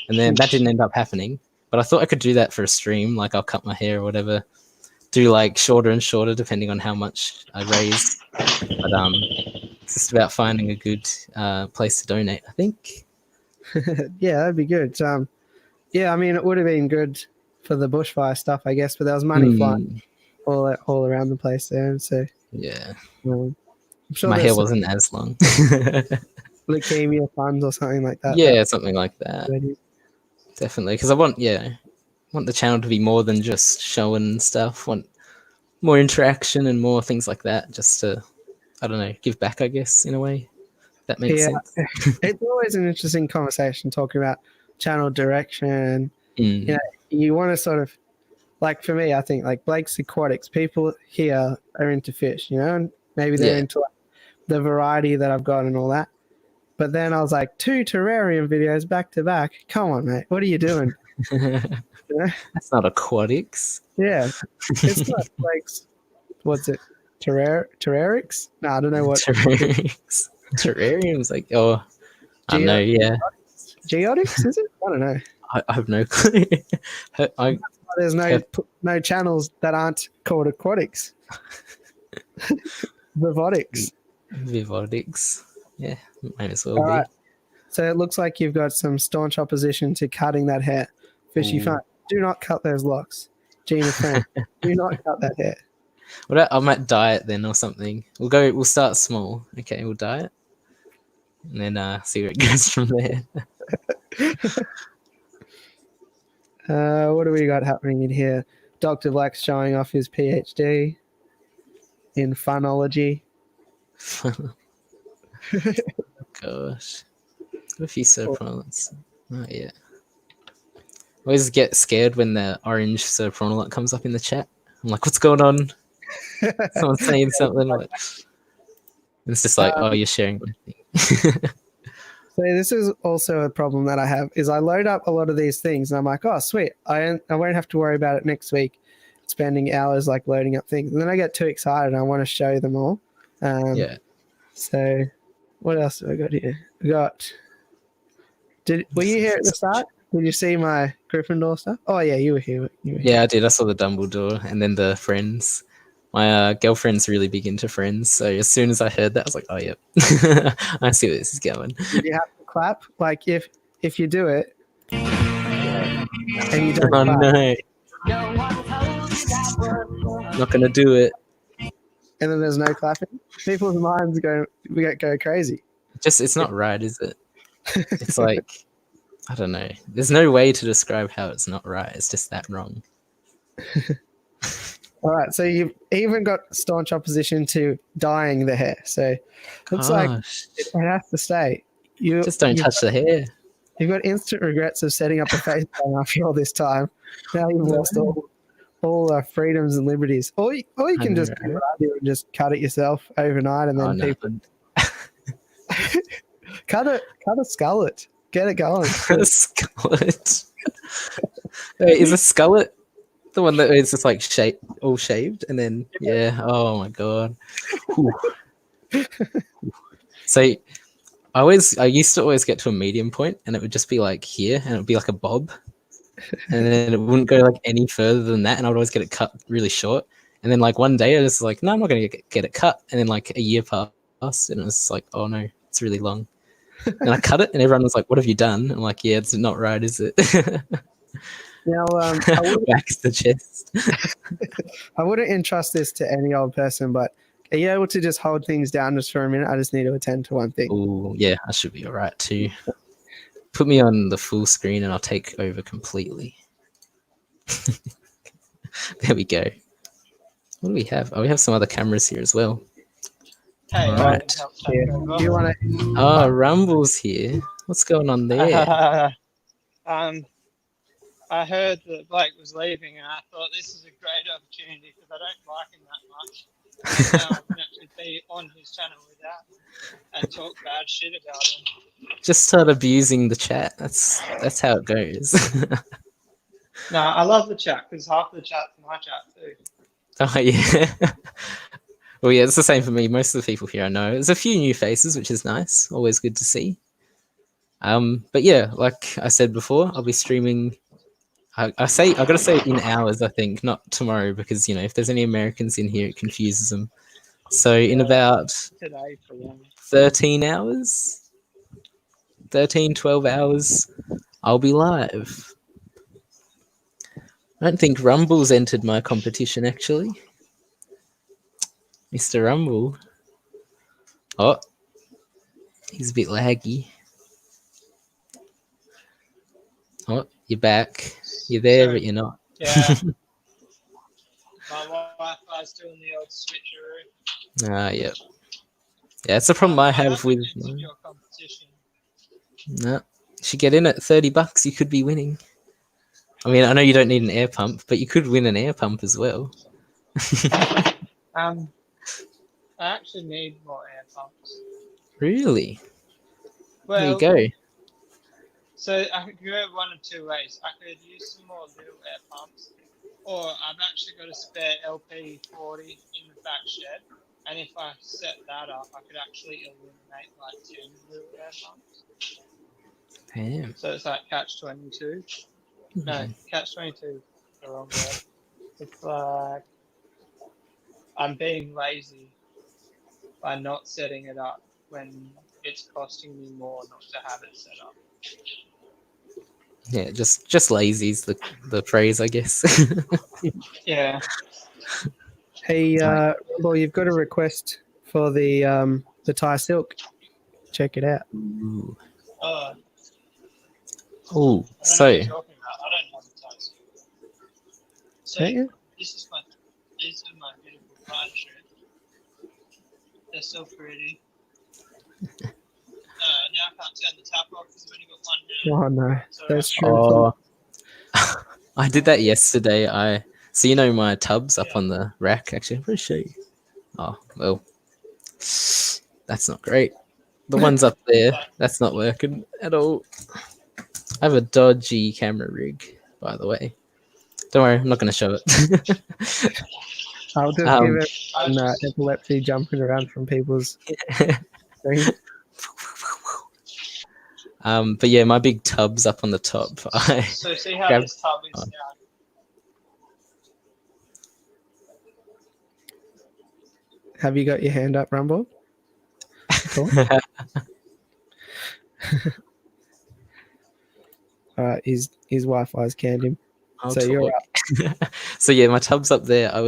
And then that didn't end up happening. But I thought I could do that for a stream, like I'll cut my hair or whatever, do like shorter and shorter depending on how much I raise. But it's just about finding a good place to donate, I think. Yeah, that'd be good. Yeah, I mean, it would have been good for the bushfire stuff, I guess, but there was money flying all around the place there. So yeah, I'm sure my there's hair wasn't as long. leukemia funds or something like that. Yeah, something like that. Ready. Definitely, because I want the channel to be more than just showing stuff. Want more interaction and more things like that, just to, I don't know, give back, I guess, in a way. That makes sense. It's always an interesting conversation talking about channel direction. You want to sort of, like for me, I think like Blake's Aquatics, people here are into fish, and maybe they're into like, the variety that I've got and all that. But then I was like, 2 terrarium videos back to back. Come on, mate. What are you doing? That's not Aquatics. Yeah. It's not Blake's, what's it? Terrarics? No, I don't know what. Terrariums. Terrariums, like, oh, I don't know, yeah. Geotics, is it? I don't know. I have no clue. There's no channels that aren't called Aquatics. Vivotics. Yeah, might as well be. Right. So it looks like you've got some staunch opposition to cutting that hair. Fishy fun. Do not cut those locks. Gina Frank, do not cut that hair. Well, I might dye it then or something. We'll start small. Okay, we'll dye it. And then see where it goes from there. What do we got happening in here? Dr. Black's showing off his PhD in phonology. Gosh. What if he's so pronounced? Oh, yeah. I always get scared when the orange Sopranolot comes up in the chat. I'm like, what's going on? Someone's saying something. Like, it's just like, oh, you're sharing my thing. So this is also a problem that I have, is I load up a lot of these things and I'm like, oh, sweet. I won't have to worry about it next week, spending hours like loading up things. And then I get too excited and I want to show them all. Yeah. So what else do I got here? Were you here at the start? Did you see my Gryffindor stuff? Oh, yeah, you were here. Yeah, I did. I saw the Dumbledore and then the Friends. My girlfriend's really big into Friends, so as soon as I heard that, I was like, oh, yep. I see where this is going. Did you have to clap? Like, if you do it, and you don't clap. No. Not going to do it. And then there's no clapping? People's minds go crazy. It's not right, is it? It's like, I don't know. There's no way to describe how it's not right. It's just that wrong. All right, so you've even got staunch opposition to dyeing the hair. So looks like it has to stay. Just don't touch the hair. You've got instant regrets of setting up a face after all this time. Now you've lost all freedoms and liberties. Or you can just do what I do and just cut it yourself overnight, and then people cut a skullet. Get it going. A skullet. Wait, is a skullet the one that is just like all shaved, and then oh my god. So I used to always get to a medium point, and it would just be like here, and it would be like a bob, and then it wouldn't go like any further than that, and I would always get it cut really short. And then like one day I was like, no, I'm not going to get it cut, and then like a year passed, and it was like, oh no, it's really long. And I cut it, and everyone was like, what have you done? I'm like, yeah, it's not right, is it? Now, back to the chest. I wouldn't entrust this to any old person, but are you able to just hold things down just for a minute? I just need to attend to one thing. Oh, yeah, I should be all right too. Put me on the full screen and I'll take over completely. There we go. What do we have? Oh, we have some other cameras here as well. Hey, all right. Do you want to? Oh, Rumble's here. What's going on there? I heard that Blake was leaving, and I thought this is a great opportunity because I don't like him that much. And now I can actually be on his channel without him and talk bad shit about him. Just start abusing the chat. That's how it goes. No, I love the chat because half the chat's my chat too. Oh yeah. Well, yeah, it's the same for me. Most of the people here I know. There's a few new faces, which is nice. Always good to see. But yeah, like I said before, I'll be streaming. I gotta say in hours, I think, not tomorrow, because if there's any Americans in here, it confuses them. So in about Today for them. 13 hours, 12 hours, I'll be live. I don't think Rumble's entered my competition, actually. Mr. Rumble. Oh, he's a bit laggy. Oh, you're back. You're there, but you're not. Yeah. My Wi-Fi's doing the old switcheroo. Yeah. Yeah, it's the problem I have with. Your competition. No, should get in at $30. You could be winning. I mean, I know you don't need an air pump, but you could win an air pump as well. I actually need more air pumps. Really? Well, there you go. So I could go one of two ways. I could use some more little air pumps, or I've actually got a spare LP40 in the back shed, and if I set that up, I could actually eliminate like 10 little air pumps. Damn. So it's like catch-22. No, catch-22 is the wrong word. It's like I'm being lazy by not setting it up when it's costing me more not to have it set up. Yeah, just lazy is the phrase, I guess. Yeah. Hey, well, you've got a request for the Thai silk. Check it out. Ooh. Oh, So I don't have the ties. So Yeah. these are my beautiful pride shirts. They're so pretty. Now I can't turn the tap off because I've only got one now. Oh no, So, that's true. I did that yesterday. So my tubs up on the rack. Actually, I'm pretty sure. Oh well, that's not great. The one's up there, that's not working at all. I have a dodgy camera rig, by the way. Don't worry, I'm not going to show it. I'll just give it an epilepsy jumping around from people's screens. But yeah, my big tub's up on the top. So see how this tub is now. Have you got your hand up, Rumble? Cool. All right, his Wi-Fi's canned him. So you're up. So yeah, my tub's up there. I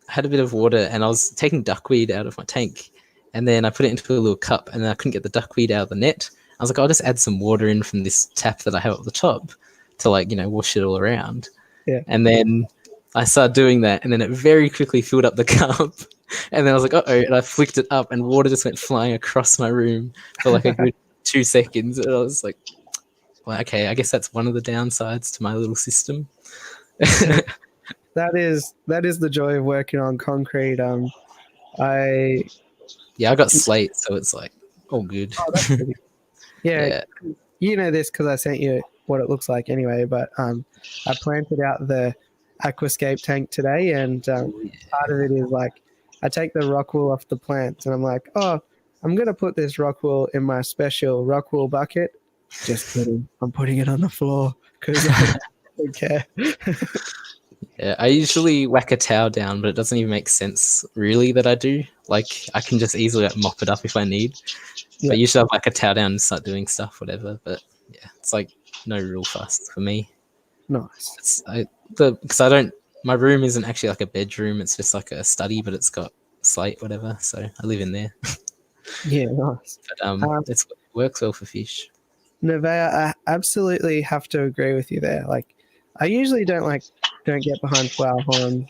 had a bit of water and I was taking duckweed out of my tank, and then I put it into a little cup, and then I couldn't get the duckweed out of the net. I was like, I'll just add some water in from this tap that I have at the top to wash it all around. Yeah. And then I started doing that, and then it very quickly filled up the cup. And then I was like, uh-oh, and I flicked it up, and water just went flying across my room for like a good 2 seconds. And I was like, well, okay, I guess that's one of the downsides to my little system. That is the joy of working on concrete. I got slate, so it's like all good. Oh, that's pretty. Yeah, you know this because I sent you what it looks like anyway. But I planted out the aquascape tank today, and part of it is I take the rock wool off the plants, and I'm like, oh, I'm gonna put this rock wool in my special rock wool bucket. Just kidding. I'm putting it on the floor because I don't care. Yeah, I usually whack a towel down, but it doesn't even make sense really that I do. I can just easily mop it up if I need. Yeah. But usually I'll whack a towel down and start doing stuff, whatever. But yeah, it's no real fuss for me. Nice. Because my room isn't actually like a bedroom. It's just like a study, but it's got slate, whatever. So I live in there. Yeah, nice. But it works well for fish. Nevaeh, I absolutely have to agree with you there. I usually don't get behind flower horns.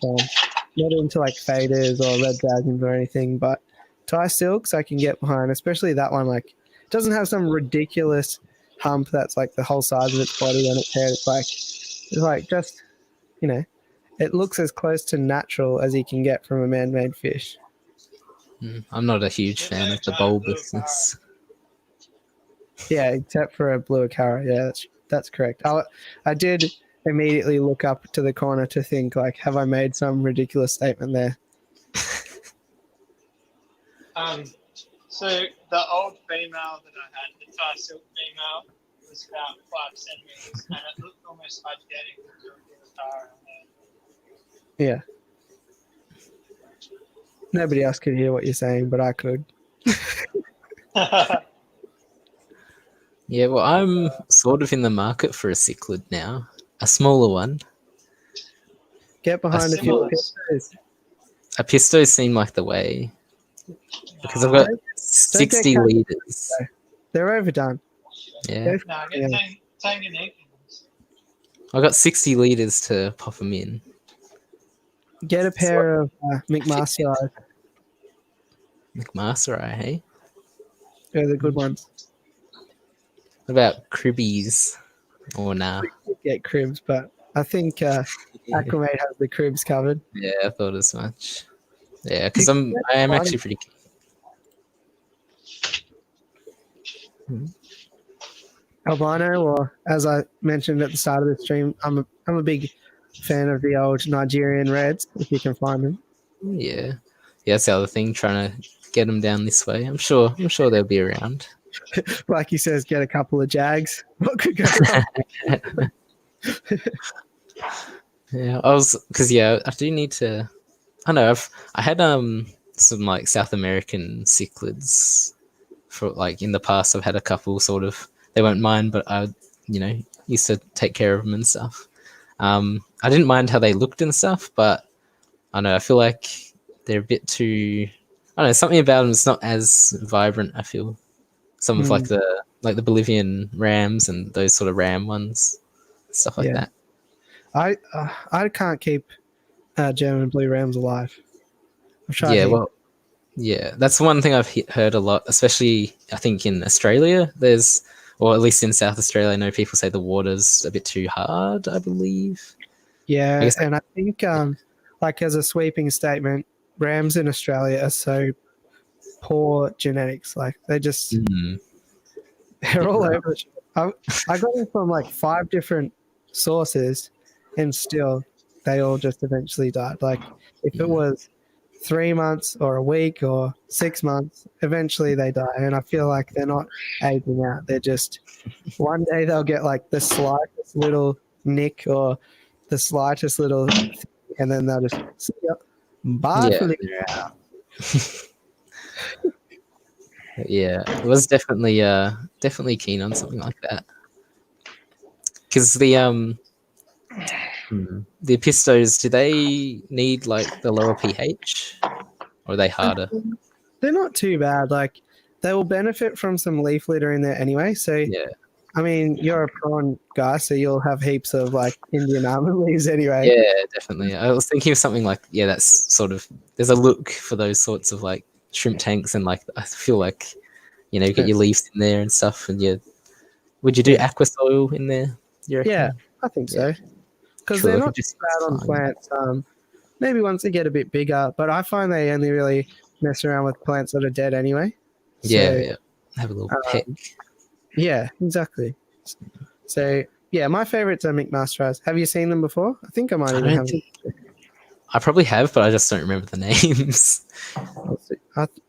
Not into faders or red dragons or anything, but Thai silks I can get behind, especially that one. It doesn't have some ridiculous hump that's like the whole size of its body on its head. It's like just, you know, it looks as close to natural as you can get from a man-made fish. I'm not a huge fan of the bulbousness. Yeah, except for a blue acara. Yeah, that's correct. I did immediately look up to the corner to think, like, have I made some ridiculous statement there? So the old female that I had, the Thai silk female, was about 5 centimeters, and it looked almost identical to a blue acara. Yeah. Nobody else could hear what you're saying, but I could. Yeah, well, I'm sort of in the market for a cichlid now, a smaller one. Get behind a few pistos. A pisto seemed like the way because I've got 60 litres. They're overdone. Yeah. No, get Tanganyika. I've got 60 litres to pop them in. Get a pair of McMaster. McMaster, hey? They're the good ones. What about cribbies? Or nah? Get cribs, but I think Aquamate has the cribs covered. Yeah, I thought as much. Yeah, because I am actually pretty keen. Albino, or as I mentioned at the start of the stream, I'm a big fan of the old Nigerian reds, if you can find them. Yeah, that's the other thing, trying to get them down this way. I'm sure they'll be around. Like he says, get a couple of Jags. What could go wrong? Yeah, I do need to. I know I had some like South American cichlids for like in the past. I've had a couple sort of. They won't mind, but I used to take care of them and stuff. I didn't mind how they looked and stuff, but I know I feel like they're a bit too. I don't know, something about them is not as vibrant. I feel some of like the Bolivian rams and those sort of ram ones, stuff like that. I can't keep German blue rams alive. I've tried. That's one thing I've heard a lot, especially I think in Australia. Or at least in South Australia, I know people say the water's a bit too hard, I believe. Yeah, and I think like as a sweeping statement, rams in Australia are so poor genetics. Like they just they're all over. I got them from like 5 different sources, and still they all just eventually died. Like if it was 3 months or a week or 6 months, eventually they die. And I feel like they're not aging out. They're just one day they'll get like the slightest little nick or the slightest little thing, and then they'll just see ya. Bye. Yeah, I was definitely keen on something like that. Because the pistos, do they need like the lower pH, or are they harder? They're not too bad. Like they will benefit from some leaf litter in there anyway. So yeah, I mean, you're a prawn guy, so you'll have heaps of like Indian almond leaves anyway. Yeah, definitely. I was thinking of something like that's sort of there's a look for those sorts of like shrimp tanks, and like I feel like you get your leaves in there and stuff. And would you do aqua soil in there? You reckon? Yeah, I think so. Because they're not just bad on plants. Maybe once they get a bit bigger, but I find they only really mess around with plants that are dead anyway. Yeah. Have a little peck. Yeah, exactly. So yeah, my favorites are McMasterized. Have you seen them before? I think I might even have. I probably have, but I just don't remember the names.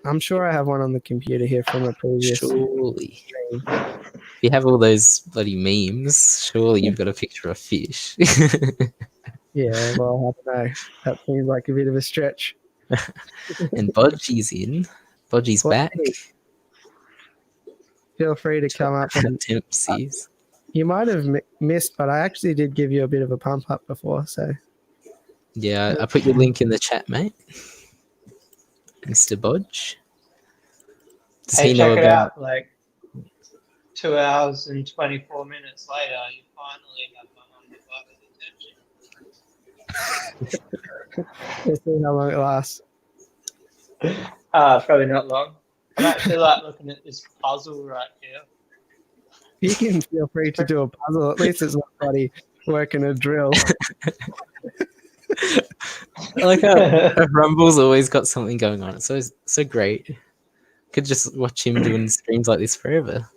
I'm sure I have one on the computer here from a previous. Surely. If you have all those bloody memes, surely you've got a picture of a fish. Yeah, well, I don't know. That seems like a bit of a stretch. And Bodgie's in. Bodgie's back. Feel free to come up and Tempsies. You might have missed, but I actually did give you a bit of a pump up before, so. Yeah, I put your link in the chat, mate. Mr. Bodge. Does he know check it about out, like 2 hours and 24 minutes later, you finally have my 100 attention. We'll see how long it lasts. Probably not long. I'm actually like looking at this puzzle right here. You can feel free to do a puzzle. At least it's not bloody working a drill. I like how Rumble's always got something going on. It's so great. Could just watch him doing streams like this forever.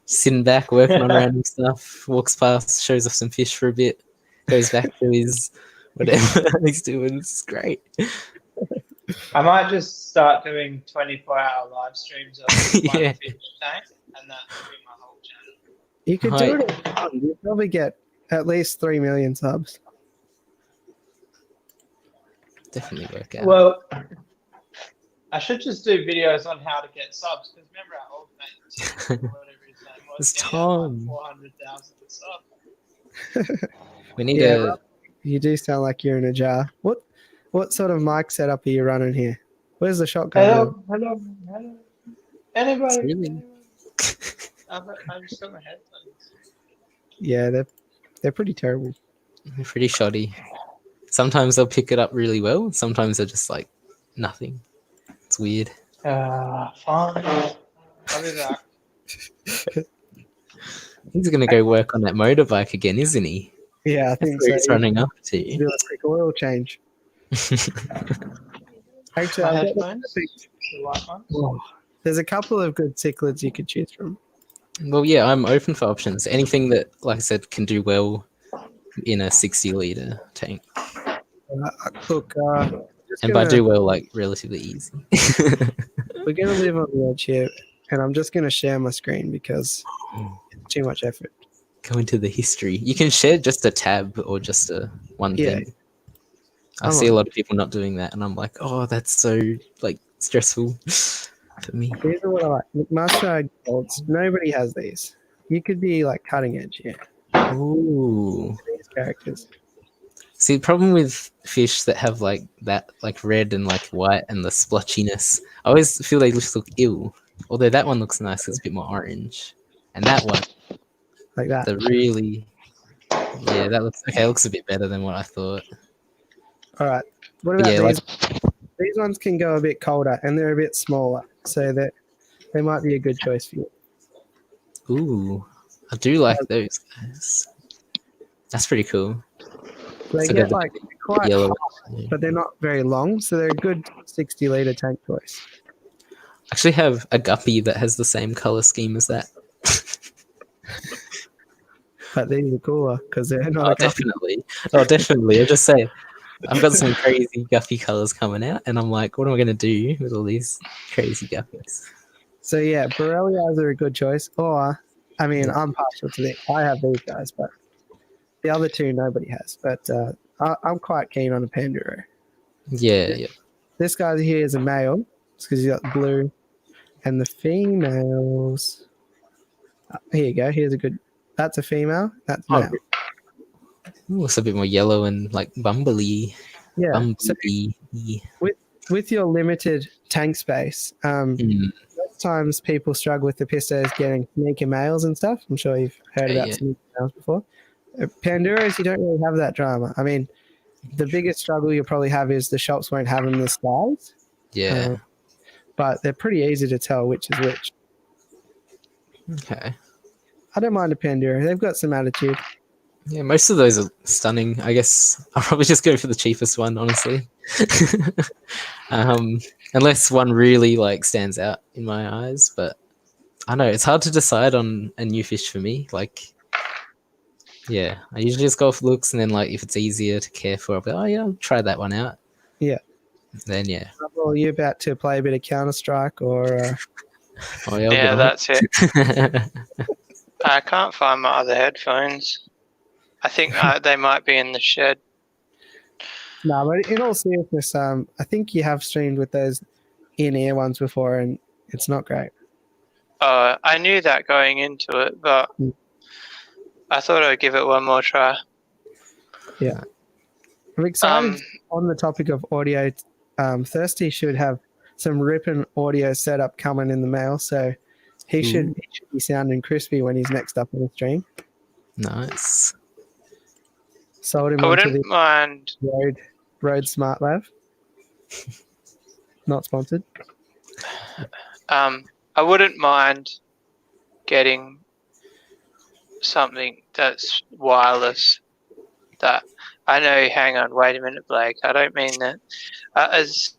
Sitting back, working on random stuff, walks past, shows off some fish for a bit, goes back to his whatever he's doing. It's great. I might just start doing 24-hour live streams of one Yeah. fish tank, and that will be my whole channel. You could do it. You'd probably get at least 3 million subs. Definitely work out. Well, I should just do videos on how to get subs, because remember our old mate, whatever his name was, It's he had Tom. like 400,000 subs. We need You do sound like you're in a jar. What sort of mic setup are you running here? Where's the shotgun? Hello. Anybody? Really? I just got my headphones. Yeah, they're pretty terrible. They're pretty shoddy. Sometimes they'll pick it up really well. Sometimes they're just like nothing. It's weird. Fine. I'll be back. He's gonna go work on that motorbike again, isn't he? Yeah, I think That's where so. he's running up to. Do a quick oil change. Actually, My I've got headphones? The white ones? there's a couple of good cichlids you could choose from. Well, yeah, I'm open for options. Anything that, like I said, can do well in a 60-liter tank. Look, And by do well, like relatively easy. we're going to live on the edge here, and I'm just going to share my screen because it's too much effort. Go into the history. You can share just a tab or just a one thing. I see a lot of people not doing that, and I'm like, oh, that's so like stressful for me. These are what I like. McMaster golds. Nobody has these. You could be like cutting edge here. Ooh. These characters. See, the problem with fish that have like that, like red and like white and the splotchiness, I always feel they just look ill. Although that one looks nice, it's a bit more orange, and that one, like that, the really, yeah, that looks okay. It looks a bit better than what I thought. All right. What about Yeah, these? These ones can go a bit colder, and they're a bit smaller, so that they might be a good choice for you. Ooh, I do like those guys. That's pretty cool. They So get they're like quite yellow. hot, but they're not very long, so they're a good 60-liter tank choice. I actually have a guppy that has the same color scheme as that. But these are cooler because they're not. Oh, definitely. Oh, definitely. I just say, I've got some crazy guppy colors coming out, and I'm like, what am I going to do with all these crazy guppies? So yeah, Borrelias are a good choice. Or, I mean, I'm partial to them. I have these guys, but the other two nobody has. But I'm quite keen on a Panduro. Yeah. This guy here is a male. It's because he's got blue. And the females. Here you go. Here's a good. That's a female. That's male. Ooh, it's a bit more yellow and like bumbly. Yeah. Bumbly. So with your limited tank space, most times people struggle with the pistos getting sneaker males and stuff. I'm sure you've heard about sneaker males before. Panduros, you don't really have that drama. I mean, the biggest struggle you'll probably have is the shops won't have them this size. Yeah. But they're pretty easy to tell which is which. Okay. I don't mind a Panduro. They've got some attitude. Yeah, most of those are stunning. I guess I'll probably just go for the cheapest one, honestly. Unless one really like stands out in my eyes. But I know it's hard to decide on a new fish for me. Like, yeah, I usually just go off looks, and then like if it's easier to care for, I'll be, oh yeah, I'll try that one out. Yeah. Then yeah. Well, are you about to play a bit of Counter-Strike or? Oh, Yeah, that's it. I can't find my other headphones. I think they might be in the shed. No, but in all seriousness, I think you have streamed with those in-ear ones before, and it's not great. I knew that going into it, but I thought I'd give it one more try. Yeah. I'm excited on the topic of audio. Thirsty should have some ripping audio setup coming in the mail, so he should be sounding crispy when he's next up on the stream. Nice. Sold him I onto wouldn't the mind Rode Smart Lav. Not sponsored. I wouldn't mind getting something that's wireless. That I know. Hang on, wait a minute, Blake. I don't mean that. As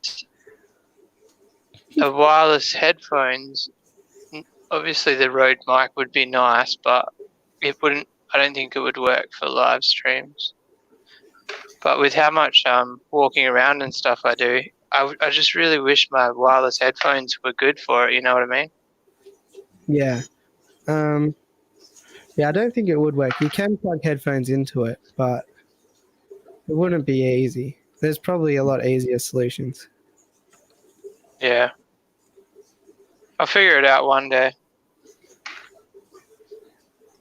a wireless headphones, obviously the Rode mic would be nice, but it wouldn't. I don't think it would work for live streams. But with how much walking around and stuff I do, I just really wish my wireless headphones were good for it. You know what I mean? Yeah. Yeah, I don't think it would work. You can plug headphones into it, but it wouldn't be easy. There's probably a lot easier solutions. Yeah. I'll figure it out one day.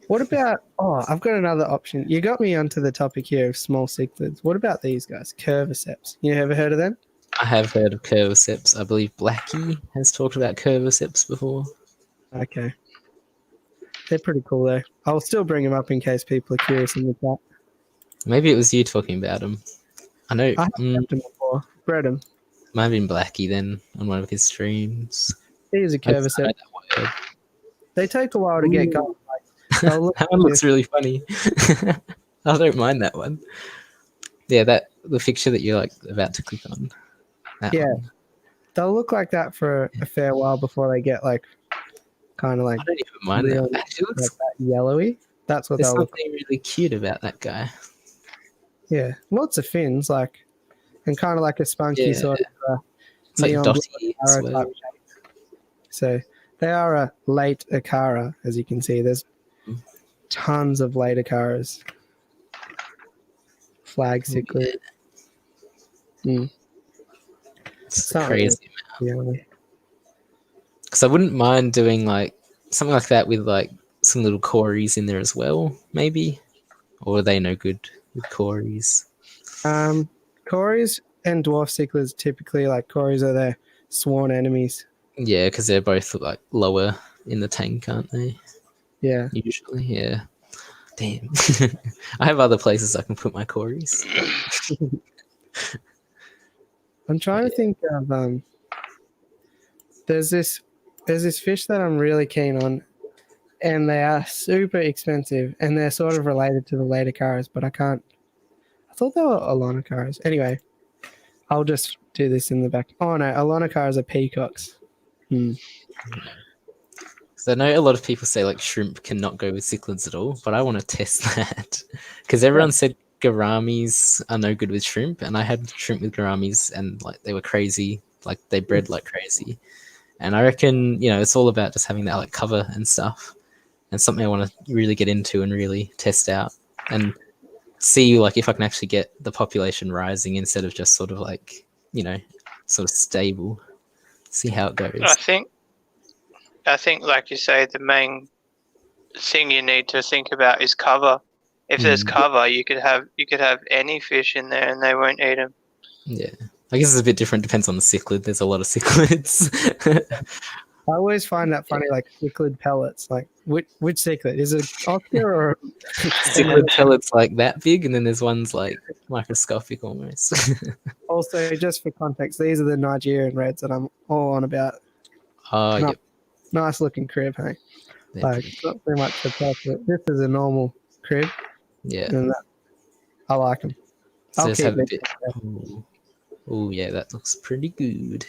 What about, I've got another option. You got me onto the topic here of small cichlids. What about these guys, curviceps? You ever heard of them? I have heard of curviceps. I believe Blackie has talked about curviceps before. Okay. They're pretty cool though. I'll still bring them up in case people are curious in the chat. Maybe it was you talking about them. I know. I haven't them before. Bred them. Might have been Blackie then on one of his streams. Here's a curvicep. They take a while to get going. That one looks really funny. I don't mind that one. Yeah, the picture that you're like about to click on. One. They'll look like that for a fair while before they get like kind of like. I don't even mind that. It looks like that yellowy. That's what there's they'll look something really cute about that guy. Yeah, lots of fins, like, and kind of like a spunky sort of. It's like dotty as well. Type shape. So they are a late Acara, as you can see. There's tons of late Acaras. Flag cichlid. It's crazy, man. Because I wouldn't mind doing like something like that with like some little cories in there as well, maybe. Or are they no good with cories? Cories and dwarf cichlids typically, like cories are their sworn enemies. Yeah, because they're both like lower in the tank, aren't they? Yeah. Usually, yeah. Damn. I have other places I can put my cories. I'm trying to think of there's this fish that I'm really keen on, and they are super expensive, and they're sort of related to the later Acaras, but I thought they were Alonicaras. Anyway, I'll just do this in the back. Oh no, Alonicaras are peacocks. So I know a lot of people say like shrimp cannot go with cichlids at all, but I want to test that because everyone said gouramis are no good with shrimp, and I had shrimp with gouramis, and like they were crazy, like they bred like crazy. And I reckon it's all about just having that like cover and stuff, and something I want to really get into and really test out and see like if I can actually get the population rising instead of just sort of like sort of stable. See how it goes. I think, like you say, the main thing you need to think about is cover. If there's cover, you could have any fish in there and they won't eat them. Yeah, I guess it's a bit different. Depends on the cichlid. There's a lot of cichlids. I always find that funny, like cichlid pellets. Like which cichlid is it? Oscar or cichlid pellets like that big, and then there's ones like microscopic almost. Also, just for context, these are the Nigerian reds that I'm all on about. Oh, yep. Nice looking crib, hey? Like, not so much for profit. This is a normal crib. Yeah. And I like them. So just have a bit. Oh, yeah, that looks pretty good.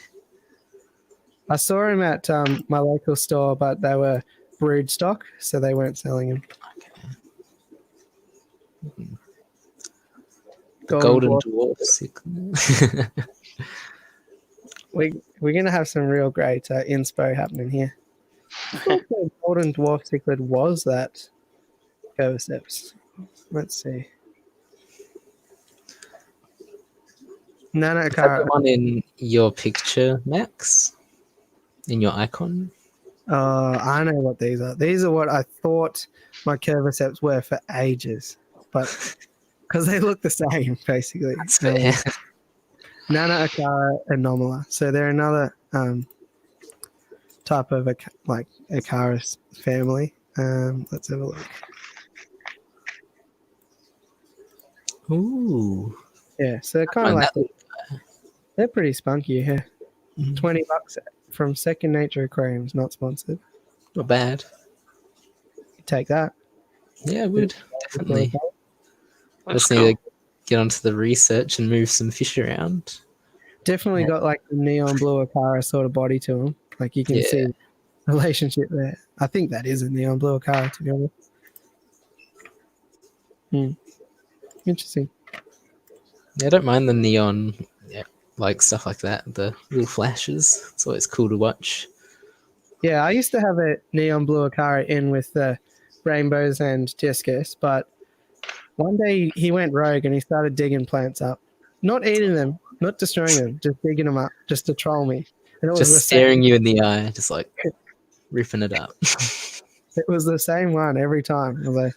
I saw him at my local store, but they were brood stock, so they weren't selling them. Okay. Golden dwarf cichlid. We're going to have some real great inspo happening here. I thought the golden dwarf cichlid was that curviceps. Let's see. Is that the one in your picture, Max? In your icon? I know what these are. These are what I thought my curviceps were for ages, but because they look the same, basically. That's fair. Nana Acara anomala. So they're another type of Acaris family. Let's have a look. Ooh. Yeah, so they're kind of like they're pretty spunky here. $20 from Second Nature Aquariums, not sponsored. Not bad. You take that. Yeah, I would definitely. That's Just need cool. to get onto the research and move some fish around. Definitely got like the neon blue Akara sort of body to him. Like you can see the relationship there. I think that is a neon blue Akara, to be honest. Interesting. Yeah, I don't mind the neon, like stuff like that. The little flashes. It's always cool to watch. Yeah, I used to have a neon blue Akara in with the rainbows and discus, but one day he went rogue and he started digging plants up. Not eating them, not destroying them, just digging them up, just to troll me. And it was Just staring you in the eye, just like ripping it up. It was the same one every time. I was like,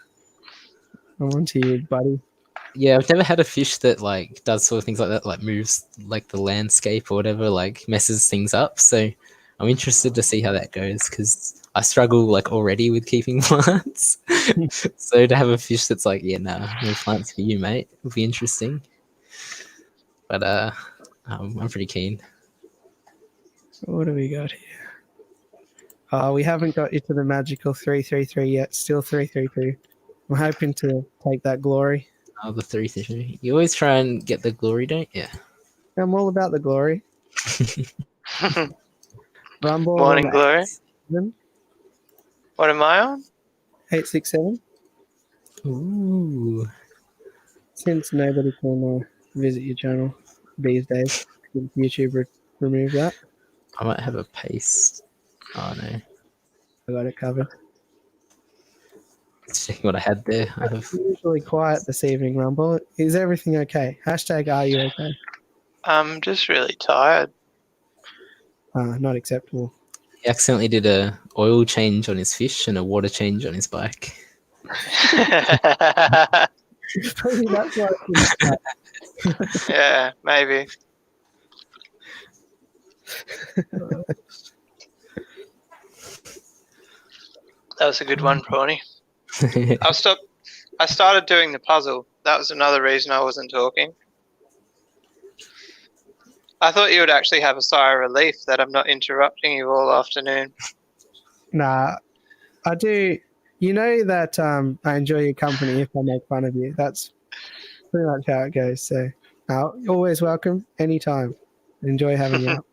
I'm onto you, buddy. Yeah, I've never had a fish that like does sort of things like that, like moves like the landscape or whatever, like messes things up. So I'm interested to see how that goes because I struggle like already with keeping plants. So to have a fish that's like, yeah, nah, no plants for you, mate, would be interesting. But I'm pretty keen. What do we got here? Oh, we haven't got you to the magical 333 yet. Still 332. I'm hoping to take that glory. Oh, the 333. You always try and get the glory, don't you? I'm all about the glory. Rumble. Morning Glory. 867. What am I on? 867. Ooh. Since nobody can visit your channel these days, could YouTube remove that? I might have a paste. Oh no. I got it covered. Let's check what I had there. I have Usually quiet this evening, Rumble. Is everything okay? Hashtag are you okay? I'm just really tired. Not acceptable. He accidentally did a oil change on his fish and a water change on his bike. Maybe that's why Yeah, maybe. That was a good one, Prawny. I started doing the puzzle. That was another reason I wasn't talking. I thought you would actually have a sigh of relief that I'm not interrupting you all afternoon. Nah, I do. You know that I enjoy your company if I make fun of you. That's pretty much how it goes. So, you're always welcome anytime. Enjoy having you out.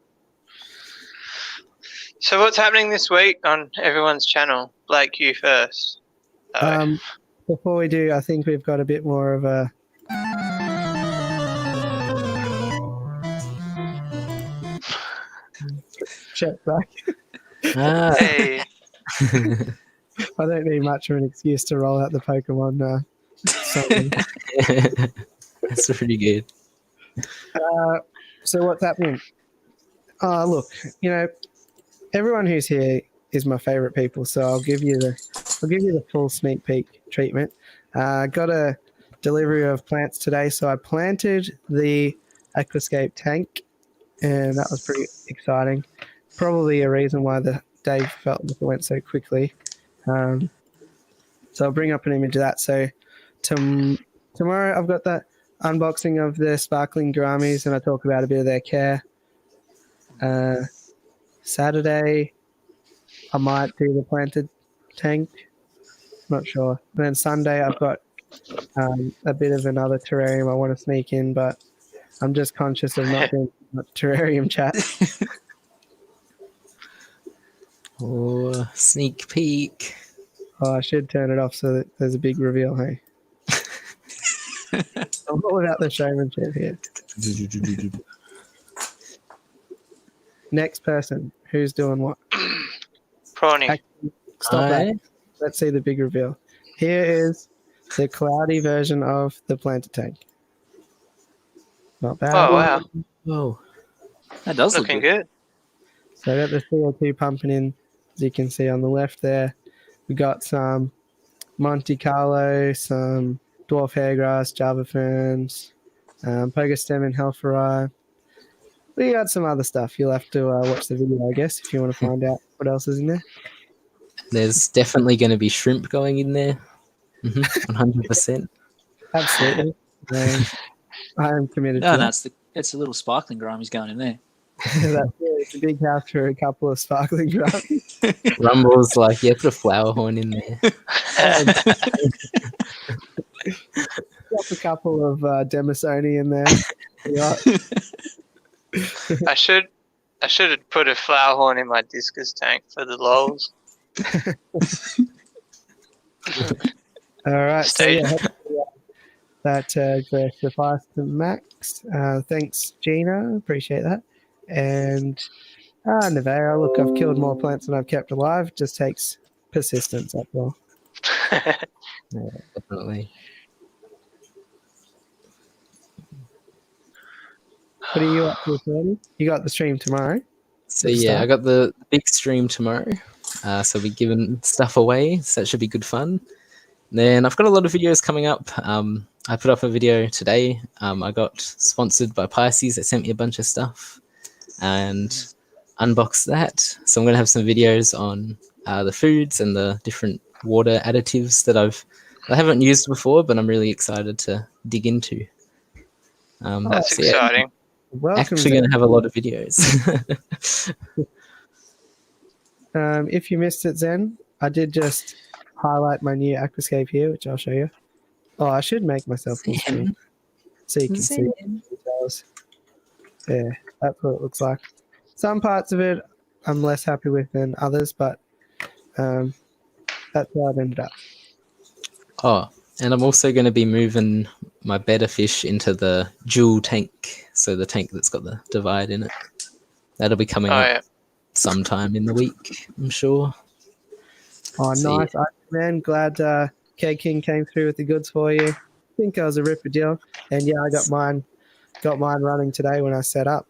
So what's happening this week on everyone's channel? Blake, you first. Before we do, I think we've got a bit more of a... check back. Hey. I don't need much of an excuse to roll out the Pokemon something. That's pretty good. So what's happening? Look, everyone who's here is my favorite people, so I'll give you the full sneak peek treatment. Got a delivery of plants today, so I planted the Aquascape tank, and that was pretty exciting. Probably a reason why the day felt like it went so quickly. So I'll bring up an image of that. So tomorrow I've got that unboxing of the sparkling gouramis, and I talk about a bit of their care. Saturday I might do the planted tank. Not sure. And then Sunday I've got a bit of another terrarium I want to sneak in, but I'm just conscious of not doing much terrarium chat. Oh, sneak peek. Oh, I should turn it off so that there's a big reveal, hey? I'm all about the showmanship here. Next person. Who's doing what? Prawny. Stop that. Let's see the big reveal. Here is the cloudy version of the planter tank. Not bad. Oh, wow. Whoa. That does Looking look good. good. So I got the CO2 pumping in, as you can see on the left there. We got some Monte Carlo, some dwarf hairgrass, Java ferns, Pogostem and Helphori. We got some other stuff. You'll have to watch the video, I guess, if you want to find out what else is in there. There's definitely going to be shrimp going in there. 100%. Absolutely. I am committed No, to it's a little sparkling gouramis going in there. that. It's a big house for a couple of sparkling gouramis. Rumble's like, yeah, put a flower horn in there. Drop a couple of Demisoni in there. Yeah. I should have put a flower horn in my discus tank for the lols. All right. So Stay. yeah, that goes suffice to Max. Thanks, Gina. Appreciate that. And Nevea, look, I've killed more plants than I've kept alive. Just takes persistence, that's all. Yeah, definitely. What are you up to, Tony? You got the stream tomorrow? So yeah, I got the big stream tomorrow. So I'll be giving stuff away. So that should be good fun. Then I've got a lot of videos coming up. I put up a video today. I got sponsored by Pisces. They sent me a bunch of stuff and unboxed that. So I'm going to have some videos on the foods and the different water additives that I haven't used before, but I'm really excited to dig into. That's exciting. Actually going to have a lot of videos. If you missed it, Zen, I did just highlight my new aquascape here, which I'll show you. Oh, I should make myself full screen so you can see the details. Yeah, that's what it looks like. Some parts of it I'm less happy with than others, but that's how it ended up. Oh, and I'm also going to be moving my better fish into the dual tank, so the tank that's got the divide in it. That'll be coming up sometime in the week, I'm sure. Oh, nice. Man, glad K King came through with the goods for you. I think it was a ripper deal. And yeah, I got mine running today when I set up.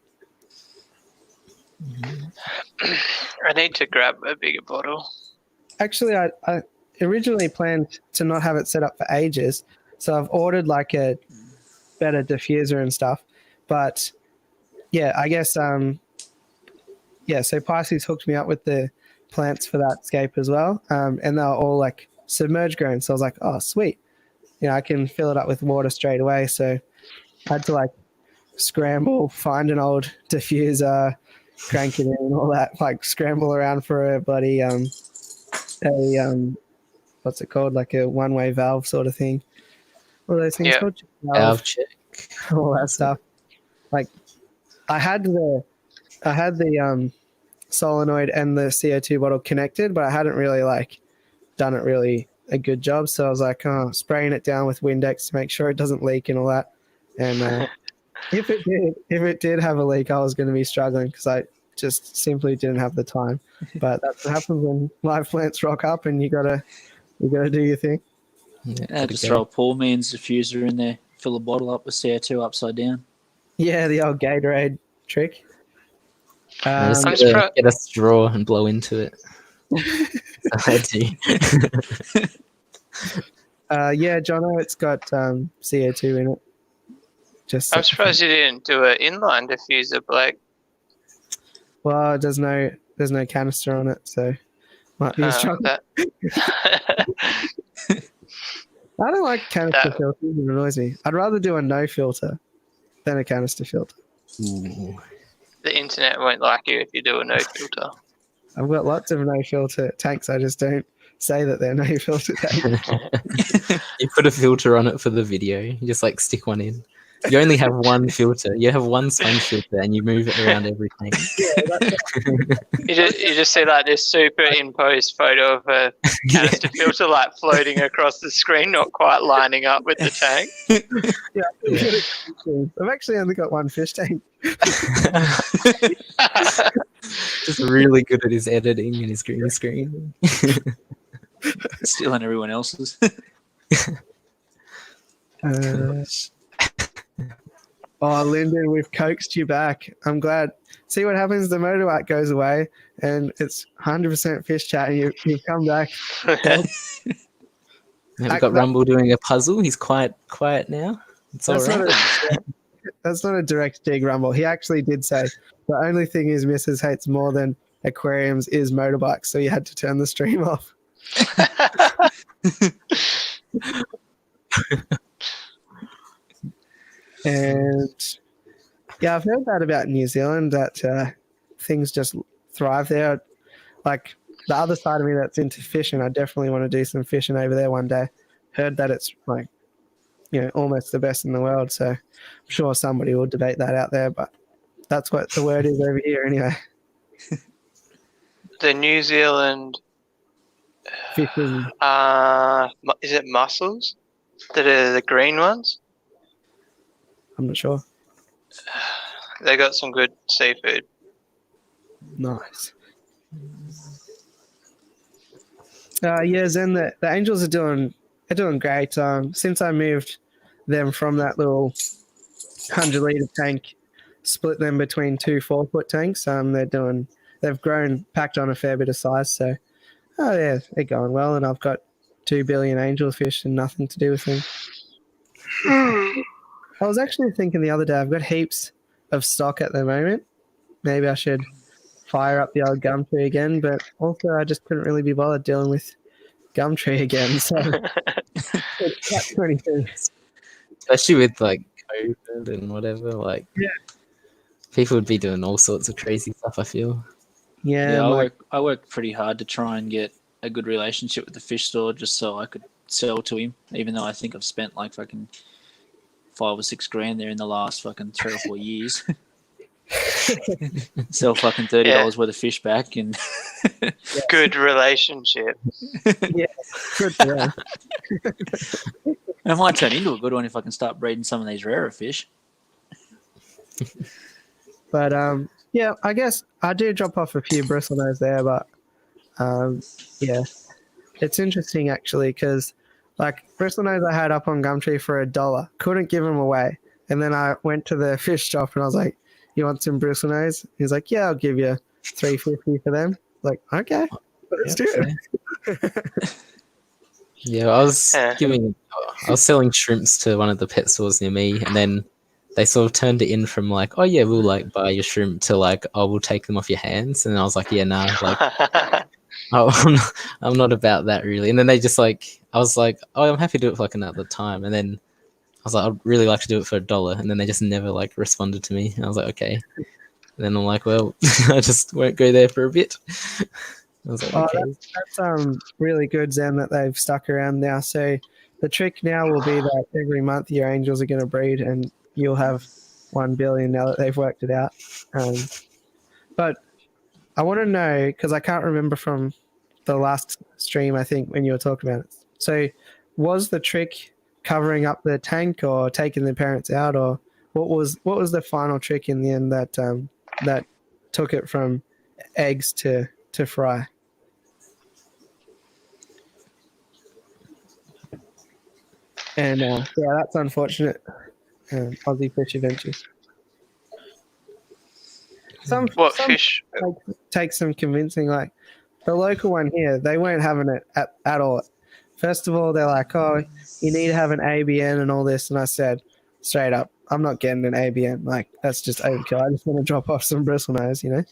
I need to grab a bigger bottle. Actually, I originally planned to not have it set up for ages, so I've ordered like a better diffuser and stuff. But yeah, I guess so Pisces hooked me up with the plants for that scape as well, and they were all like submerged grown. So I was like, oh sweet, I can fill it up with water straight away. So I had to like scramble, find an old diffuser, crank it in, and all that, like scramble around for a bloody what's it called, like a one-way valve sort of thing. What are those things called? Valve check. All that stuff. Like I had the solenoid and the CO2 bottle connected, but I hadn't really like done it really a good job. So I was like, spraying it down with Windex to make sure it doesn't leak and all that. And if it did have a leak, I was going to be struggling because I just simply didn't have the time. But that's what happens when live plants rock up, and you gotta do your thing. Yeah, just throw a poor man's diffuser in there, fill a bottle up with CO2 upside down. Yeah, the old Gatorade trick. Just get a straw and blow into it. I do. Yeah, Jono, it's got CO2 in it. I'm surprised you didn't do an inline diffuser, Blake. Well, there's no canister on it, so might be a struggle. I don't like canister filters. It annoys me. I'd rather do a no filter than a canister filter. Ooh. The internet won't like you if you do a no filter. I've got lots of no filter tanks. I just don't say that they're no filter tanks. You put a filter on it for the video. You just like stick one in. You only have one filter. You have one sponge filter, and you move it around every tank. You just see like this superimposed photo of a canister filter like floating across the screen, not quite lining up with the tank. Yeah, I've actually only got one fish tank. Just really good at his editing and his green screen. Stealing everyone else's. Oh, Lyndon, we've coaxed you back. I'm glad. See what happens? The motorbike goes away, and it's 100% fish chat, and you've come back. We've got Rumble doing a puzzle. He's quiet now. It's all right. That's not a direct dig, Rumble. He actually did say the only thing his missus hates more than aquariums is motorbikes, so you had to turn the stream off. And yeah, I've heard that about New Zealand, that things just thrive there. Like the other side of me that's into fishing, I definitely want to do some fishing over there one day. Heard that it's like, almost the best in the world. So I'm sure somebody will debate that out there, but that's what the word is over here anyway. The New Zealand, Fishing. is it mussels that are the green ones? I'm not sure. They got some good seafood. Nice. Zen, the Angels are doing great. Since I moved them from that little 100-litre tank, split them between 2 4-foot tanks. They've grown, packed on a fair bit of size. So, they're going well, and I've got 2 billion angelfish and nothing to do with them. I was actually thinking the other day, I've got heaps of stock at the moment. Maybe I should fire up the old Gumtree again, but also I just couldn't really be bothered dealing with Gumtree again. So, it's 22. Especially with like COVID and whatever, like people would be doing all sorts of crazy stuff, I feel. Yeah, I worked pretty hard to try and get a good relationship with the fish store just so I could sell to him, even though I think I've spent like fucking $5 or $6 grand there in the last fucking 3 or 4 years. Sell fucking $30 worth of fish back and Good relationship. Yeah, good for them. it might turn into a good one if I can start breeding some of these rarer fish. But I guess I do drop off a few bristlenose there, but it's interesting actually because like bristlenose I had up on Gumtree for $1, couldn't give them away, and then I went to the fish shop and I was like, "You want some bristlenose?" He's like, "Yeah, I'll give you $3.50 for them." Like, okay, let's do it. Yeah, I was selling shrimps to one of the pet stores near me, and then they sort of turned it in from like, "Oh yeah, we'll like buy your shrimp," to like, "Oh, we'll take them off your hands," and I was like, "Yeah, nah, like, I'm not about that really." And then they just like, I was like, "Oh, I'm happy to do it for like another time," and then I was like, "I'd really like to do it for $1," and then they just never like responded to me. And I was like, "Okay," and then I'm like, "Well, I just won't go there for a bit." I was like, "Okay." That's really good, Zen, that they've stuck around now. So the trick now will be that every month your angels are going to breed, and you'll have 1 billion now that they've worked it out. But I want to know, because I can't remember from the last stream, I think, when you were talking about it. So was the trick covering up the tank or taking the parents out, or what was the final trick in the end that took it from eggs to fry? And that's unfortunate. Aussie fish adventures. Some fish? Take some convincing. Like the local one here, they weren't having it at all. First of all, they're like, "Oh, you need to have an ABN and all this," and I said straight up, "I'm not getting an ABN. Like that's just overkill. I just want to drop off some bristlenose,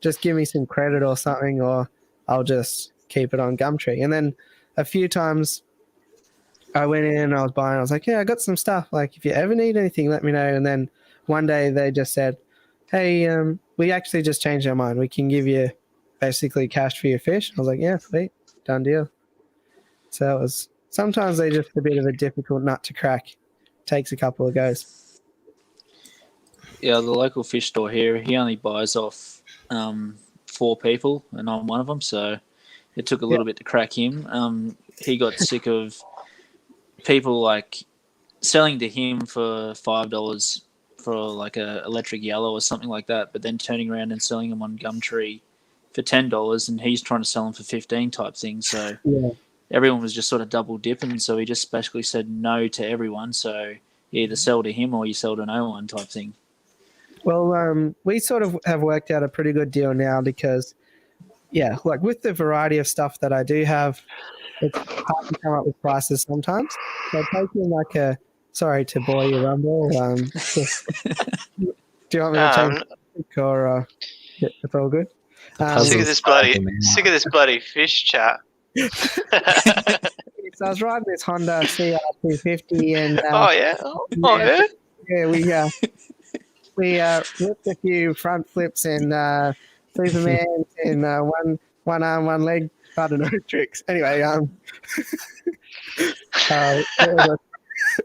Just give me some credit or something, or I'll just keep it on Gumtree." And then a few times I went in, I was buying, I was like, "Yeah, I got some stuff. Like, if you ever need anything, let me know." And then one day they just said, "Hey, we actually just changed our mind. We can give you basically cash for your fish." I was like, "Yeah, sweet, done deal." So it was, sometimes they're just a bit of a difficult nut to crack. Takes a couple of goes. Yeah, the local fish store here, he only buys off 4 people, and I'm one of them, so it took a little bit to crack him. He got sick of people like selling to him for $5 for like a electric yellow or something like that, but then turning around and selling them on Gumtree for $10, and he's trying to sell them for 15 type thing. So everyone was just sort of double dipping. So he just basically said no to everyone. So you either sell to him or you sell to no one type thing. Well, we sort of have worked out a pretty good deal now because, like with the variety of stuff that I do have, it's hard to come up with prices sometimes. So taking like a, sorry to bore you, Rumble. Do you want me to change the or it's all good? Sick of this bloody fish chat. So I was riding this Honda CR250 and we ripped a few front flips and Superman and one arm, one leg. I don't know tricks. Anyway,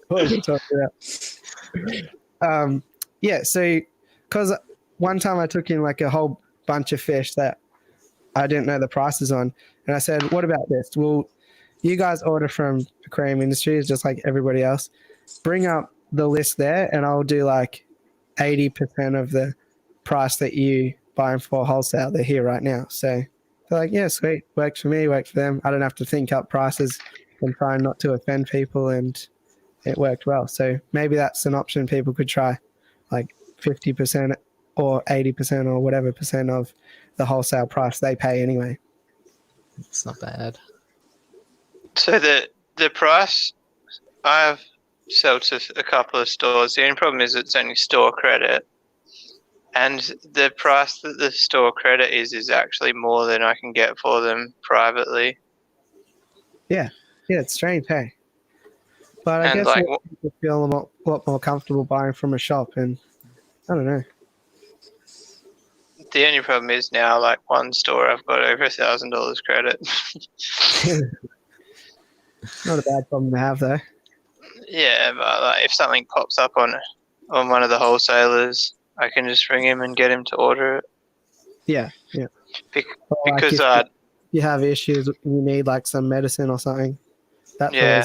what was I talking about? Yeah, so because one time I took in like a whole bunch of fish that I didn't know the prices on, and I said, "What about this? Well, you guys order from Aquarium Industries just like everybody else. Bring up the list there, and I'll do like 80% of the price that you buy them for wholesale. They're here right now." So they're like, "Yeah, sweet. Works for me, works for them. I don't have to think up prices and try not to offend people," and it worked well. So maybe that's an option people could try, like 50% or 80% or whatever percent of the wholesale price they pay anyway. It's not bad. So the price I've sold to a couple of stores. The only problem is it's only store credit, and the price that the store credit is actually more than I can get for them privately. Yeah, it's strange, hey. But I And guess like, people feel a lot more comfortable buying from a shop, and I don't know. the only problem is now, like one store, I've got over $1,000 credit. Not a bad problem to have, though. Yeah, but like, if something pops up on one of the wholesalers, I can just ring him and get him to order it. Yeah. Because like if you have issues, you need like some medicine or something. I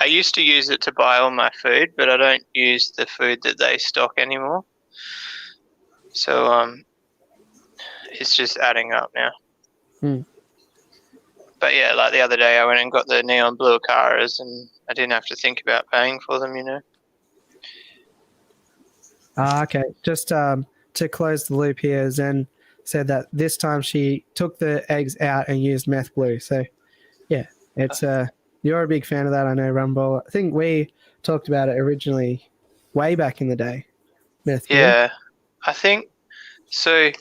used to use it to buy all my food, but I don't use the food that they stock anymore. So it's just adding up now. But yeah, like the other day I went and got the neon blue Acaras, and I didn't have to think about paying for them, you know. Okay. Just to close the loop here, Zen said that this time she took the eggs out and used meth blue. So yeah, it's you're a big fan of that, I know, Rumble. I think we talked about it originally way back in the day. Meth blue. Yeah, I think so.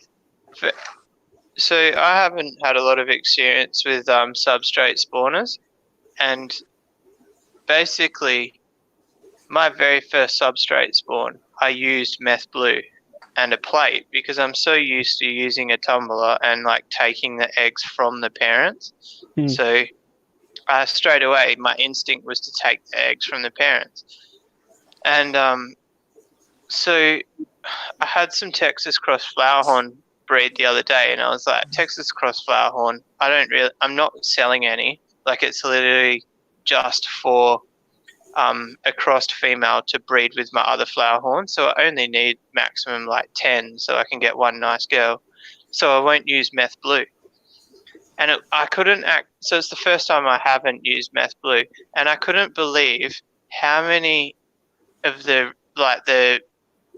So I haven't had a lot of experience with substrate spawners, and basically my very first substrate spawn, I used meth blue and a plate because I'm so used to using a tumbler and like taking the eggs from the parents. So straight away my instinct was to take the eggs from the parents. And so I had some Texas cross flowerhorn breed the other day, and I was like, Texas cross flowerhorn, I'm not selling any. Like, it's literally just for a crossed female to breed with my other flowerhorn. So I only need maximum like 10 so I can get one nice girl. So I won't use meth blue. And I couldn't so it's the first time I haven't used meth blue, and I couldn't believe how many of the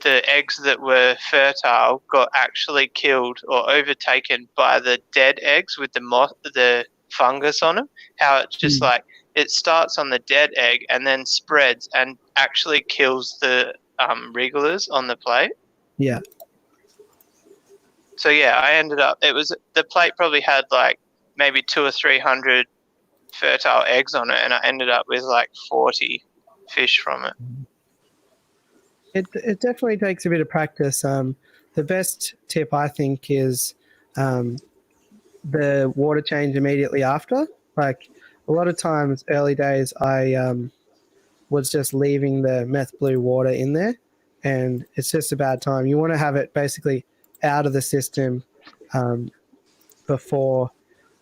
eggs that were fertile got actually killed or overtaken by the dead eggs with the fungus on them. How it just like it starts on the dead egg and then spreads and actually kills the wrigglers on the plate. Yeah. So yeah, I ended up. The plate probably had like maybe 200 or 300 fertile eggs on it, and I ended up with like 40 fish from it. It definitely takes a bit of practice. The best tip, I think, is the water change immediately after. Like a lot of times, early days, I was just leaving the meth blue water in there, and it's just a bad time. You want to have it basically out of the system before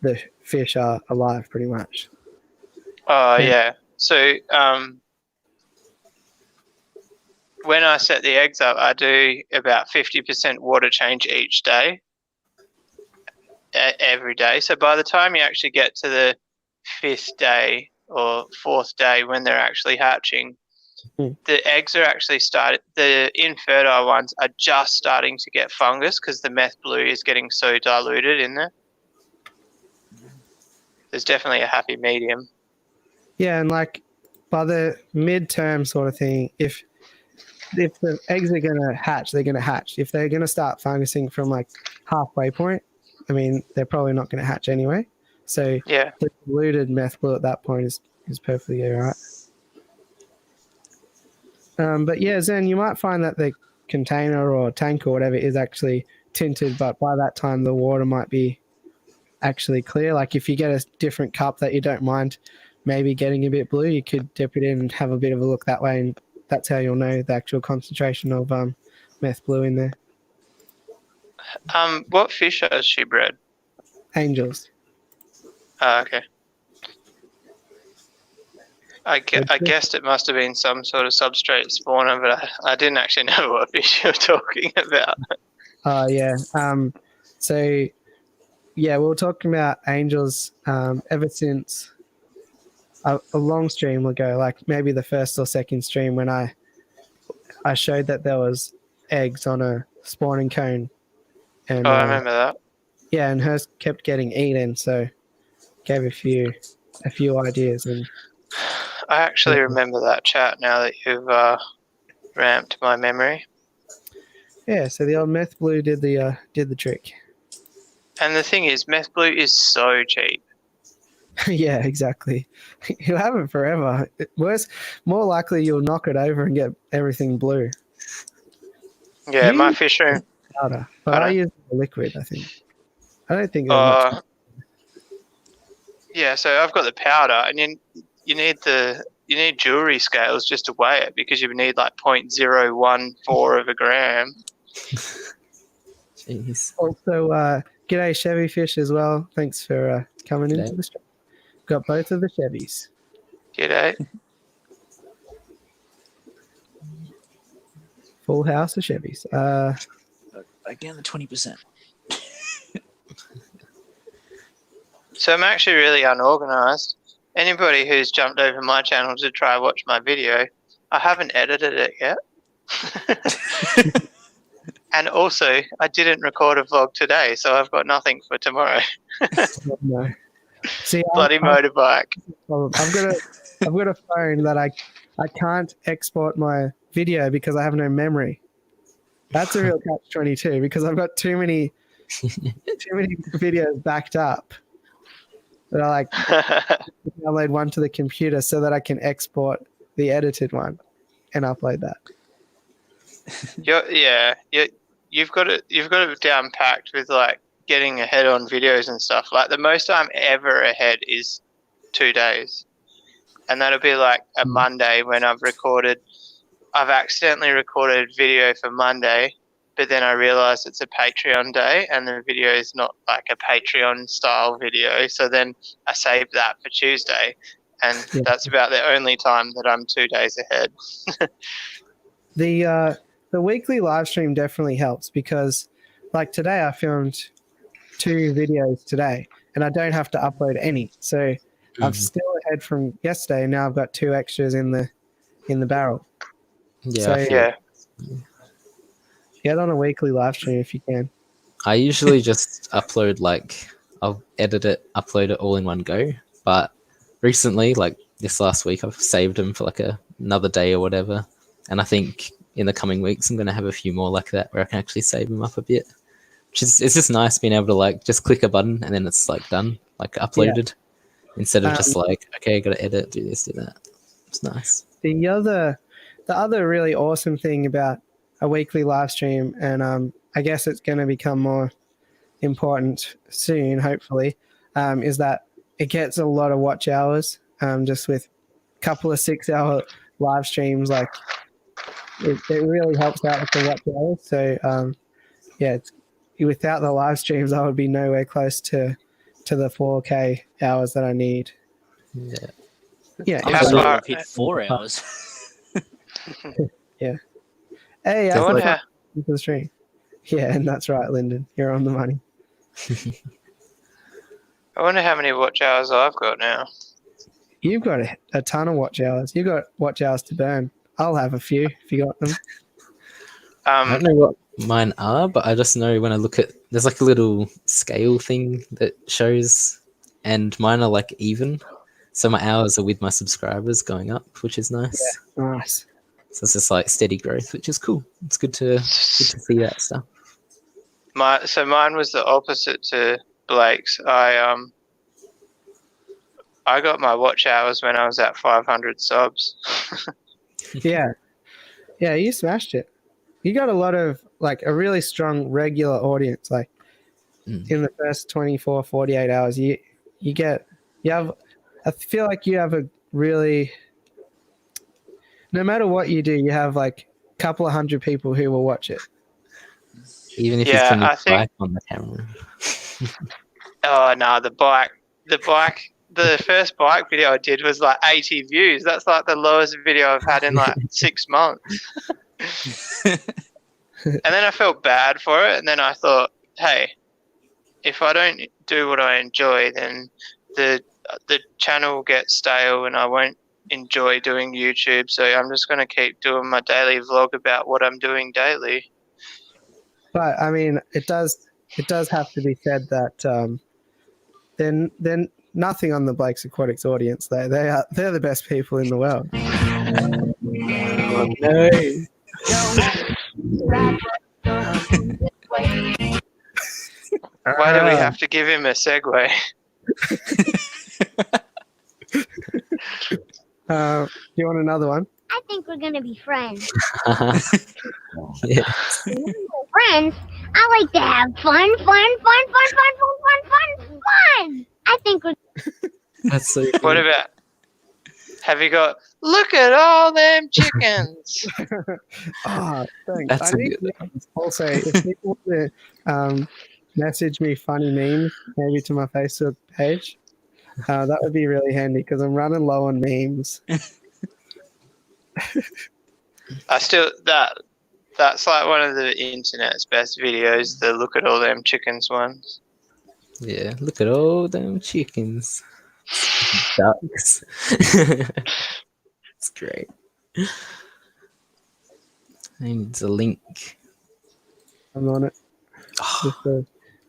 the fish are alive, pretty much. Oh, yeah. So when I set the eggs up, I do about 50% water change each day, every day. So by the time you actually get to the 5th day or 4th day when they're actually hatching, the eggs are actually the infertile ones are just starting to get fungus because the meth blue is getting so diluted in there. There's definitely a happy medium. Yeah, and like by the midterm sort of thing, if the eggs are going to hatch, they're going to hatch. If they're going to start fungusing from like halfway point, I mean, they're probably not going to hatch anyway. So yeah, the diluted meth blue at that point is perfectly all right. But yeah, Zen, you might find that the container or tank or whatever is actually tinted, but by that time the water might be actually clear. Like if you get a different cup that you don't mind maybe getting a bit blue, you could dip it in and have a bit of a look that way, and that's how you'll know the actual concentration of meth blue in there. What fish has she bred? Angels. Okay. I guessed it must have been some sort of substrate spawner, but I didn't actually know what fish you were talking about. Yeah. So, yeah, we were talking about angels ever since a long stream ago, like maybe the first or second stream when I showed that there was eggs on a spawning cone. And, I remember that. Yeah, and hers kept getting eaten, so gave a few ideas. And I actually remember that chat now that you've ramped my memory. Yeah, so the old meth blue did the trick. And the thing is, meth blue is so cheap. Yeah, exactly. You'll have it forever. More likely you'll knock it over and get everything blue. Yeah, my fish room. Powder, but I use the liquid, I think. I don't think there's much. Yeah, so I've got the powder, and you need jewelry scales just to weigh it, because you need like 0.014 of a gram. Jeez. Also, g'day Chevy Fish as well. Thanks for coming into the stream. Got both of the Chevys. G'day. Full house of Chevys. Back down to 20%. So I'm actually really unorganized. Anybody who's jumped over my channel to try watch my video, I haven't edited it yet. And also, I didn't record a vlog today, so I've got nothing for tomorrow. No. See, Bloody motorbike. I've got a phone that I can't export my video because I have no memory. That's a real catch-22 because I've got too many videos backed up that I download one to the computer so that I can export the edited one and upload that. You've got it down packed with like getting ahead on videos and stuff. Like the most I'm ever ahead is 2 days, and that'll be like a Monday when I've accidentally recorded video for Monday, but then I realized it's a Patreon day and the video is not like a Patreon style video, so then I saved that for Tuesday, and that's about the only time that I'm 2 days ahead. The weekly live stream definitely helps because like today I filmed 2 videos today and I don't have to upload any, so I'm still ahead from yesterday, and now I've got 2 extras in the barrel. Yeah. So, get on a weekly live stream if you can. I usually just upload, like, I'll edit it, upload it all in one go. But recently, like this last week, I've saved them for like another day or whatever. And I think in the coming weeks, I'm going to have a few more like that where I can actually save them up a bit. It's just nice being able to like just click a button and then it's like done, like uploaded, instead of just like, okay, I got to edit, do this, do that. It's nice. The other really awesome thing about a weekly live stream, and I guess it's going to become more important soon, hopefully, is that it gets a lot of watch hours. Just with a couple of 6-hour live streams, like it really helps out with the watch hours. So without the live streams, I would be nowhere close to the 4K hours that I need. Yeah. I've hit 4 hours. Yeah. Hey, I wonder how... to the stream. Yeah, and that's right, Lyndon. You're on the money. I wonder how many watch hours I've got now. You've got a ton of watch hours. You've got watch hours to burn. I'll have a few if you got them. I don't know what mine are, but I just know when I look at, there's like a little scale thing that shows, and mine are like even. So my hours are with my subscribers going up, which is nice. Yeah, nice. So it's just like steady growth, which is cool. It's good to see that stuff. Mine was the opposite to Blake's. I got my watch hours when I was at 500 subs. Yeah, you smashed it. You got a lot of like a really strong regular audience. Like in the first 24, 48 hours, you have. I feel like you have a really, no matter what you do, you have like a couple of hundred people who will watch it. Even if Yeah, he's putting I his think- bike on the camera. Oh no, the bike. The first bike video I did was like 80 views. That's like the lowest video I've had in like 6 months. And then I felt bad for it, and then I thought, hey, if I don't do what I enjoy, then the channel will get stale, and I won't enjoy doing YouTube. So I'm just going to keep doing my daily vlog about what I'm doing daily. But I mean, it does have to be said that then nothing on the Blake's Aquatics audience. They're the best people in the world. Oh, no. Why do we have to give him a segue? Do you want another one? I think we're gonna be friends. Yeah. Friends, I like to have fun. I think we're. That's so cool. What about? Have you got? Look at all them chickens. Oh, thanks. That's I a need good to also, if people want to message me funny memes, maybe to my Facebook page, that would be really handy because I'm running low on memes. I still that's like one of the internet's best videos. The look at all them chickens ones. Yeah, look at all them chickens. Ducks. It's great. I need a link. I'm on it. Just to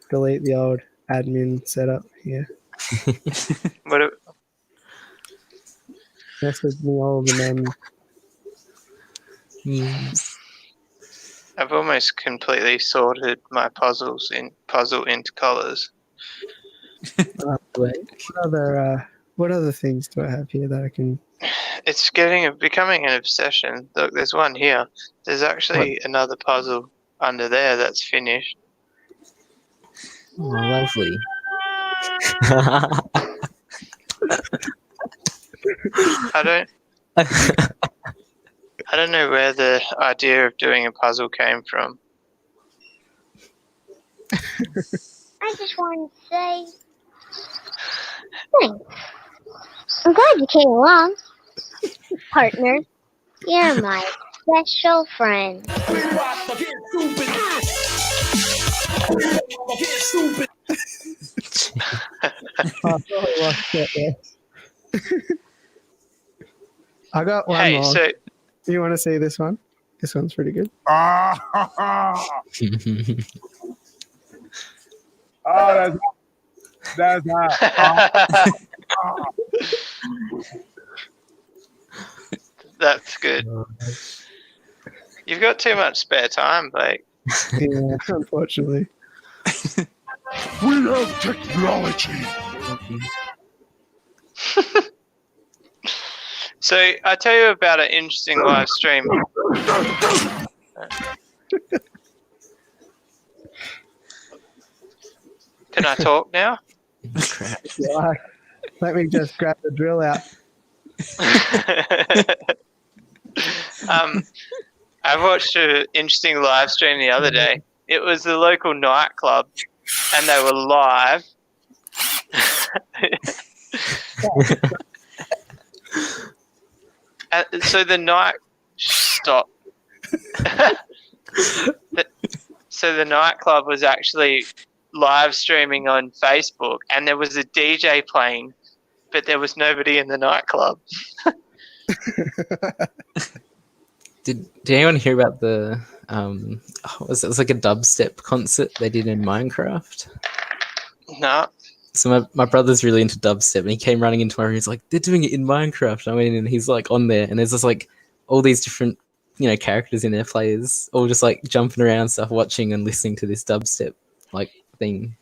delete the old admin setup here. What? Message me all the memes. Memes. I've almost completely sorted my puzzle into colours. What other things do I have here that I can? It's becoming an obsession. Look, there's one here. There's actually another puzzle under there that's finished. Oh, lovely. I don't know where the idea of doing a puzzle came from. I just wanted to say thanks. I'm glad you came along, partner. You're my special friend. We about to get stupid. We about to get stupid. I probably lost that there. I got one Hey, more. so You want to see this one? This one's pretty good. Oh, that's hot. that's good. You've got too much spare time, Blake. Yeah, unfortunately. We have technology. So I tell you about an interesting live stream. Can I talk now? Crap. Yeah, let me just grab the drill out. I watched an interesting live stream the other day. It was the local nightclub, and they were live. So the night stop. So the nightclub was actually live streaming on Facebook, and there was a DJ playing, but there was nobody in the nightclub. Did anyone hear about the it was like a dubstep concert they did in Minecraft? No. So my brother's really into dubstep, and he came running into my room. He's like, "They're doing it in Minecraft." I went in, and he's like on there, and there's just like all these different characters in there, players, all just like jumping around stuff, watching and listening to this dubstep like thing.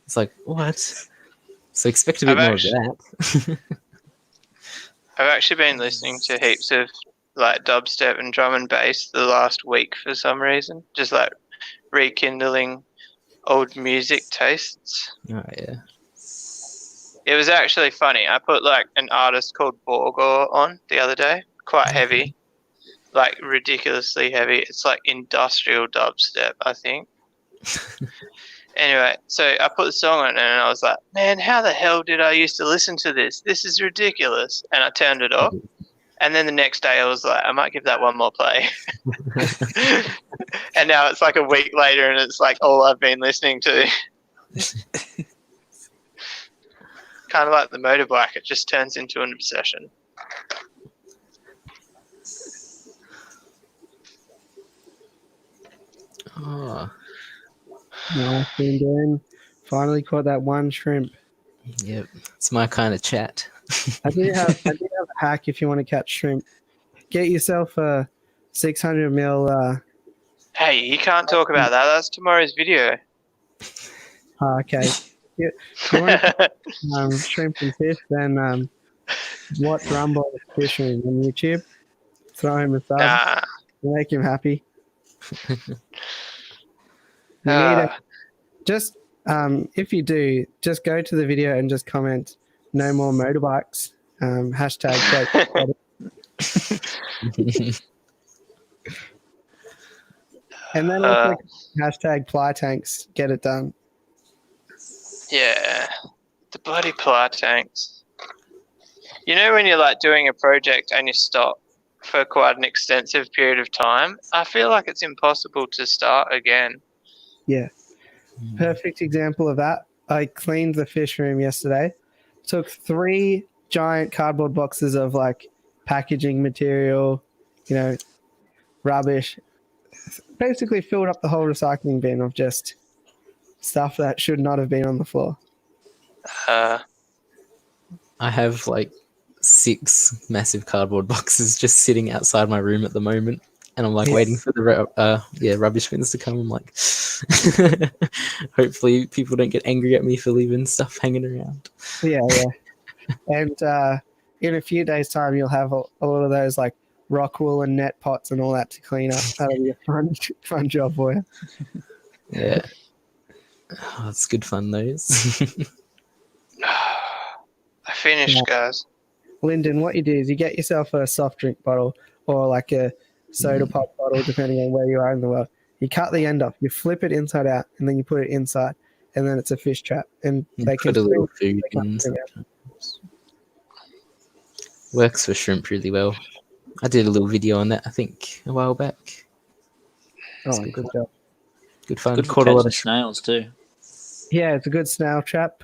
It's like, what? So expect a bit more of that. I've actually been listening to heaps of like dubstep and drum and bass the last week for some reason. Just like rekindling old music tastes. Oh yeah. It was actually funny. I put like an artist called Borgor on the other day. Quite heavy, like ridiculously heavy. It's like industrial dubstep, I think. Anyway, so I put the song on and I was like, man, how the hell did I used to listen to this? This is ridiculous. And I turned it off. And then the next day I was like, I might give that one more play. And now it's like a week later and it's like all I've been listening to. Kind of like the motorbike, it just turns into an obsession. Oh. Nice been doing. Finally caught that one shrimp. Yep, it's my kind of chat. I do have a hack if you want to catch shrimp. Get yourself a 600 mil. Hey, you can't talk about that. That's tomorrow's video. Okay. If you want to catch, shrimp and fish, then watch Rumble Fishing on YouTube. Throw him a sub. Make him happy. You need it. Just if you do, just go to the video and just comment "No more motorbikes." Hashtag. And then also hashtag ply tanks. Get it done. Yeah, the bloody ply tanks. You know when you're like doing a project and you stop for quite an extensive period of time, I feel like it's impossible to start again. Yeah. Perfect example of that. I cleaned the fish room yesterday. Took 3 giant cardboard boxes of like packaging material, rubbish. Basically filled up the whole recycling bin of just stuff that should not have been on the floor. I have like 6 massive cardboard boxes just sitting outside my room at the moment. And I'm like waiting for the rubbish bins to come. I'm like, hopefully people don't get angry at me for leaving stuff hanging around. Yeah. And in a few days' time, you'll have a lot of those like rock wool and net pots and all that to clean up. That'll be a fun job for you. Yeah. Oh, it's good fun, those. I finished, guys. Lyndon, what you do is you get yourself a soft drink bottle or like a soda pop bottle, depending on where you are in the world. You cut the end off, you flip it inside out, and then you put it inside, and then it's a fish trap. And they can put a little food in. Works for shrimp really well. I did a little video on that, I think, a while back. Oh, good job. Good fun. Good for Caught a lot catching of snails too. Yeah, it's a good snail trap.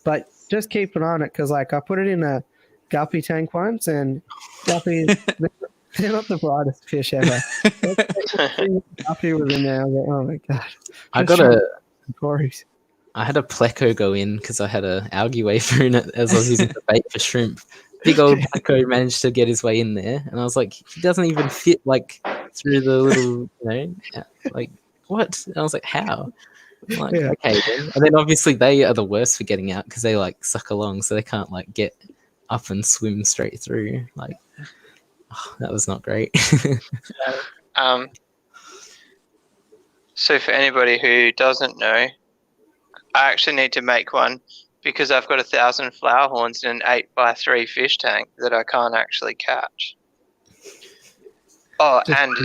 But just keep an eye on it because, like, I put it in a guppy tank once, and guppies, they're not the brightest fish ever. Guppy was in there. I was like, oh my god! I had a pleco go in because I had a algae wafer in it as I was using the bait for shrimp. Big old pleco managed to get his way in there, and I was like, he doesn't even fit like through the little, like what? And I was like, how? I'm like, okay then. And then obviously they are the worst for getting out because they like suck along, so they can't like get up and swim straight through. Like, that was not great. So for anybody who doesn't know, I actually need to make one because I've got 1,000 flower horns in an 8x3 fish tank that I can't actually catch. Oh, and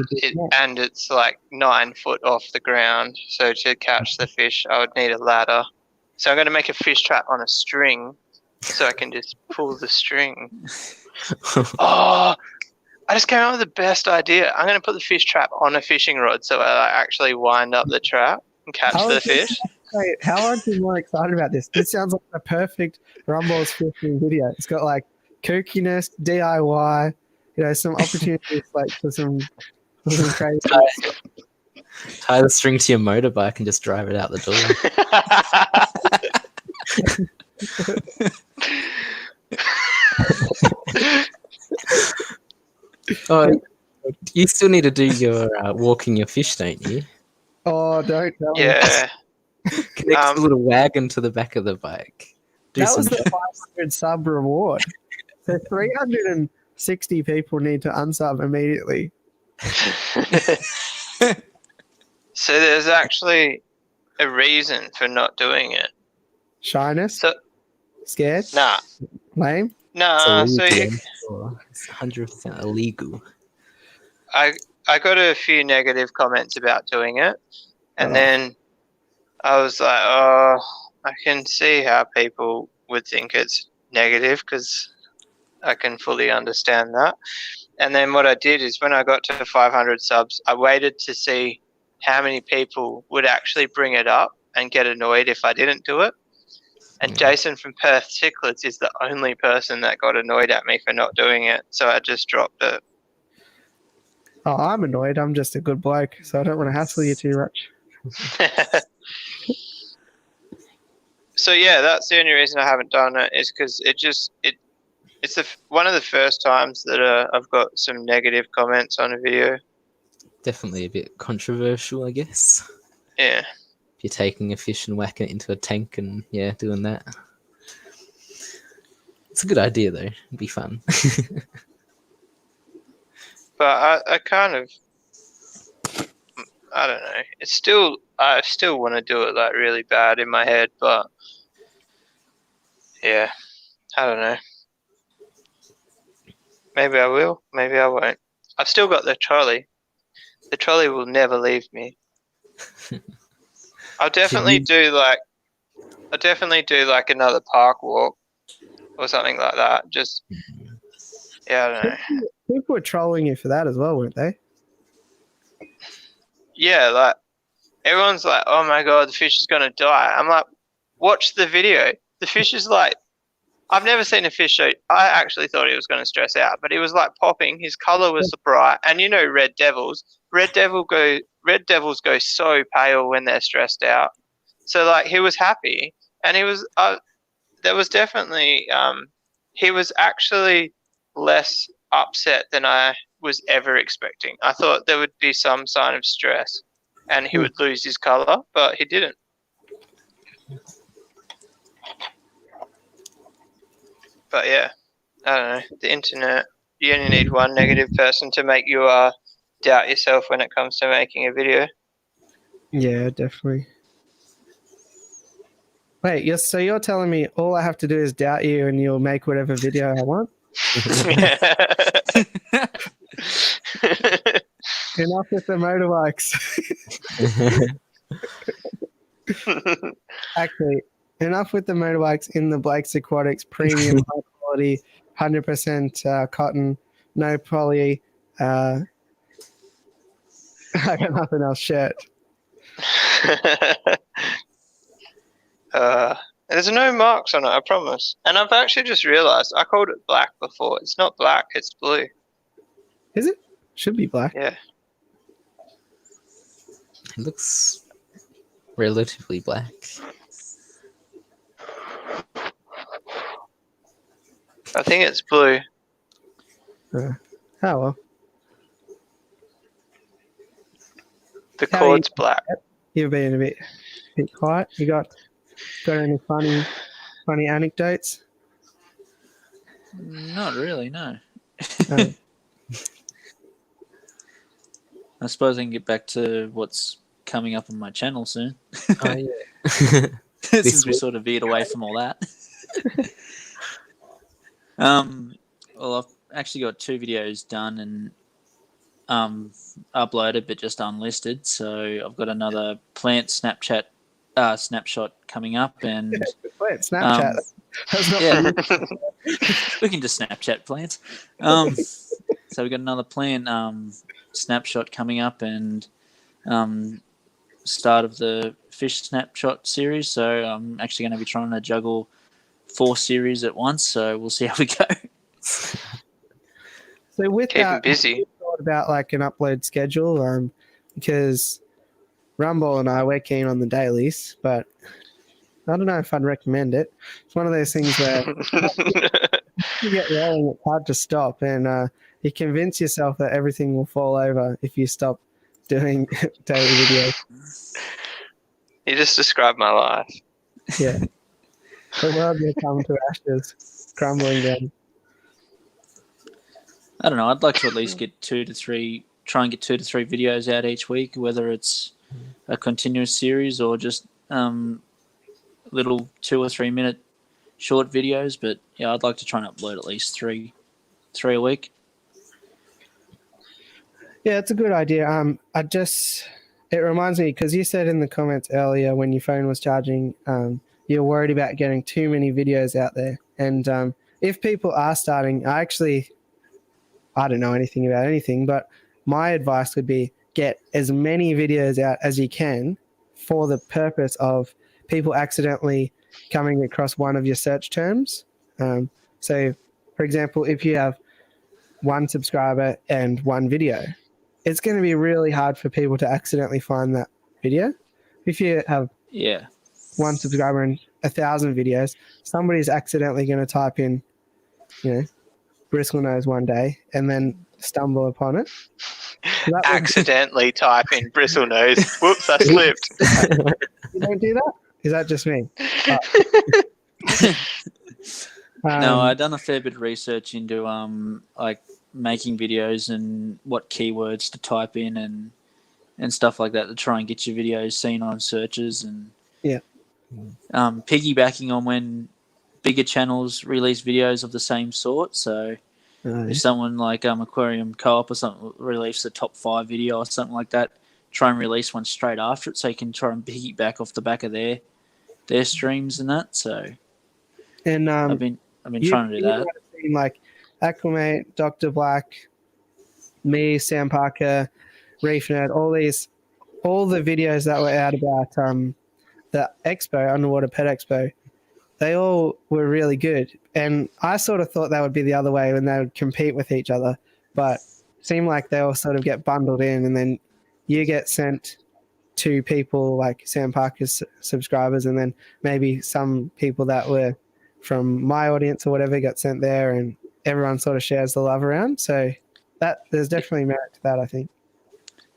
it's like 9 foot off the ground. So to catch the fish, I would need a ladder. So I'm going to make a fish trap on a string so I can just pull the string. Oh, I just came up with the best idea. I'm going to put the fish trap on a fishing rod so I actually wind up the trap and catch the fish. Wait, how aren't you more excited about this? This sounds like a perfect Rumbles fishing video. It's got like kookiness, DIY, some opportunities like for some crazy. Tie the string to your motorbike and just drive it out the door. Oh, you still need to do your walking your fish, don't you? Oh, don't tell me. Yeah. Connect a little wagon to the back of the bike. That was the 500 sub reward. So 360 people need to unsub immediately. So there's actually a reason for not doing it. Shyness? So, scared? nah. Lame? Nah, so it's 100% illegal. I got a few negative comments about doing it, and then I was like, oh, I can see how people would think it's negative because I can fully understand that. And then what I did is when I got to 500 subs, I waited to see how many people would actually bring it up and get annoyed if I didn't do it. And Jason from Perth Cichlids is the only person that got annoyed at me for not doing it, so I just dropped it. Oh, I'm annoyed. I'm just a good bloke, so I don't want to hassle you too much. So yeah, that's the only reason I haven't done it is because it's one of the first times that I've got some negative comments on a video. Definitely a bit controversial, I guess. Yeah. If you're taking a fish and whacking it into a tank and doing that. It's a good idea though. It'd be fun. But I kind of, I don't know. I still want to do it like really bad in my head, but yeah, I don't know. Maybe I will, maybe I won't. I've still got the trolley. The trolley will never leave me. I'll definitely do like another park walk or something like that. Just I don't know. People were trolling you for that as well, weren't they? Yeah, like everyone's like, "Oh my god, the fish is gonna die." I'm like, "Watch the video. The fish is like, I've never seen a fish so. I actually thought he was gonna stress out, but he was like popping. His color was bright, and red devils. Red devils go so pale when they're stressed out. So like he was happy, and he was. There was definitely. He was actually less upset than I was ever expecting. I thought there would be some sign of stress and he would lose his color, but he didn't. But yeah, I don't know. The internet, you only need one negative person to make you doubt yourself when it comes to making a video. Yeah, definitely. Wait, so you're telling me all I have to do is doubt you and you'll make whatever video I want? Enough with the motorbikes. Actually, enough with the motorbikes in the Blake's Aquatics premium high quality 100% cotton, no poly. I got nothing else shirt. There's no marks on it, I promise. And I've actually just realized I called it black before. It's not black, it's blue. Is it? Should be black. Yeah. It looks relatively black. I think it's blue. Oh well. The cord's black. You've been a bit quiet. You got any funny anecdotes? Not really, no. No. I suppose I can get back to what's coming up on my channel soon. Oh yeah. Since we sort of veered away from all that. Well, I've actually got 2 videos done and uploaded, but just unlisted. So I've got another plant snapshot coming up, and Wait, Snapchat. That's not yeah, we can just Snapchat plants. So we've got another plant snapshot coming up, and start of the fish snapshot series. So I'm actually going to be trying to juggle 4 series at once. So we'll see how we go. So with Keep that, him busy. have you thought about like an upload schedule? Because Rumble and I, we're keen on the dailies, but I don't know if I'd recommend it. It's one of those things where you get rolling, it's hard to stop, and you convince yourself that everything will fall over if you stop doing daily videos. You just described my life. Yeah. The world will come to ashes, crumbling down. I don't know. I'd like to at least get 2 to 3, try and get 2 to 3 videos out each week, whether it's a continuous series or just little 2 or 3 minute short videos. But yeah, I'd like to try and upload at least three a week. Yeah, it's a good idea. It reminds me, because you said in the comments earlier when your phone was charging, you're worried about getting too many videos out there. And if people are starting, I don't know anything about anything, but my advice would be get as many videos out as you can for the purpose of people accidentally coming across one of your search terms. So, for example, if you have one subscriber and one video, it's going to be really hard for people to accidentally find that video. If you have one subscriber and 1,000 videos, somebody's accidentally going to type in, bristle nose one day and then stumble upon it. So accidentally type in bristle nose. Whoops, I slipped. You don't do that? Is that just me? No, I've done a fair bit of research into like making videos and what keywords to type in and stuff like that to try and get your videos seen on searches and piggybacking on when bigger channels release videos of the same sort. So if someone like Aquarium Co-op or something release a top 5 video or something like that, try and release one straight after it so you can try and piggyback off the back of their streams and that. So I've been trying to do that. Like Aquamate, Dr. Black, me, Sam Parker, Reef Nerd, all the videos that were out about the expo, Underwater Pet Expo, they all were really good. And I sort of thought that would be the other way when they would compete with each other, but it seemed like they all sort of get bundled in and then you get sent to people like Sam Parker's subscribers and then maybe some people that were from my audience or whatever got sent there and everyone sort of shares the love around. So that there's definitely merit to that, I think.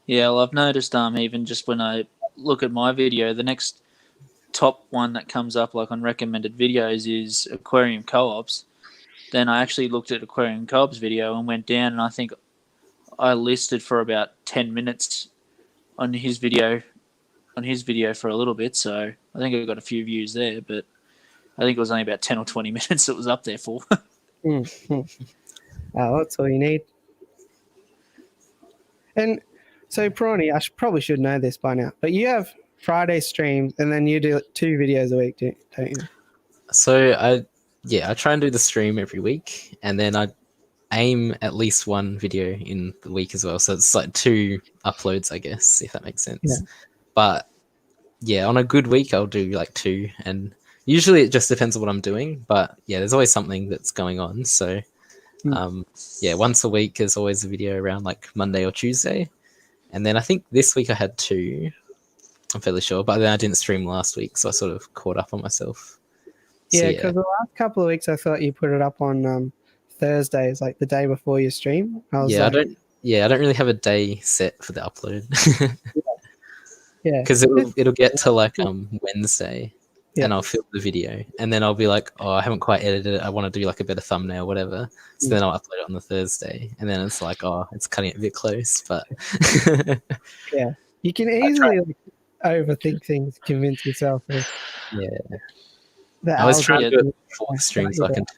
Yeah, well, I've noticed even just when I look at my video, the next top one that comes up like on recommended videos is Aquarium Co-ops. Then I actually looked at Aquarium Co-ops video and went down and I think I listed for about 10 minutes on his video for a little bit. So I think I got a few views there, but I think it was only about 10 or 20 minutes it was up there for. That's all you need. And so, Prawny, I probably should know this by now, but you have Friday streams and then you do 2 videos a week, don't you? So I try and do the stream every week, and then I aim at least 1 video in the week as well. So it's like 2 uploads, I guess, if that makes sense. Yeah. But yeah, on a good week, I'll do like 2, and usually it just depends on what I'm doing. But yeah, there's always something that's going on. So once a week is always a video around like Monday or Tuesday. And then I think this week I had 2. I'm fairly sure, but then I didn't stream last week, so I sort of caught up on myself. Yeah, because the last couple of weeks I thought you put it up on Thursdays, like the day before your stream. I don't really have a day set for the upload. Because it'll get to like Wednesday, and I'll film the video, and then I'll be like, oh, I haven't quite edited it. I want to do like a better thumbnail, whatever. So then I'll upload it on the Thursday, and then it's like, oh, it's cutting it a bit close, but yeah, you can easily overthink things, convince yourself. I was trying to do it before the stream so I can talk.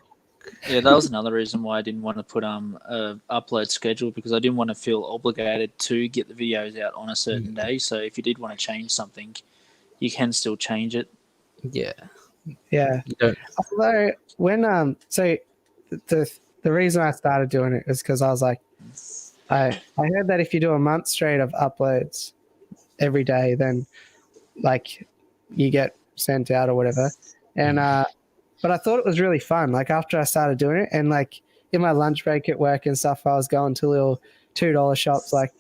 Yeah, that was another reason why I didn't want to put a upload schedule, because I didn't want to feel obligated to get the videos out on a certain day. So if you did want to change something, you can still change it. Yeah. Although when so the reason I started doing it is because I was like, I heard that if you do a month straight of uploads every day, then like you get sent out or whatever. And but I thought it was really fun. Like after I started doing it, and like in my lunch break at work and stuff, I was going to little $2 shops, like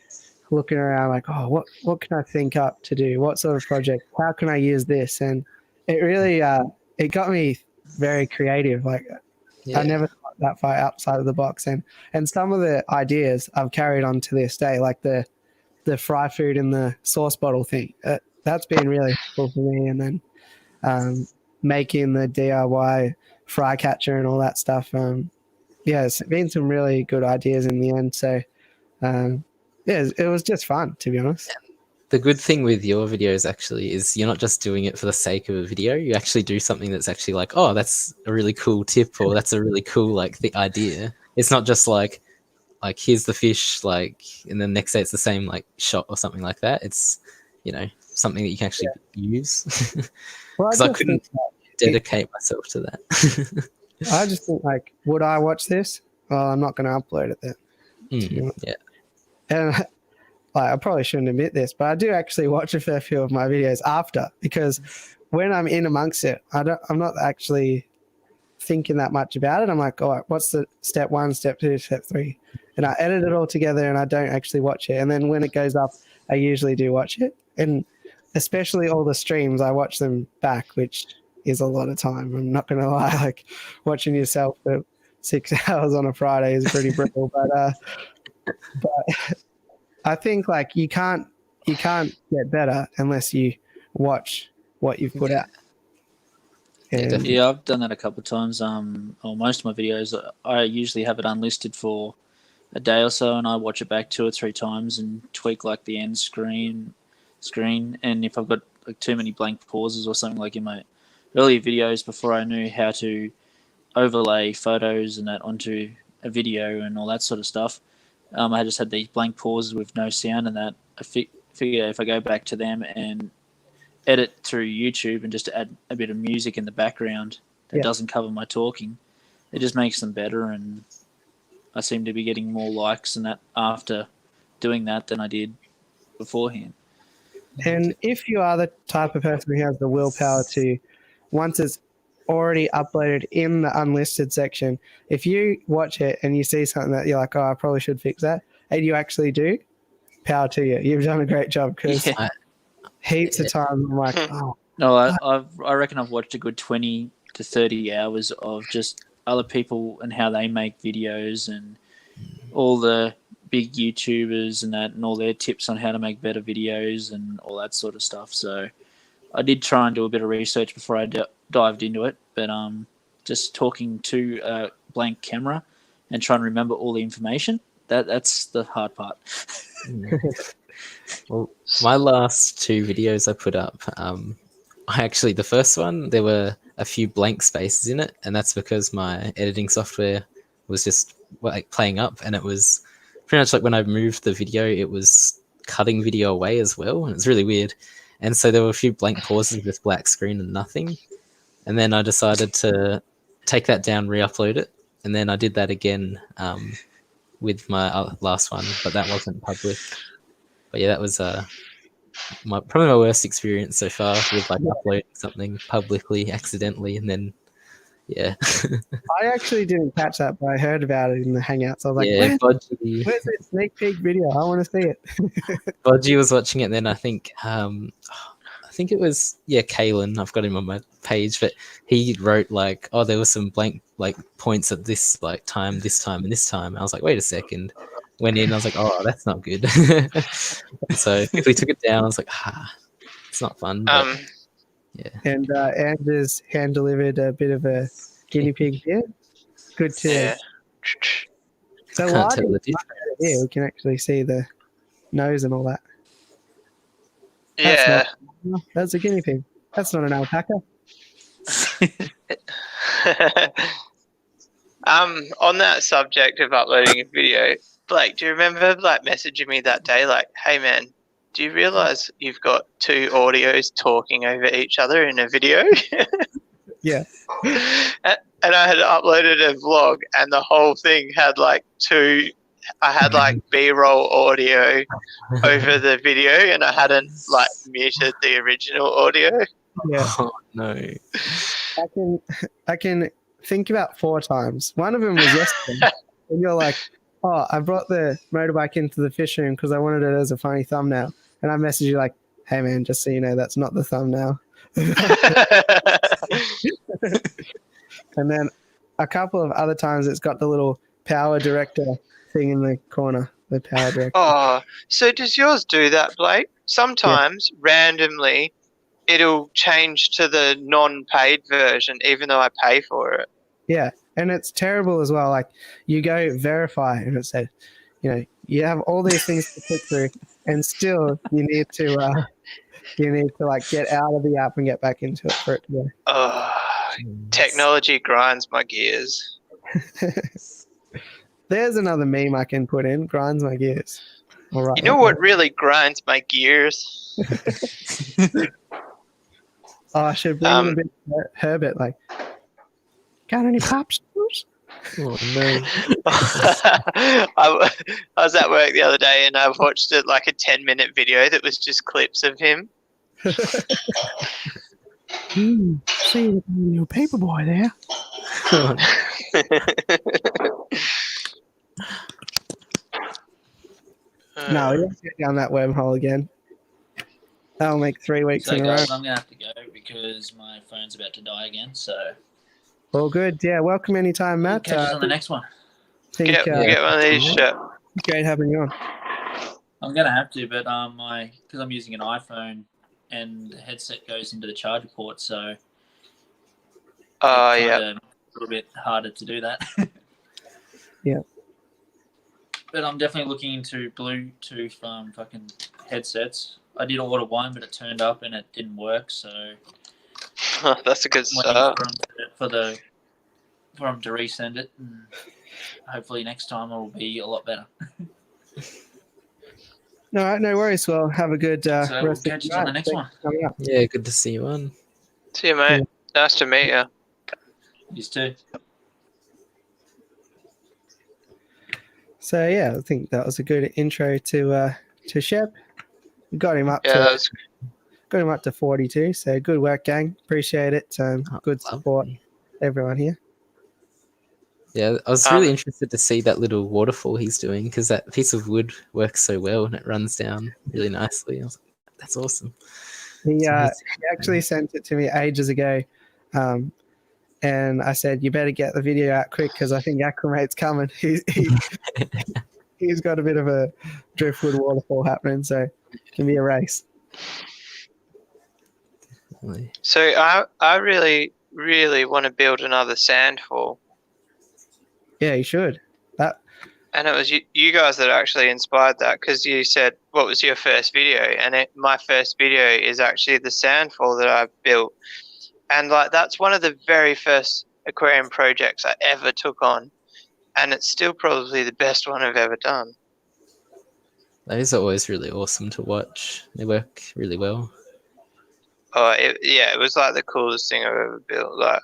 looking around, like, oh, what can I think up to do? What sort of project? How can I use this? And it really it got me very creative. Like I never thought that far outside of the box, and some of the ideas I've carried on to this day, like the fry food in the sauce bottle thing. That's been really helpful for me. And then making the DIY fry catcher and all that stuff. It's been some really good ideas in the end. So, it was just fun, to be honest. The good thing with your videos actually is you're not just doing it for the sake of a video. You actually do something that's actually like, oh, that's a really cool tip, or that's a really cool like the idea. It's not just like here's the fish, like, and then next day it's the same like shot or something like that. It's something that you can actually use. Well, Because I couldn't dedicate myself to that. I just think like, would I watch this? Well, I'm not going to upload it then. Yeah. And like, I probably shouldn't admit this, but I do actually watch a fair few of my videos after, because when I'm in amongst it, I'm not actually thinking that much about it. I'm like, all right, what's the step 1, step 2, step 3? And I edit it all together and I don't actually watch it. And then when it goes up, I usually do watch it. And especially all the streams, I watch them back, which is a lot of time. I'm not going to lie, like watching yourself for 6 hours on a Friday is pretty brutal. But I think like you can't get better unless you watch what you've put out. And Yeah, I've done that a couple of times. Most of my videos, I usually have it unlisted for a day or so, and I watch it back 2 or 3 times and tweak like the end screen. And if I've got like too many blank pauses or something, like in my earlier videos before I knew how to overlay photos and that onto a video and all that sort of stuff, I just had these blank pauses with no sound, and that I figure if I go back to them and edit through YouTube and just add a bit of music in the background that doesn't cover my talking, it just makes them better, and I seem to be getting more likes and that after doing that than I did beforehand. And if you are the type of person who has the willpower to, once it's already uploaded in the unlisted section, if you watch it and you see something that you're like, oh, I probably should fix that, and you actually do, power to you. You've done a great job, because heaps of times I'm like, oh. No, I reckon I've watched a good 20 to 30 hours of just other people and how they make videos and all the big YouTubers and that, and all their tips on how to make better videos and all that sort of stuff. So I did try and do a bit of research before I dived into it, but just talking to a blank camera and trying to remember all the information, that's the hard part. Well, my last 2 videos I put up, the first one, there were a few blank spaces in it, and that's because my editing software was just like playing up, and it was pretty much like when I moved the video, it was cutting video away as well, and it's really weird. And so there were a few blank pauses with black screen and nothing. And then I decided to take that down, re-upload it, and then I did that again with my last one, but that wasn't public. But yeah, that was probably my worst experience so far with like uploading something publicly accidentally, and then I actually didn't catch that, but I heard about it in the Hangouts. I was like, where's this sneak peek video? I want to see it. Bodgy was watching it, and then I think it was Kalen. I've got him on my page, but he wrote like, oh, there was some blank like points at this like time, this time, and this time. I was like, wait a second. Went in, I was like, oh, that's not good. So quickly took it down. I was like, it's not fun. But, And Anders hand delivered a bit of a guinea pig here. Good too. Yeah. So Can't tell the difference. Yeah, we can actually see the nose and all that. That's a guinea pig. That's not an alpaca. On that subject of uploading a video, Blake, do you remember like messaging me that day like, hey man, do you realize you've got 2 audios talking over each other in a video? Yeah. And I had uploaded a vlog, and the whole thing had like I had like B-roll audio over the video, and I hadn't like muted the original audio. Yeah. Oh no. I can think about 4 times. One of them was yesterday, and you're like, oh, I brought the motorbike into the fish room because I wanted it as a funny thumbnail. And I messaged you like, hey man, just so you know, that's not the thumbnail. And then a couple of other times it's got the little power director thing in the corner, the power director. Oh, so does yours do that, Blake? Sometimes randomly it'll change to the non-paid version even though I pay for it. Yeah, and it's terrible as well. Like you go verify and it says, you have all these things to click through, and still you need to like get out of the app and get back into it for it to go. Oh, technology grinds my gears. There's another meme I can put in. Grinds my gears. All right. You know what really grinds my gears? I should bring in a bit of Herbert. Like, got any popsicles? Oh no! I was at work the other day and I watched it like a 10-minute video that was just clips of him. See your paper boy there. No, you have to get down that wormhole again. That'll make 3 weeks So in a row. guys, I'm gonna have to go because my phone's about to die again. So All good. Yeah, welcome anytime, Matt. catch us on the next one. Get one of these shit. Great having you on. I'm gonna have to, but because I'm using an iPhone and the headset goes into the charger port, so yeah, a little bit harder to do that. Yeah. But I'm definitely looking into Bluetooth fucking headsets. I did order one, but it turned up and it didn't work. So that's a good waiting start. for them to resend it, and hopefully next time it will be a lot better. All right, no worries. Well, have a good So we'll rest of catch the you on night. the next one. Thanks for coming up. Yeah, good to see you on. See you, mate. Nice to meet you. You too. So yeah, I think that was a good intro to Shep. Got him up to 42. So good work, gang. Appreciate it. Good support, everyone here. Yeah, I was really interested to see that little waterfall he's doing because that piece of wood works so well and it runs down really nicely. I was like, that's awesome. He actually sent it to me ages ago, and I said, "You better get the video out quick because I think Acclimate's coming." He's got a bit of a driftwood waterfall happening, so it can be a race. So I really, really want to build another sandfall. Yeah, you should. And it was you guys that actually inspired that because you said, what was your first video? And my first video is actually the sandfall that I built. And like that's one of the very first aquarium projects I ever took on. And it's still probably the best one I've ever done. Those are always really awesome to watch. They work really well. Oh, it was like the coolest thing I've ever built, like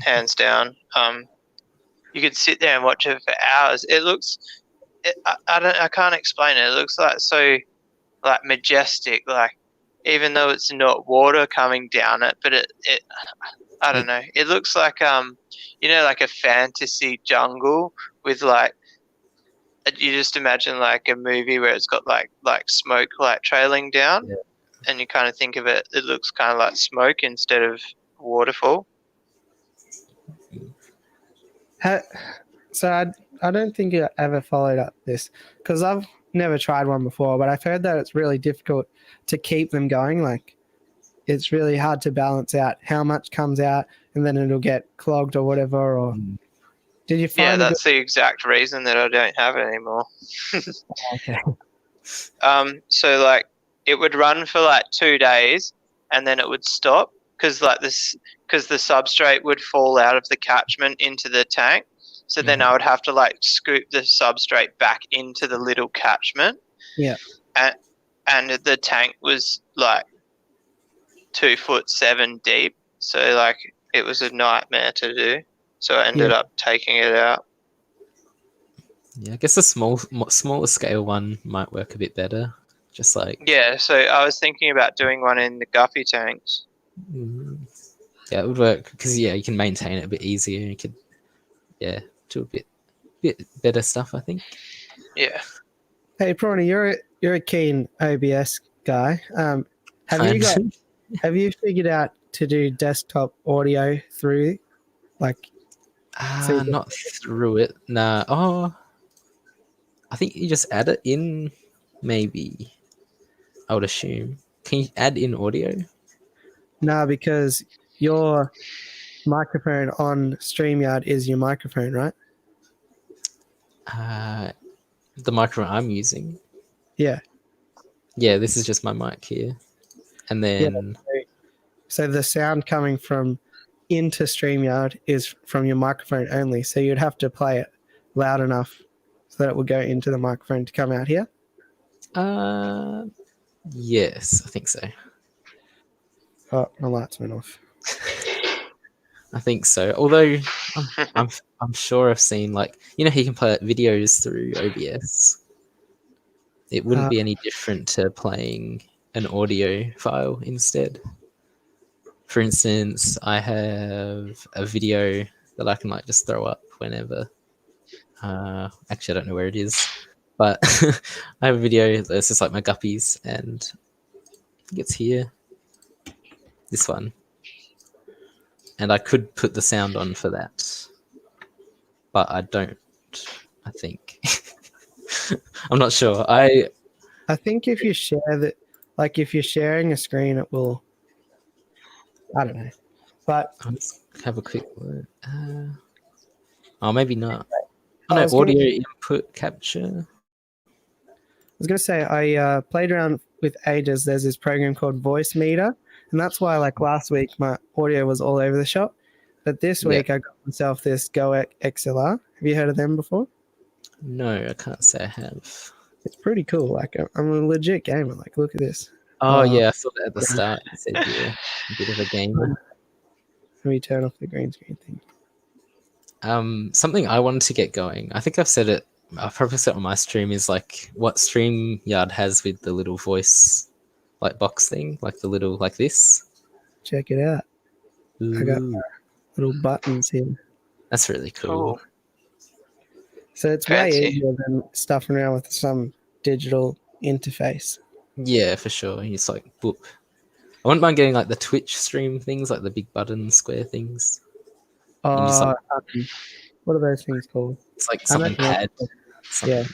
hands down. You could sit there and watch it for hours. It looks, I can't explain it. It looks like so, like majestic. Like even though it's not water coming down it, but it I don't know. It looks like like a fantasy jungle with like. You just imagine like a movie where it's got like smoke like trailing down, and you kind of think of it. It looks kind of like smoke instead of waterfall. So I don't think I ever followed up this because I've never tried one before, but I've heard that it's really difficult to keep them going. Like it's really hard to balance out how much comes out and then it'll get clogged or whatever. Or did you find? Yeah, that's the exact reason that I don't have it anymore. Okay. So like it would run for like 2 days and then it would stop because the substrate would fall out of the catchment into the tank. So then I would have to like scoop the substrate back into the little catchment. Yeah. And the tank was like 2'7" deep. So like it was a nightmare to do. So I ended up taking it out. Yeah, I guess a smaller scale one might work a bit better. Just like so I was thinking about doing one in the guppy tanks. Yeah, it would work because you can maintain it a bit easier. You could do a bit better stuff, I think. Yeah. Hey, Prawny, you're a keen OBS guy. Have you figured out to do desktop audio through like? Not through it. Nah. Oh, I think you just add it in. Maybe I would assume. Can you add in audio? No, because your microphone on StreamYard is your microphone, right? The microphone I'm using. Yeah. Yeah, this is just my mic here. And then... So the sound coming from into StreamYard is from your microphone only. So you'd have to play it loud enough so that it would go into the microphone to come out here. Yes, I think so. Oh, my lights went off. I think so. Although I'm sure I've seen, like, you know, he can play videos through OBS. It wouldn't be any different to playing an audio file instead. For instance, I have a video that I can like just throw up whenever. Actually, I don't know where it is, but I have a video that's just like my guppies, and I think it's here. This one. And I could put the sound on for that, but I don't. I think I'm not sure. I think if you share that, like if you're sharing a screen, it will. I don't know, but I'll just have a quick look. Oh, maybe not. Oh no, audio input capture. I was gonna say I played around with ages. There's this program called Voice Meter, and that's why like last week my audio was all over the shop. But this week I got myself this Go XLR. Have you heard of them before? No, I can't say I have. It's pretty cool. Like I'm a legit gamer. Like look at this. Oh yeah, I saw that at the start. It said you're a bit of a gamer. Let me turn off the green screen thing. Something I wanted to get going. I think I've said it. I've probably said it on my stream is like what StreamYard has with the little voice like box thing, like the little like this. Check it out. Ooh. I got little buttons here. That's really cool. So it's way easier than stuffing around with some digital interface. Yeah, for sure. It's like boop. I wouldn't mind getting like the Twitch stream things, like the big button square things. What are those things called? It's like something pad. Yeah.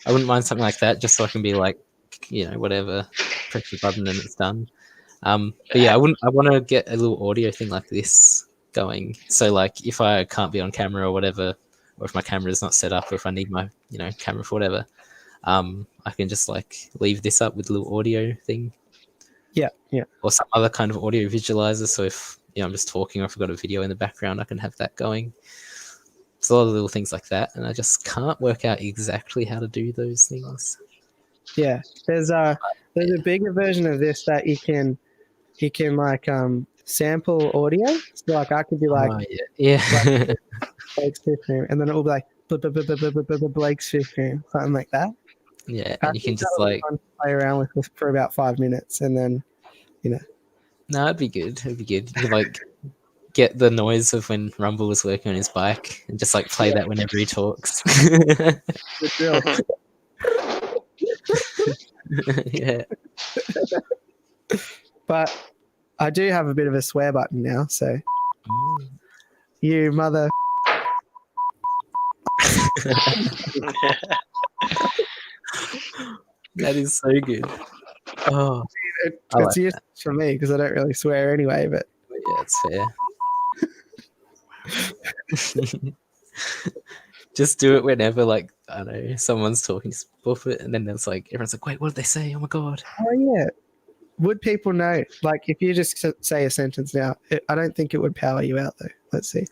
I wouldn't mind something like that, just so I can be like, you know, whatever, press the button and it's done. But yeah, I want to get a little audio thing like this going. So like, if I can't be on camera or whatever, or if my camera is not set up, or if I need my, you know, camera for whatever, I can just like leave this up with a little audio thing. Yeah, yeah. Or some other kind of audio visualizer. So if I'm just talking, or if I've got a video in the background, I can have that going. It's a lot of little things like that, and I just can't work out exactly how to do those things. Yeah, there's a bigger version of this that you can like sample audio. So like I could be like, like Blake's fifth room, and then it will be like Blake's fifth room, something like that. Yeah, and you can just like play around with this for about 5 minutes, and then No, it'd be good. It'd be good. You could like get the noise of when Rumble was working on his bike and just like play that whenever he talks. Yeah. But I do have a bit of a swear button now, so you mother. That is so good. Oh, it's useful for me because I don't really swear anyway. But yeah, it's fair. Just do it whenever, like, I don't know, someone's talking, just buff it, and then there's like everyone's like, "Wait, what did they say? Oh my god!" Oh yeah. Would people know? Like, if you just say a sentence now, I don't think it would power you out though. Let's see.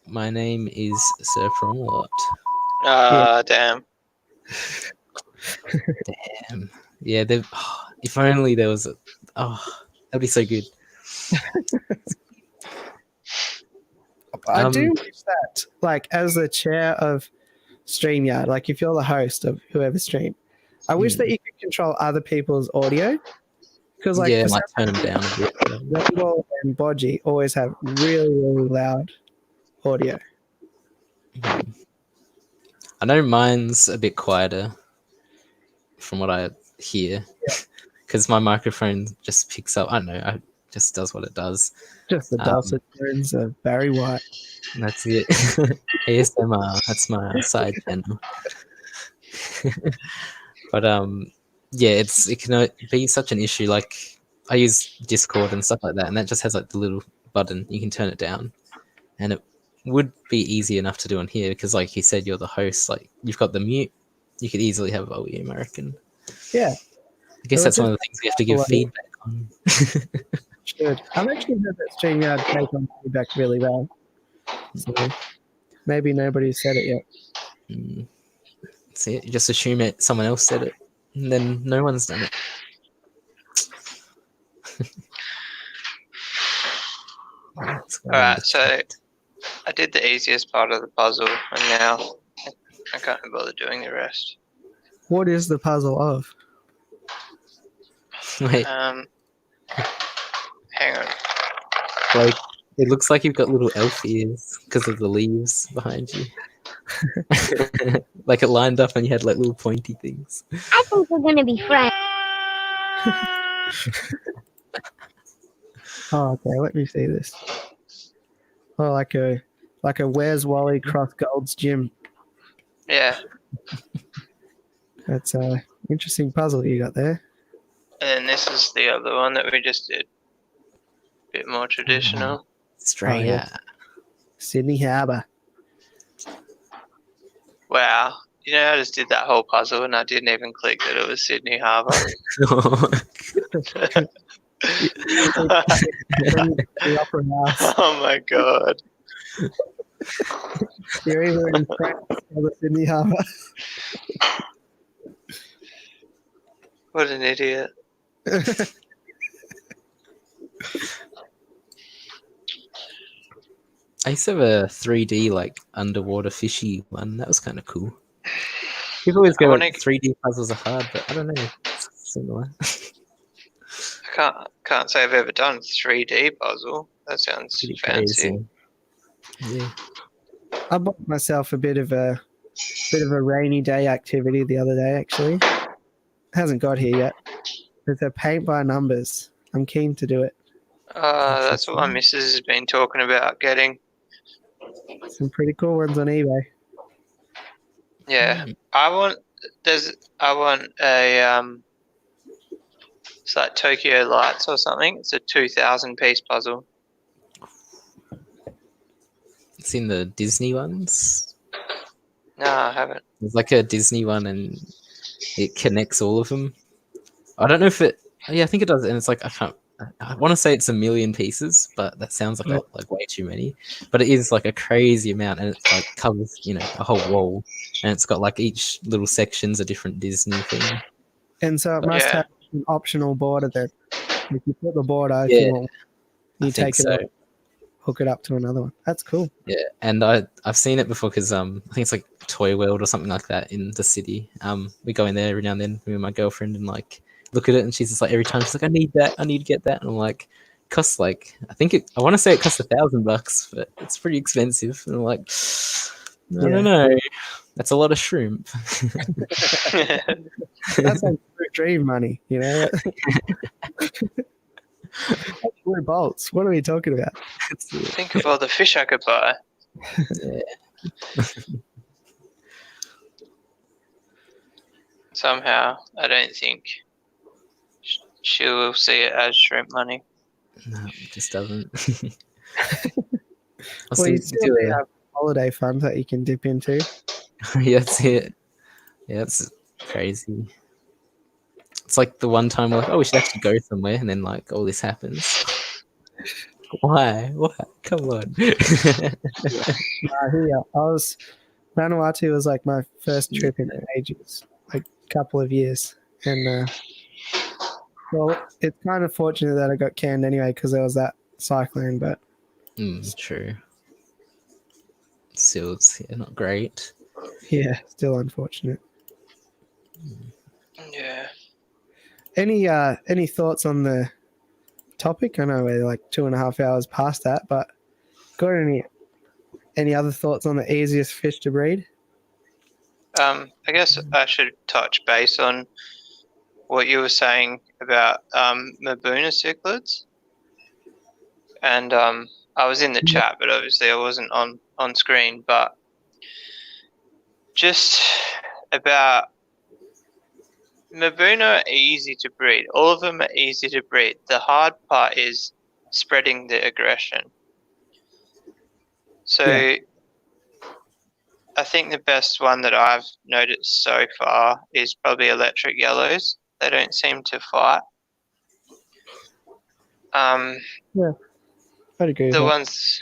My name is Sir Promelot. Damn. Damn. Yeah, if only there was that'd be so good. I do wish that, like, as the chair of StreamYard, like if you're the host of whoever stream, I wish that you could control other people's audio. Because like, like turn them down a bit. Rumble and Bodgy always have really, really loud audio. I know mine's a bit quieter from what I hear, because my microphone just picks up. I don't know. It just does what it does. Just the dulcet tones of Barry White. That's it. ASMR. That's my side channel. But yeah, it can be such an issue. Like, I use Discord and stuff like that, and that just has like the little button. You can turn it down, and it would be easy enough to do on here because, like you said, you're the host. Like, you've got the mute. You could easily have volume, I reckon. Yeah, I guess Well, that's just one of the things we have to give like- feedback on. should. I've actually heard that StreamYard take on feedback really well. So maybe nobody said it yet. See it? You just assume it. Someone else said it, and then no one's done it. Alright, so I did the easiest part of the puzzle, and now I can't bother doing the rest. What is the puzzle of? Wait, Hang on. like it looks like you've got little elf ears because of the leaves behind you. Like it lined up and you had like little pointy things. I think we're gonna be friends. Oh, okay. Let me see this. Oh, like a Where's Wally cross Gold's Gym. Yeah, That's a interesting puzzle you got there. and then this is the other one that we just did. Bit more traditional. Australia. Oh, yeah. Sydney Harbour. Wow. You know, I just did that whole puzzle and I didn't even click that it was Sydney Harbour. The Opera House. Oh my god. You're either in France or the Sydney Harbour. What an idiot. I used to have a 3D like underwater fishy one. That was kind of cool. People always go like 3D puzzles are hard, but I don't know. It's similar. I can't say I've ever done a 3D puzzle. That sounds Pretty fancy. crazy. Yeah. I bought myself a bit of a rainy day activity the other day. Actually, hasn't got here yet. It's a paint by numbers. I'm keen to do it. That's what my missus has been talking about getting. Some pretty cool ones on eBay. Yeah, I want a it's like Tokyo Lights or something. It's a 2,000 piece puzzle. It's in the Disney ones. No, I haven't. There's like a Disney one and it connects all of them. I don't know if it. Yeah, I think it does. And it's like I want to say it's 1 million pieces, but that sounds like way too many. But it is like a crazy amount, and it's like covers a whole wall, and it's got like each little section's a different Disney thing. And so it must have an optional border that if you put the border, if you want, you take it out, hook it up to another one. That's cool. Yeah, and I've seen it before because I think it's like Toy World or something like that in the city. We go in there every now and then, me and my girlfriend, and like look at it, and she's just like every time she's like, I need to get that, and I'm like, it costs like I want to say it costs $1,000, but it's pretty expensive, and I'm like, I don't know, that's a lot of shrimp. That's like dream money, you know. Blue bolts. What are we talking about? Think of all the fish I could buy. Somehow, I don't think she will see it as shrimp money. No, it just doesn't. Well, you still have holiday funds that you can dip into. Yeah, that's it. Yeah, it's crazy. It's like the one time we're like, oh, we should actually go somewhere, and then like all this happens. Why? What? Come on. Vanuatu was like my first trip in ages, like a couple of years, and well, it's kind of fortunate that I got canned anyway because there was that cyclone, but true. Still, it's not great. Yeah, still unfortunate. Yeah. Any thoughts on the topic? I know we're like 2.5 hours past that, but got any other thoughts on the easiest fish to breed? I guess I should touch base on what you were saying about Mabuna cichlids. And I was in the chat, but obviously I wasn't on screen. But just about Mabuna are easy to breed. All of them are easy to breed. The hard part is spreading the aggression. So I think the best one that I've noticed so far is probably electric yellows. They don't seem to fight. Yeah, I'd agree with The that. ones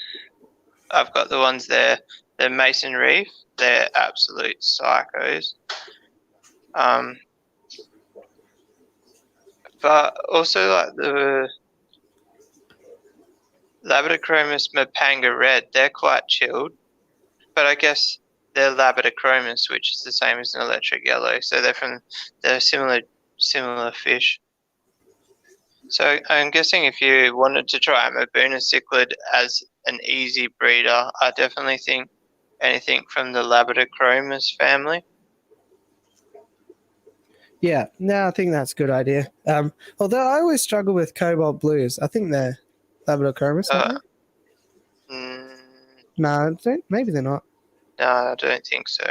I've got, the ones there, the Mason Reef, they're absolute psychos. But also like the Labradochromis Mapanga Red, they're quite chilled. But I guess they're Labradochromis, which is the same as an electric yellow, so they're similar fish. So I'm guessing if you wanted to try a Mabuna cichlid as an easy breeder, I definitely think anything from the Labradochromis family. Yeah, no, I think that's a good idea. Although I always struggle with cobalt blues. I think they're Labradochromis, aren't they? No, maybe they're not. No, I don't think so.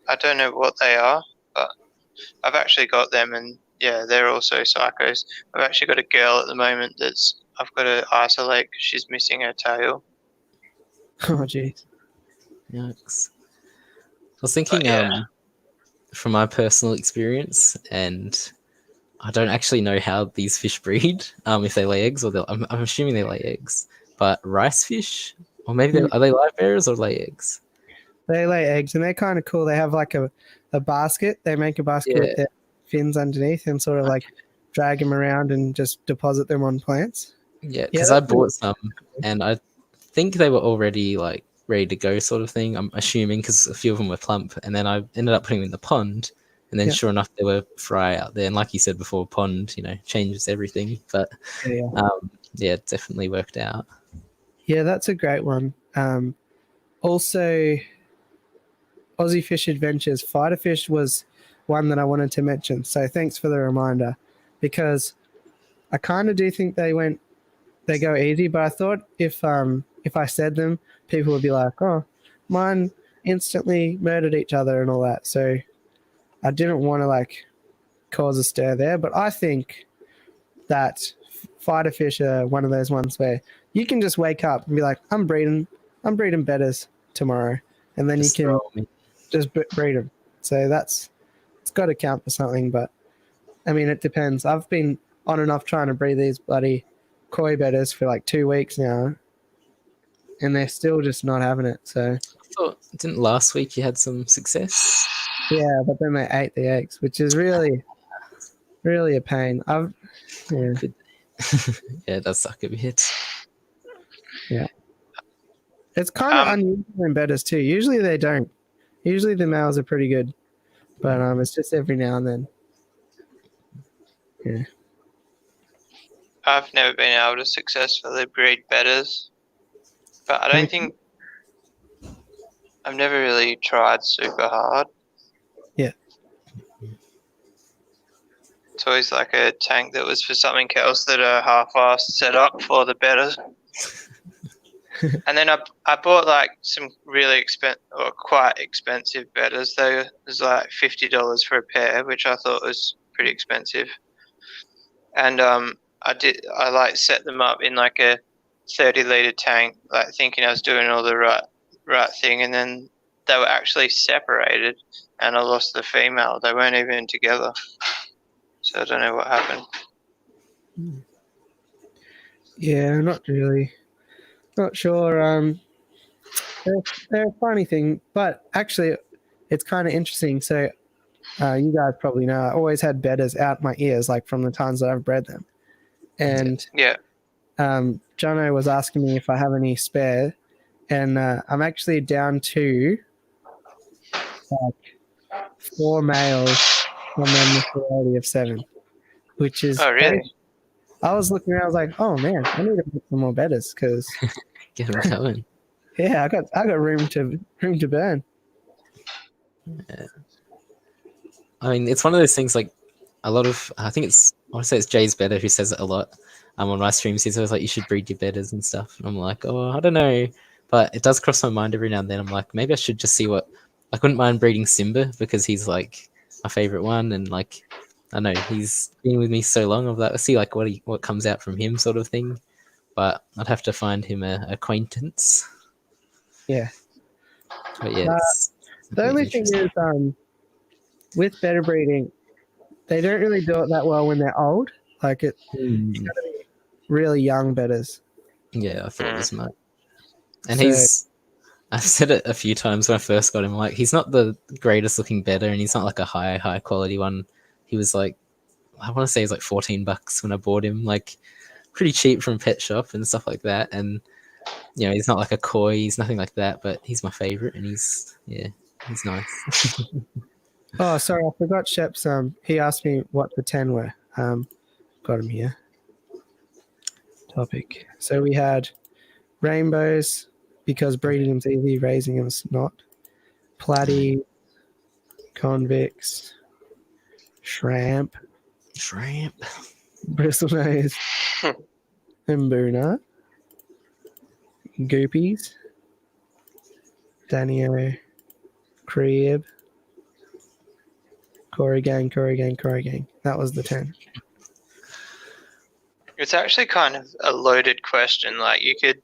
I don't know what they are, but I've actually got them, and yeah, they're also psychos. I've actually got a girl at the moment I've got to isolate because she's missing her tail. Oh, jeez. Yikes. I was thinking, from my personal experience, and I don't actually know how these fish breed, if they lay eggs, or I'm assuming they lay eggs, but rice fish, or maybe are they live bearers or lay eggs? They lay eggs, and they're kind of cool. They have like a basket. They make a basket with their fins underneath and sort of like drag them around and just deposit them on plants. Yeah, because I bought some, and I think they were already like ready to go, sort of thing. I'm assuming because a few of them were plump, and then I ended up putting them in the pond, and then sure enough, there were fry out there. And like you said before, pond, changes everything. But it definitely worked out. Yeah, that's a great one. Also, Aussie Fish Adventures Fighter Fish was one that I wanted to mention. So thanks for the reminder, because I kind of do think they go easy, but I thought if I said them, people would be like, oh, mine instantly murdered each other and all that. So I didn't want to like cause a stir there, but I think that fighter fish are one of those ones where you can just wake up and be like, I'm breeding betters tomorrow, and then just you can just breed them. So it's got to count for something. But I mean, it depends. I've been on and off trying to breed these bloody koi betters for like 2 weeks now, and they're still just not having it. So I thought, didn't last week you had some success? Yeah, but then they ate the eggs, which is really, really a pain. Yeah, it does suck a bit. Yeah, it's kind of unusual in betters too. Usually they don't. Usually the males are pretty good, but it's just every now and then. Yeah. I've never been able to successfully breed betters, but I don't think I've never really tried super hard. Yeah. It's always like a tank that was for something else that a half-assed set up for the betters. And then I bought like some really quite expensive betters. It was like $50 for a pair, which I thought was pretty expensive. And I like set them up in like a 30-liter tank, like thinking I was doing all the right thing, and then they were actually separated, and I lost the female. They weren't even together, so I don't know what happened. Yeah, not really. Not sure. They're a funny thing, but actually, it's kind of interesting. So, you guys probably know I always had betters out my ears, like from the times that I've bred them. And Jono was asking me if I have any spare, and I'm actually down to like 4 males and then the variety of 7, which is I was looking around, I was like, oh man, I need to put some more betters because get them coming. Yeah, I got room to burn. Yeah. I mean, it's one of those things like a lot of, I want to say it's Jay's better who says it a lot on my streams. He's always like, you should breed your betters and stuff. And I'm like, oh, I don't know. But it does cross my mind every now and then. I'm like, maybe I should just see I wouldn't mind breeding Simba because he's like my favorite one. And like, I know he's been with me so long. I'm like, let's see like what comes out from him sort of thing. But I'd have to find him an acquaintance. Yeah. But yeah. The only thing is, with better breeding, they don't really do it that well when they're old. Like it's Mm. gotta be really young bedders. Yeah, I thought as much. And So- I've said it a few times when I first got him, like he's not the greatest looking bedder and he's not like a high quality one. He was like, I want to say he's like $14 when I bought him, like pretty cheap from pet shop and stuff like that. And you know, he's not like a koi, he's nothing like that, but he's my favorite and he's nice. Oh, sorry, I forgot Shep's. He asked me what the 10 were. Got him here. Topic. So we had rainbows because breeding them's easy, raising them's not. Platy, convicts, shrimp, bristlenose, Mbuna, goopies, Danio, crib, Corrigan. That was the 10. It's actually kind of a loaded question. Like you could,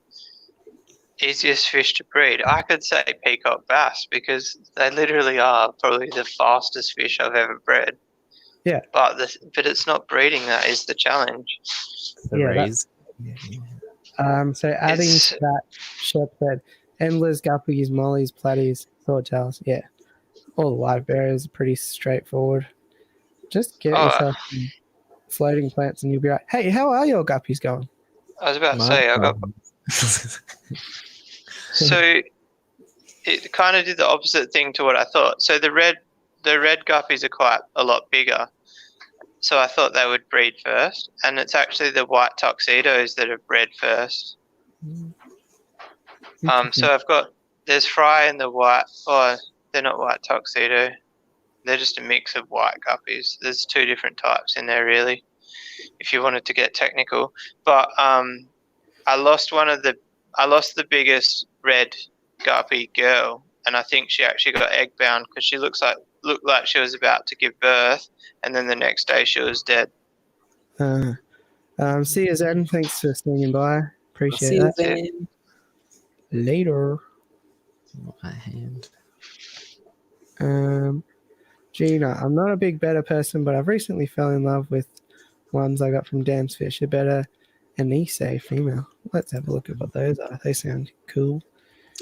easiest fish to breed. I could say peacock bass because they literally are probably the fastest fish I've ever bred. Yeah. But it's not breeding that is the challenge. So adding to that, Shep said, endless, guppies, mollies, platies, swordtails. Yeah. All the live bearers are pretty straightforward. Just get yourself some floating plants and you'll be right. Hey, how are your guppies going? I was about to say, I got. So it kind of did the opposite thing to what I thought. So the red guppies are quite a lot bigger. So I thought they would breed first, and it's actually the white tuxedos that have bred first. So there's fry and the white. Oh, they're not white tuxedo. They're just a mix of white guppies. There's 2 different types in there, really, if you wanted to get technical. But I lost the biggest red guppy girl, and I think she actually got egg bound because she looked like she was about to give birth, and then the next day she was dead. See you, Zen. Thanks for swinging by. Appreciate that. See you, Zen. Later. My hand. Gina, I'm not a big betta person, but I've recently fell in love with ones I got from Dan's Fish. A betta Anise female. Let's have a look at what those are. They sound cool.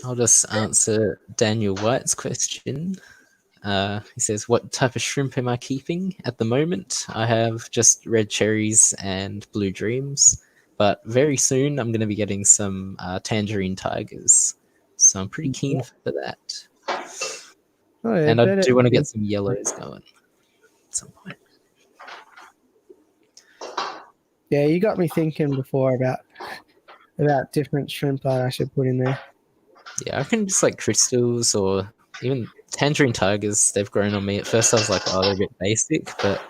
I'll just answer Daniel White's question. He says, what type of shrimp am I keeping at the moment? I have just red cherries and blue dreams, but very soon I'm going to be getting some tangerine tigers. So I'm pretty keen for that. Oh, yeah, and I do want to get some yellows going at some point. Yeah, you got me thinking before about different shrimp that I should put in there. Yeah, I can just like crystals or even tangerine tigers. They've grown on me. At first I was like, oh, they're a bit basic, but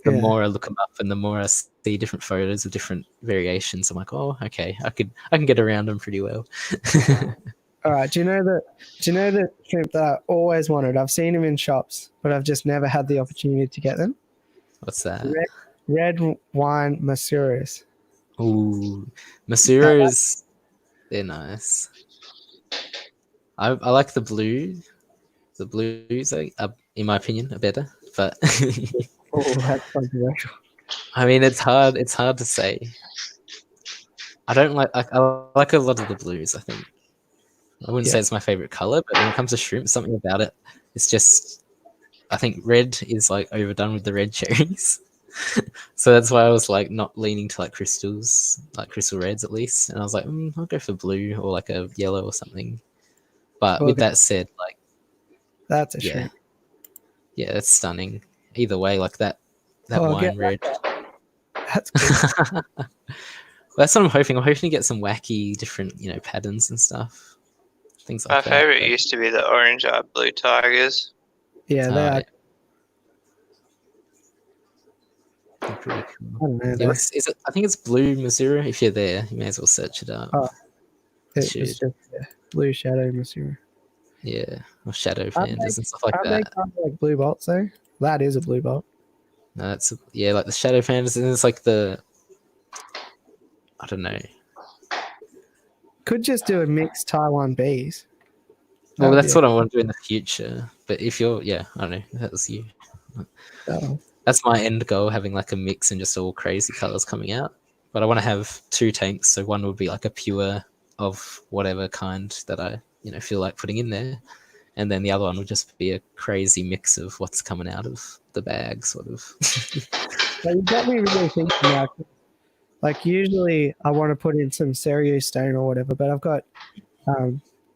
the more I look them up and the more I see different photos of different variations, I'm like, oh, okay, I can get around them pretty well. All right, do you know the shrimp that I always wanted? I've seen them in shops, but I've just never had the opportunity to get them. What's that? Red wine Masuras. Ooh, Masuras, they're nice. I like the blue. The blues are, in my opinion, are better. But oh, that's controversial. I mean, it's hard to say. I like a lot of the blues. I think I wouldn't say it's my favorite color, but when it comes to shrimp, something about it, it's just. I think red is like overdone with the red cherries. So that's why I was like not leaning to like crystals, like crystal reds at least. And I was like, I'll go for blue or like a yellow or something. But with that said, like that's a shrimp. Yeah, it's stunning. Either way, like that wine red. That's cool. That's what I'm hoping. I'm hoping to get some wacky different, patterns and stuff. Things like that. My favorite used to be the orange-eyed blue tigers. Yeah, they are. They're pretty cool. I don't know. I think it's blue Missouri. If you're there, you may as well search it up. Oh, it's just blue shadow Missouri. Yeah, or shadow pandas and stuff like that. They kind of like blue bolts though? That is a blue bolt. No, that's like the shadow pandas, and it's like I don't know. Could just do a mixed Taiwan bees. Well, that's what I want to do in the future. But if you're, I don't know, that was you. Oh. That's my end goal, having like a mix and just all crazy colors coming out. But I want to have 2 tanks, so one would be like a pure of whatever kind that I feel like putting in there, and then the other one would just be a crazy mix of what's coming out of the bag, sort of. Well, you got me really thinking now. Like usually I want to put in some cereal stone or whatever, but I've got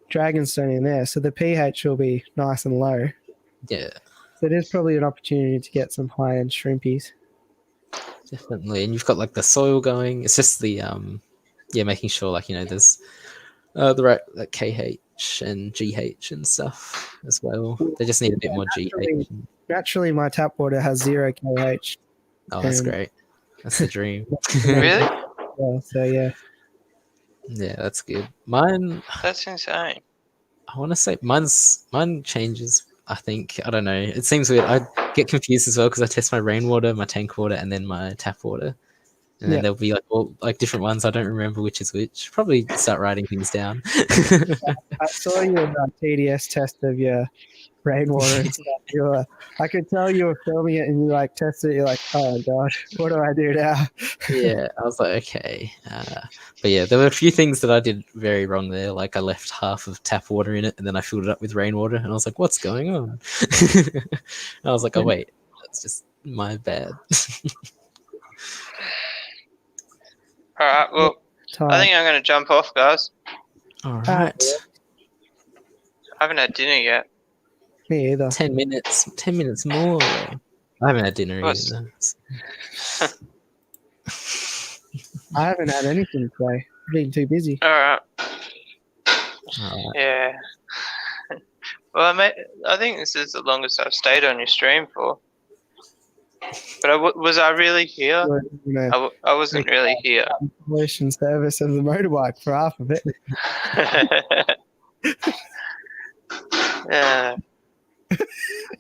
dragonstone in there, so the pH will be nice and low. Yeah. So there's probably an opportunity to get some high-end shrimpies. Definitely, and you've got like the soil going. It's just the making sure like there's the right like KH and GH and stuff as well. They just need a bit more GH. Naturally, my tap water has 0 KH. Oh, that's great. That's the dream. Really? Yeah, so yeah. Yeah, that's good. Mine. That's insane. I want to say mine changes. I think, I don't know. It seems weird. I get confused as well because I test my rainwater, my tank water, and then my tap water. And then there'll be like all like different ones. I don't remember which is which. Probably start writing things down. I saw your TDS test of your rainwater and stuff. I could tell you were filming it and you like tested it. You're like, oh gosh, what do I do now? Yeah, I was like, okay. But yeah, there were a few things that I did very wrong there. Like I left half of tap water in it and then I filled it up with rainwater and I was like, what's going on? I was like, oh wait, that's just my bad. All right, well, I think I'm going to jump off, guys. All right. I haven't had dinner yet. Me either. 10 minutes. 10 minutes more. I haven't had dinner either. I haven't had anything today. I've been too busy. All right. Yeah. Well, I think this is the longest I've stayed on your stream for. But was I really here? I wasn't really here. Installation service of the motorbike for half of it. Yeah.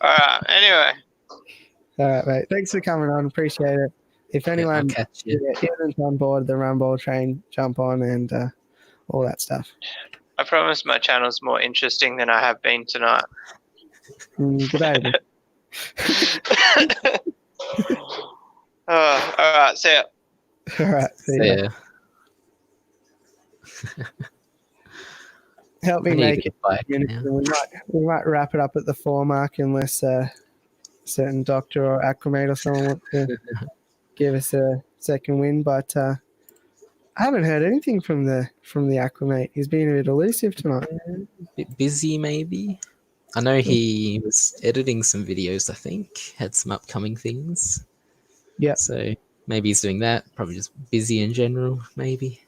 All right. Anyway. All right, mate. Thanks for coming on. Appreciate it. If anyone isn't on board the Rumble train, jump on and all that stuff. I promise my channel's more interesting than I have been tonight. Good day. All right. See ya. All right. See ya. Help me make it. We might wrap it up at the 4 mark unless a certain doctor or Acclimate or someone wants to give us a second win. But I haven't heard anything from the Acclimate. He's been a bit elusive tonight. A bit busy, maybe. I know he was editing some videos. I think had some upcoming things. Yeah. So maybe he's doing that. Probably just busy in general. Maybe.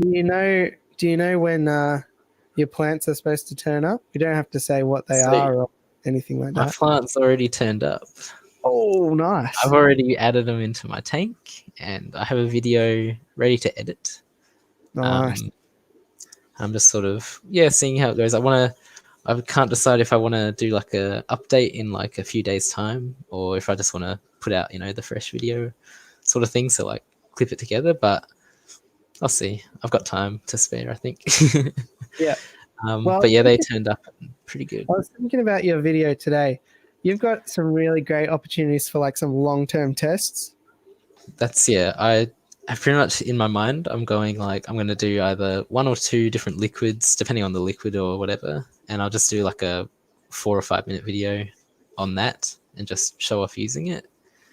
Do you know when your plants are supposed to turn up? You don't have to say what they are or anything like that. My plant's already turned up. Oh, nice. I've already added them into my tank, and I have a video ready to edit. Nice. I'm just sort of seeing how it goes. I can't decide if I want to do like a update in like a few days' time, or if I just want to put out the fresh video sort of thing. So like clip it together, but I'll see. I've got time to spare, I think. Yeah. But yeah, they turned up pretty good. I was thinking about your video today. You've got some really great opportunities for like some long-term tests. That's I pretty much in my mind, I'm going to do either 1 or 2 different liquids, depending on the liquid or whatever. And I'll just do like a 4 or 5 minute video on that and just show off using it.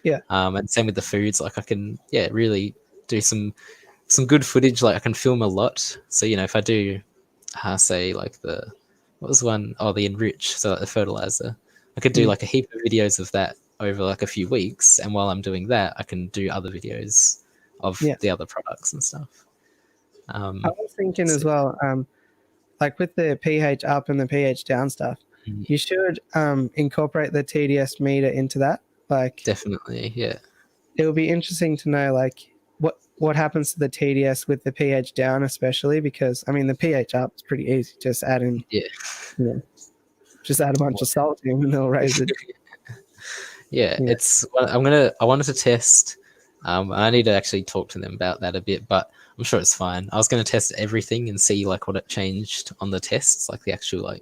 Yeah. And same with the foods. Like I can, really do some good footage. Like I can film a lot. So, if I do, say like what was the one? Oh, the enrich. So like the fertilizer. I could do like a heap of videos of that over like a few weeks. And while I'm doing that, I can do other videos of the other products and stuff. I was thinking as well, like with the pH up and the pH down stuff, you should incorporate the TDS meter into that. Like definitely, yeah. It would be interesting to know like what happens to the TDS with the pH down, especially because I mean the pH up is pretty easy. Just add in, just add a bunch of salt in and they'll raise it. It's I wanted to test. I need to actually talk to them about that a bit, but I'm sure it's fine. I was going to test everything and see like what it changed on the tests, like the actual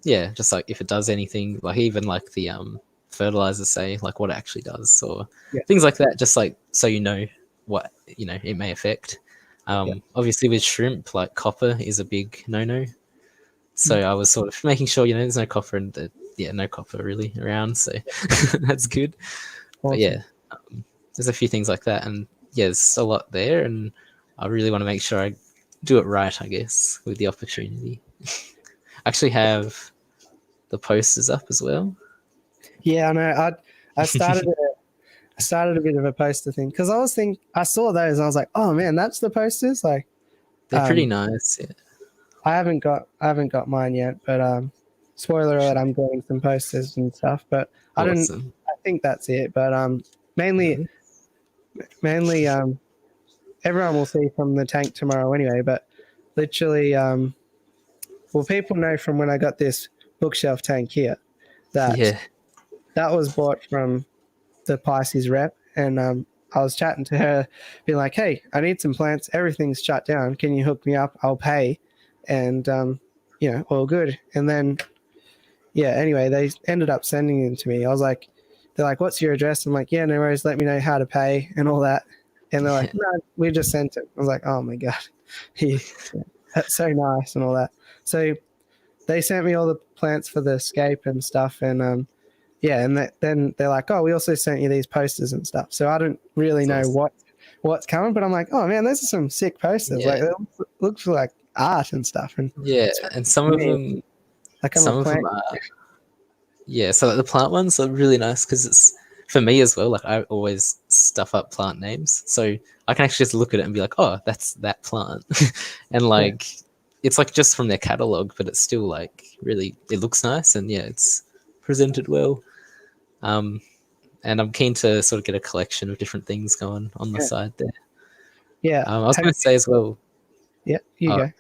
just like if it does anything, like even like the fertilizers say, like what it actually does, or Yeah. things like that, just like so you know what it may affect. Obviously with shrimp, like copper is a big no-no. So I was sort of making sure there's no copper and no copper really around, so that's good. Awesome. But yeah, there's a few things like that, and there's a lot there, and I really want to make sure I do it right, I guess, with the opportunity. I actually have the posters up as well. Yeah, I know. I started a bit of a poster thing because I saw those and I was like, oh man, that's the posters. Like, they're pretty nice. Yeah. I haven't got mine yet, but spoiler alert, I'm getting some posters and stuff. But Awesome. I think that's it. But mainly everyone will see from the tank tomorrow anyway. But literally, well, people know from when I got this bookshelf tank here that that was bought from the Pisces rep, and I was chatting to her, being like, hey, I need some plants, everything's shut down, can you hook me up, I'll pay, and all good. And then anyway, they ended up sending them to me. They're like, what's your address? I'm like, yeah, no worries, let me know how to pay and all that. And they're like, no, we just sent it. I was like, oh my god, that's so nice and all that. So they sent me all the plants for the escape and stuff, and and then they're like, oh, we also sent you these posters and stuff. So I don't really know what's coming, but I'm like, oh man, those are some sick posters. Like, it looks like art and stuff. And and some of them, so like the plant ones are really nice because it's for me as well. Like I always stuff up plant names, so I can actually just look at it and be like, oh, that's that plant, and like it's like just from their catalog, but it's still like really, it looks nice, and it's presented well. And I'm keen to sort of get a collection of different things going on the side there. Yeah. I was going to say as well. Yeah, you go.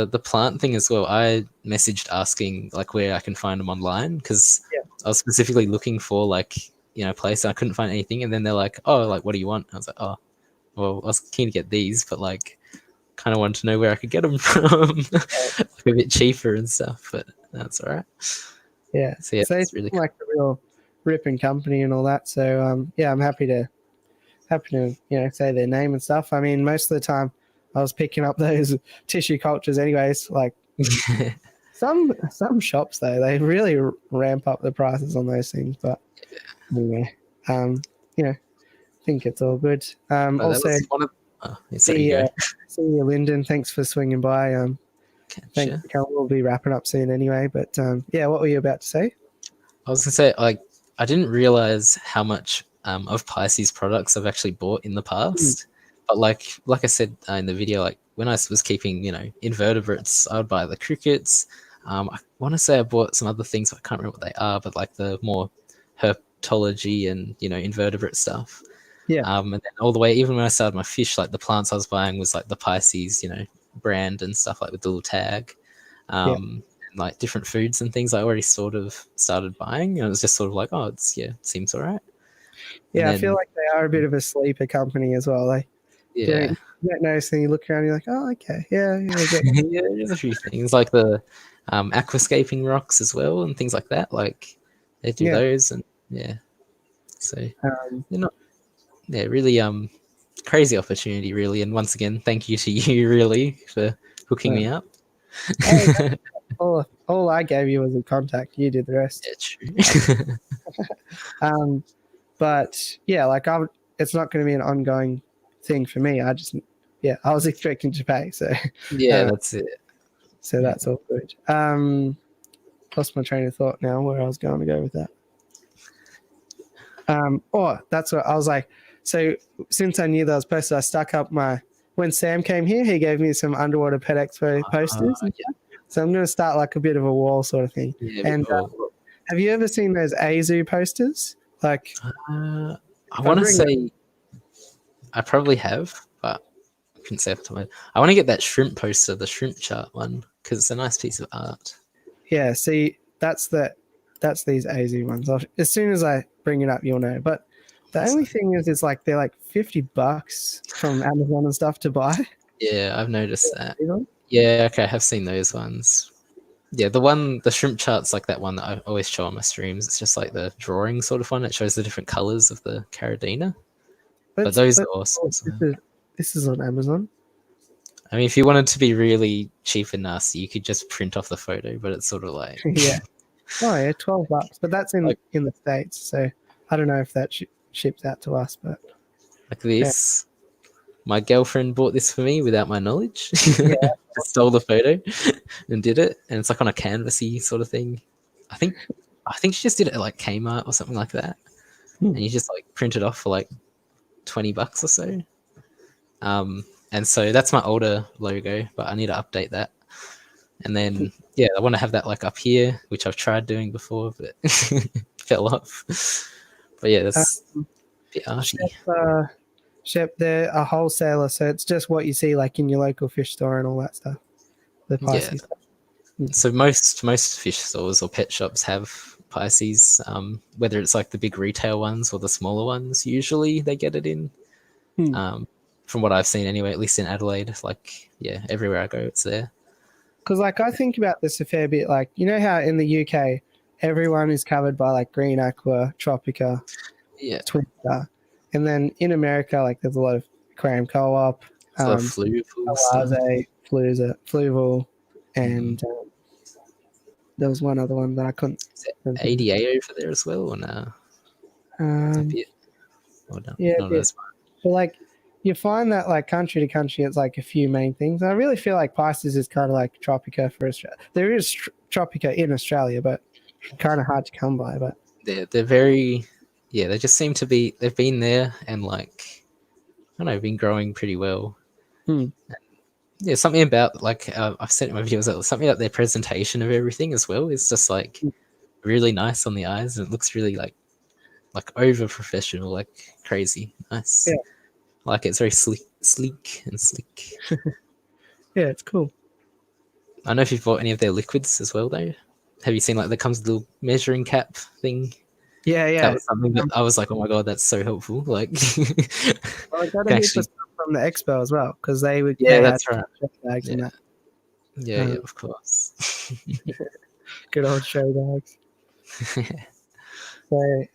The plant thing as well. I messaged asking like where I can find them online because I was specifically looking for like a place and I couldn't find anything. And then they're like, oh, like what do you want? I was like, oh, well, I was keen to get these, but like kind of wanted to know where I could get them from, like a bit cheaper and stuff. But that's all right. Yeah. So yeah, it's really like a real ripping company and all that. So I'm happy to say their name and stuff. I mean, most of the time I was picking up those tissue cultures anyways. Like some shops though, they really ramp up the prices on those things. But anyway, I think it's all good. Also, see you, Lyndon. Thanks for swinging by. We'll be wrapping up soon anyway. But what were you about to say? I was gonna say, like, I didn't realize how much of Pisces products I've actually bought in the past. But like I said in the video, like when I was keeping, invertebrates, I would buy the crickets. I want to say I bought some other things, but I can't remember what they are. But like the more herpetology and invertebrate stuff. Yeah. And then all the way, even when I started my fish, like the plants I was buying was like the Pisces, brand and stuff, like with the little tag. And like different foods and things I already sort of started buying. And it was just sort of like, oh, seems all right. Yeah, I feel like they are a bit of a sleeper company as well. Like, you don't notice and you look around, you're like, oh, okay, yeah. There's a few things like the aquascaping rocks as well and things like that. Like they do those, and so they're not, really crazy opportunity, really. And once again, thank you to you, really, for hooking me up. All I gave you was a contact. You did the rest. Yeah, true. But like it's not going to be an ongoing thing for me. I was expecting to pay, so that's it. So that's all good. Lost my train of thought now where I was going to go with that. That's what I was like. So since I knew that was posted, I stuck up when Sam came here, he gave me some Underwater Pet Expo posters. So I'm going to start like a bit of a wall sort of thing. And have you ever seen those Azu posters? Like, I want to say I probably have, but I couldn't say off the top of my head. I want to get that shrimp poster, the shrimp chart one, because it's a nice piece of art. Yeah, see, that's these Azu ones. As soon as I bring it up, you'll know. But the only thing is like they're like $50 from Amazon and stuff to buy. Yeah, I've noticed that. Yeah, okay, I have seen those ones. Yeah, the shrimp chart's like that one that I always show on my streams. It's just like the drawing sort of one. It shows the different colors of the Caridina. But those are awesome. This is on Amazon. I mean, if you wanted to be really cheap and nasty, you could just print off the photo, but it's sort of like yeah. Oh yeah, $12, but that's in the States, so I don't know if that ships out to us, but like this. My girlfriend bought this for me without my knowledge. Yeah. Just stole the photo and did it, and it's like on a canvasy sort of thing. I think she just did it at like Kmart or something like that, and you just like print it off for like $20 or so. And so that's my older logo, but I need to update that. And then yeah, I want to have that like up here, which I've tried doing before, but fell off. But yeah, that's a bit arty. Shep, they're a wholesaler, so it's just what you see like in your local fish store and all that stuff. The Pisces stuff. So most fish stores or pet shops have Pisces, whether it's like the big retail ones or the smaller ones. Usually they get it in. From what I've seen anyway, at least in Adelaide, like everywhere I go, it's there. Because like I think about this a fair bit. Like you know how in the UK everyone is covered by like Green Aqua, Tropica, Twister. And then in America, like there's a lot of Aquarium Co-op, Alaze, Fluval, and there was one other one that I couldn't. ADA over there as well, or no? But like you find that like country to country, it's like a few main things. And I really feel like Pisces is kind of like Tropica for Australia. There is Tropica in Australia, but kind of hard to come by. But they're very. Yeah, they just seem to be. They've been there and like, I don't know, been growing pretty well. Yeah, something about like I've said in my videos, something about their presentation of everything as well is just like really nice on the eyes, and it looks really like over professional, like crazy nice. Yeah, like it's very sleek and slick. Yeah, it's cool. I don't know if you've bought any of their liquids as well, though. Have you seen like there comes a little measuring cap thing? Yeah. That was something that I was like, oh my god, that's so helpful. Like, well, I got to use from the expo as well because they would. Yeah, that's right. Bags and that. Yeah, of course. Good old show bags.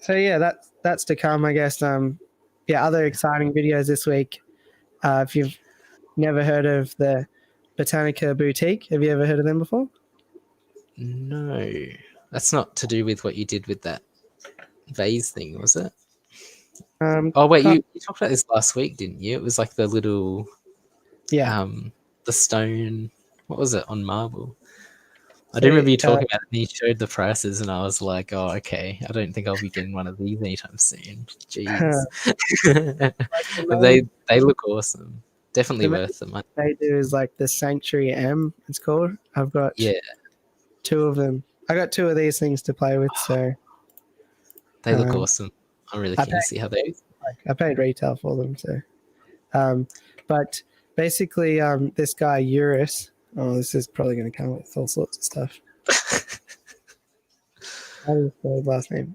So yeah, that's to come, I guess. Other exciting videos this week. If you've never heard of the Botanica Boutique, have you ever heard of them before? No, that's not to do with what you did with that vase thing, was it? Oh wait, you talked about this last week, didn't you? It was like the little, the stone. What was it on marble? I do remember you talking about it, and you showed the prices, and I was like, oh, okay. I don't think I'll be getting one of these anytime soon. Jeez, but they look awesome. Definitely worth the money. They do is like the Sanctuary M. It's called. I've got two of them. I got two of these things to play with, so. They look awesome. I'm really keen to see how they. I paid retail for them, so. But basically, this guy Eurus. Oh, this is probably going to come with all sorts of stuff. What is the last name?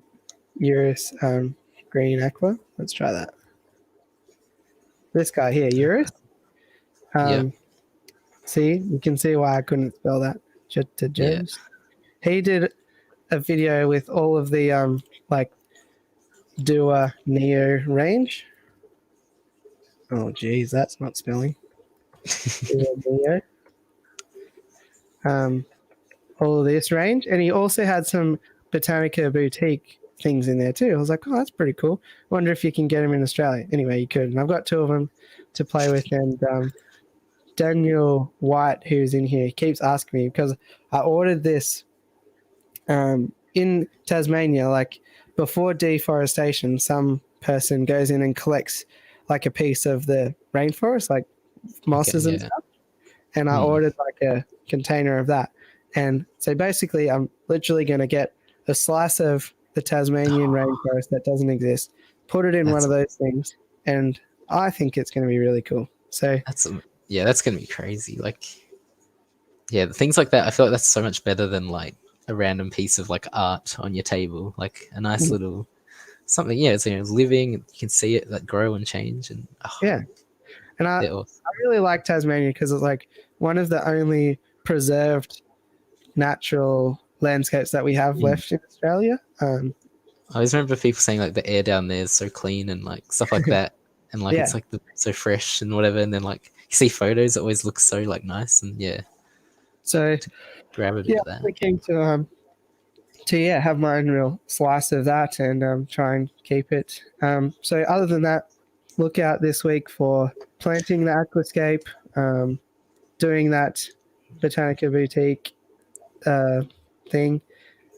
Eurus Green Aqua. Let's try that. This guy here, Eurus. See, you can see why I couldn't spell that. He did a video with all of the Dua Neo range. Oh geez, that's not spelling. Dua Neo. All of this range, and he also had some Botanica Boutique things in there too. I was like, oh, that's pretty cool. Wonder if you can get them in Australia. Anyway, you could, and I've got two of them to play with. And Daniel White, who's in here, keeps asking me because I ordered this in Tasmania, like before deforestation, some person goes in and collects like a piece of the rainforest, like mosses and stuff. And I ordered like a container of that. And so basically I'm literally going to get a slice of the Tasmanian rainforest that doesn't exist, put it in one of those things, and I think it's going to be really cool. So that's going to be crazy. Like, things like that, I feel like that's so much better than like a random piece of like art on your table, like a nice little something. Yeah, it's living. You can see it like grow and change, and and I really like Tasmania because it's like one of the only preserved natural landscapes that we have left in Australia. I always remember people saying like the air down there is so clean and like stuff like that, and like it's like so fresh and whatever. And then like you see photos, it always looks so like nice and So grab a bit of that. I'm keen to have my own real slice of that and try and keep it. So other than that, look out this week for planting the aquascape, doing that Botanica Boutique thing,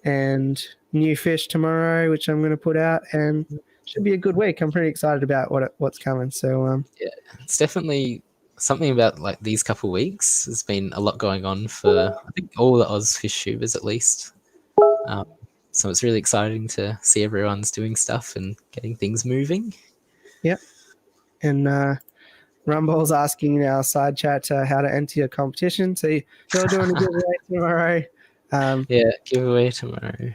and new fish tomorrow, which I'm going to put out, and should be a good week. I'm pretty excited about what's coming. So it's definitely something about like these couple of weeks. There's been a lot going on for I think all the Oz fish tubers at least. So it's really exciting to see everyone's doing stuff and getting things moving. Yep. And Rumble's asking in our side chat how to enter your competition. So you're doing a giveaway tomorrow. Giveaway tomorrow.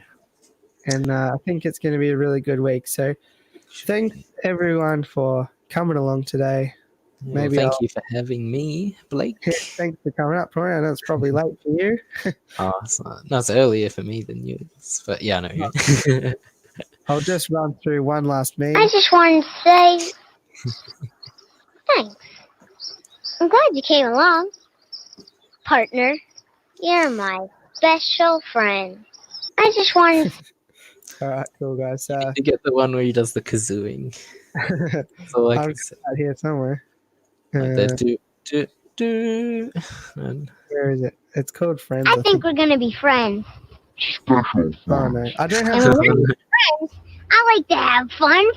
And I think it's going to be a really good week. So thanks everyone for coming along today. Well, thank you for having me, Blake. Yeah, thanks for coming up, Tori. I know it's probably late for you. It's earlier for me than yours. But yeah, I know. I'll just run through one last meme. I just want to say thanks. I'm glad you came along. Partner, you're my special friend. I just want to... All right, cool, guys. You get the one where he does the kazooing. So I'm out here somewhere. Like where is it? It's called Friends. I think we're going to be friends. Oh, no. I don't have And when we're friends, I like to have fun.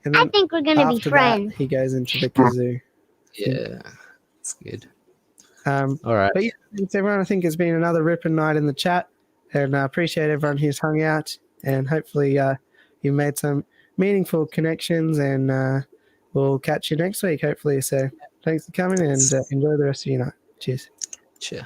And I then think we're going to be after friends. that, he goes into the kazoo. Yeah, it's good. All right. But yeah, thanks everyone. I think it's been another ripping night in the chat, and I appreciate everyone who's hung out, and hopefully you made some meaningful connections, and we'll catch you next week, hopefully. So thanks for coming, and enjoy the rest of your night. Cheers. Cheers.